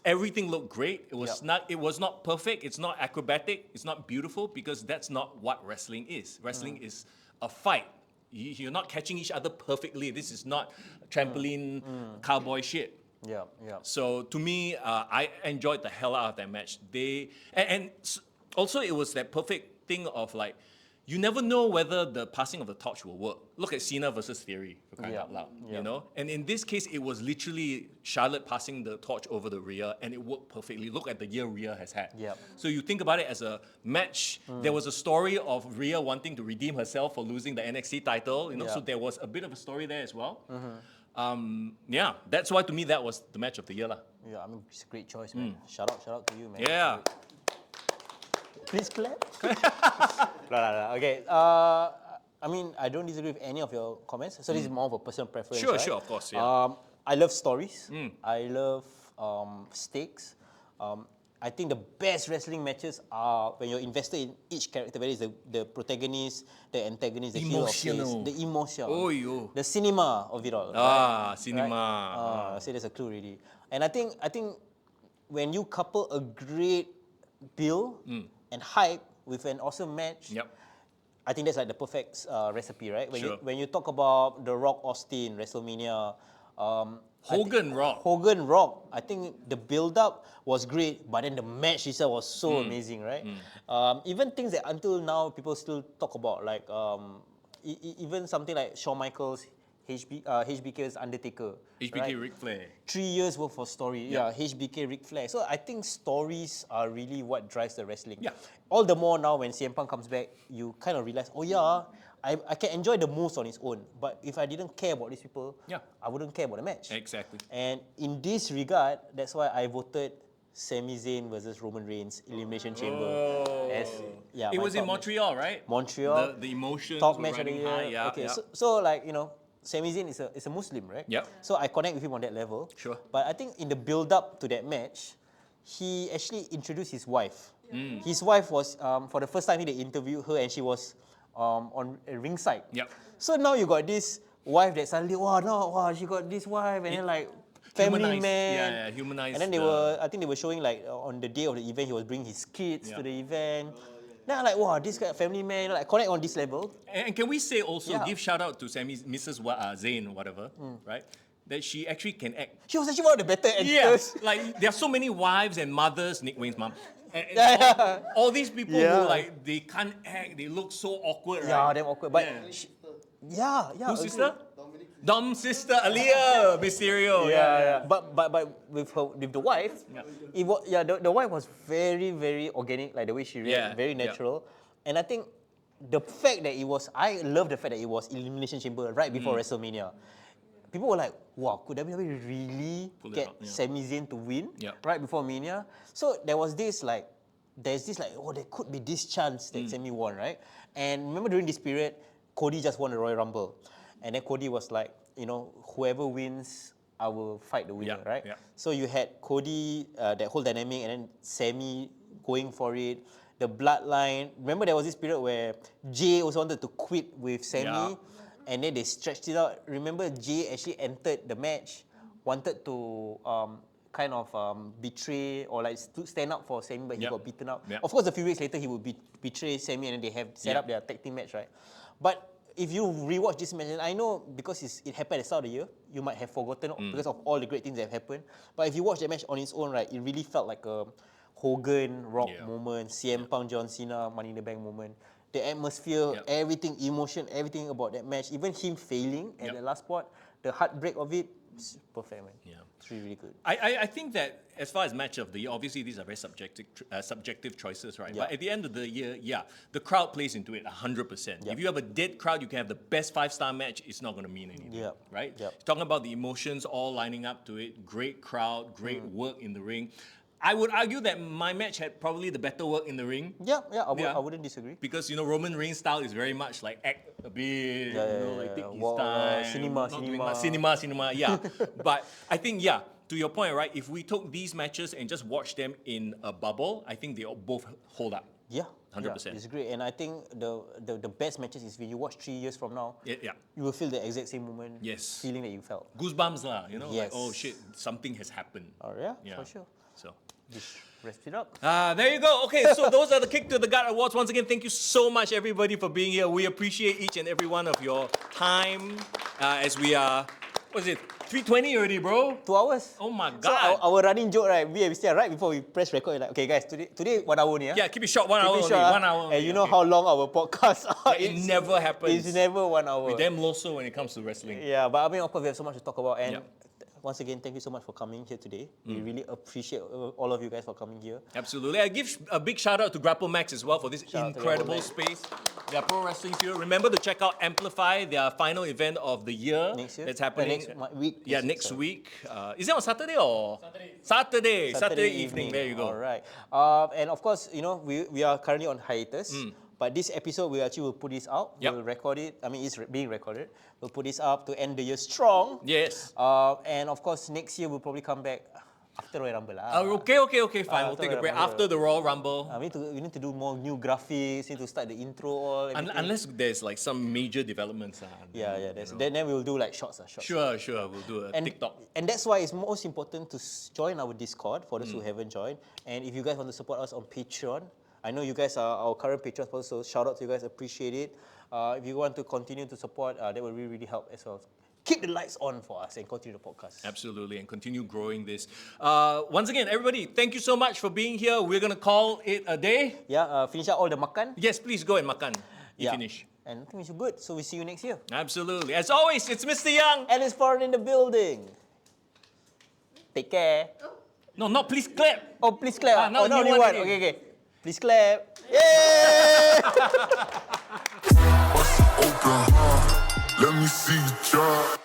Everything looked great. It was not perfect. It's not acrobatic. It's not beautiful because that's not what wrestling is. Wrestling is a fight. You're not catching each other perfectly. This is not trampoline cowboy shit. Yeah. So to me, I enjoyed the hell out of that match. Also it was that perfect thing of like, you never know whether the passing of the torch will work. Look at Cena versus Theory, for crying out loud, you know? And in this case, it was literally Charlotte passing the torch over to Rhea, and it worked perfectly. Look at the year Rhea has had. Yep. So you think about it as a match, there was a story of Rhea wanting to redeem herself for losing the NXT title, you know, so there was a bit of a story there as well. Yeah, that's why to me that was the match of the year. Yeah, I mean, it's a great choice, man. Shout out to you, man. Yeah. Please clap. No. Okay. I mean, I don't disagree with any of your comments. So this is more of a personal preference. Sure, right? sure, of course, yeah. I love stories. I love stakes. I think the best wrestling matches are when you're invested in each character, whether it's the protagonist, the antagonist, the hero of Emotional. face, the emotion, Oh, yo. the cinema of it all. Ah, right? cinema. I say there's a clue already. And I think when you couple a great build and hype with an awesome match, Yep. I think that's like the perfect recipe, right? Sure. When you talk about The Rock Austin, WrestleMania, Hogan Rock. Hogan Rock, I think the build-up was great, but then the match itself was so amazing, right? Even things that until now people still talk about, like even something like Shawn Michaels, HBK's Undertaker. HBK right? Ric Flair. 3 years worth of story. Yeah, HBK Ric Flair. So I think stories are really what drives the wrestling. Yeah. All the more now when CM Punk comes back, you kind of realize, oh yeah, I can enjoy the moves on its own. But if I didn't care about these people, I wouldn't care about the match. Exactly. And in this regard, that's why I voted Sami Zayn versus Roman Reigns Elimination Chamber. As, It my was in top match. Montreal, right? Montreal. The emotions Top were match of the riding year. high. Yeah, okay, yeah. So like, you know, Sami Zayn is a Muslim, right? Yep. So I connect with him on that level. Sure. But I think in the build-up to that match, he actually introduced his wife. His wife was, for the first time they interviewed her, and she was on ringside. Yep. So now you got this wife that suddenly, she got this wife, and then like family Humanized. man. Yeah, humanized. And then I think they were showing like on the day of the event, he was bringing his kids to the event. Then I'm like, wow, this guy family man, like connect on this level. And can we say also, Yeah. give shout out to Mrs. Zayn or whatever, right? That she actually can act. She was actually one of the better Yeah, actors. like there are so many wives and mothers, Nick Wayne's mom. And all these people Yeah. who like, they can't act, they look so awkward, Yeah, right? damn awkward. But Yeah. yeah. Who's agree. sister? Dom's sister, Aaliyah Mysterio. Yeah. But with the wife, it was, the wife was very, very organic, like the way she reacted, Yeah, very yeah. natural. And I think the fact that I love the fact that it was Elimination Chamber right before WrestleMania. People were like, wow, could WWE really Pull it get out, yeah. Sami Zayn to win Yeah. right before Mania? So there's this like, there could be this chance that Sami won, right? And remember during this period, Cody just won the Royal Rumble. And then Cody was like, whoever wins, I will fight the winner, Yeah, right? yeah. So you had Cody, that whole dynamic, and then Sami going for it. The bloodline. Remember there was this period where Jay also wanted to quit with Sami, Yeah. and then they stretched it out. Remember Jay actually entered the match, wanted to betray or like stand up for Sami, but he Yep. got beaten up. Yep. Of course, a few weeks later he would betray Sami, and then they have set up their tag team match, right? But if you rewatch this match, and I know because it happened at the start of the year, you might have forgotten because of all the great things that have happened. But if you watch that match on its own, right, it really felt like a Hogan, Rock moment, CM Punk, John Cena, Money in the Bank moment. The atmosphere, everything, emotion, everything about that match, even him failing at the last spot, the heartbreak of it, it's perfect, man. Yeah. It's really, really good. I think that as far as match of the year, obviously these are very subjective choices, right? Yeah. But at the end of the year, the crowd plays into it 100%. If you have a dead crowd, you can have the best 5-star match, it's not going to mean anything, Yeah. right? Yeah. Talking about the emotions all lining up to it, great crowd, great work in the ring. I would argue that my match had probably the better work in the ring. I wouldn't disagree. Because Roman Reigns' style is very much like act a bit, like take his Wow, time, cinema, not doing cinema. much, cinema. Yeah, but I think to your point, right? If we took these matches and just watched them in a bubble, I think they all both hold up. Yeah, 100%. It's great, and I think the best matches is when you watch 3 years from now. Yeah. You will feel the exact same moment. Yes. Feeling that you felt. Goosebumps lah, like, Yes. oh shit, something has happened. Oh yeah, for sure. So. Just rest it up. There you go. Okay, so those are the Kick to the Gut Awards. Once again, thank you so much, everybody, for being here. We appreciate each and every one of your time as we are, what is it, 3:20 already, bro? 2 hours. Oh my So God. our running joke, right? We still right before we press record. Like, okay, guys, today 1 hour only. Yeah, keep it short, 1 Keep hour it only. short, 1 hour only. And you know okay. how long our podcasts are. It never happens. It's never 1 hour. We're damn loso when it comes to wrestling. Yeah, but I mean, of course, we have so much to talk about. And Yeah. once again, thank you so much for coming here today. We really appreciate all of you guys for coming here. Absolutely. I give a big shout out to Grapple Max as well for this Shout out to incredible Grapple space. Their pro wrestling studio. Remember to check out Amplify, their final event of the year. Next year? That's happening. Next week. Yeah, next Sorry. week. Is it on Saturday or? Saturday evening. There you go. All right. And of course, we are currently on hiatus. But this episode, we actually will put this out. Yep. We'll record it. I mean, it's being recorded. We'll put this up to end the year strong. Yes. And of course, next year we'll probably come back after Royal Rumble. Okay, fine. We'll after take a Royal break Rumble. after the Royal Rumble. We need to do more new graphics. Need to start the intro. Everything. Unless there's like some major developments. Yeah. Then we will do like shorts. Sure. We'll do a TikTok. And that's why it's most important to join our Discord for those who haven't joined. And if you guys want to support us on Patreon, I know you guys are our current patrons, so shout out to you guys, appreciate it. If you want to continue to support, that will really help as well. Keep the lights on for us and continue the podcast. Absolutely, and continue growing this. Once again, everybody, thank you so much for being here. We're going to call it a day. Yeah, finish up all the makan. Yes, please go and makan. You finish. And I think it's good, so we see you next year. Absolutely. As always, it's Mr. Young. And it's foreign in the building. Take care. No, not please clap. Oh, please clap. now no, new new one one. again. Okay. Please clap. Yay! Bust it open, let me see you drop.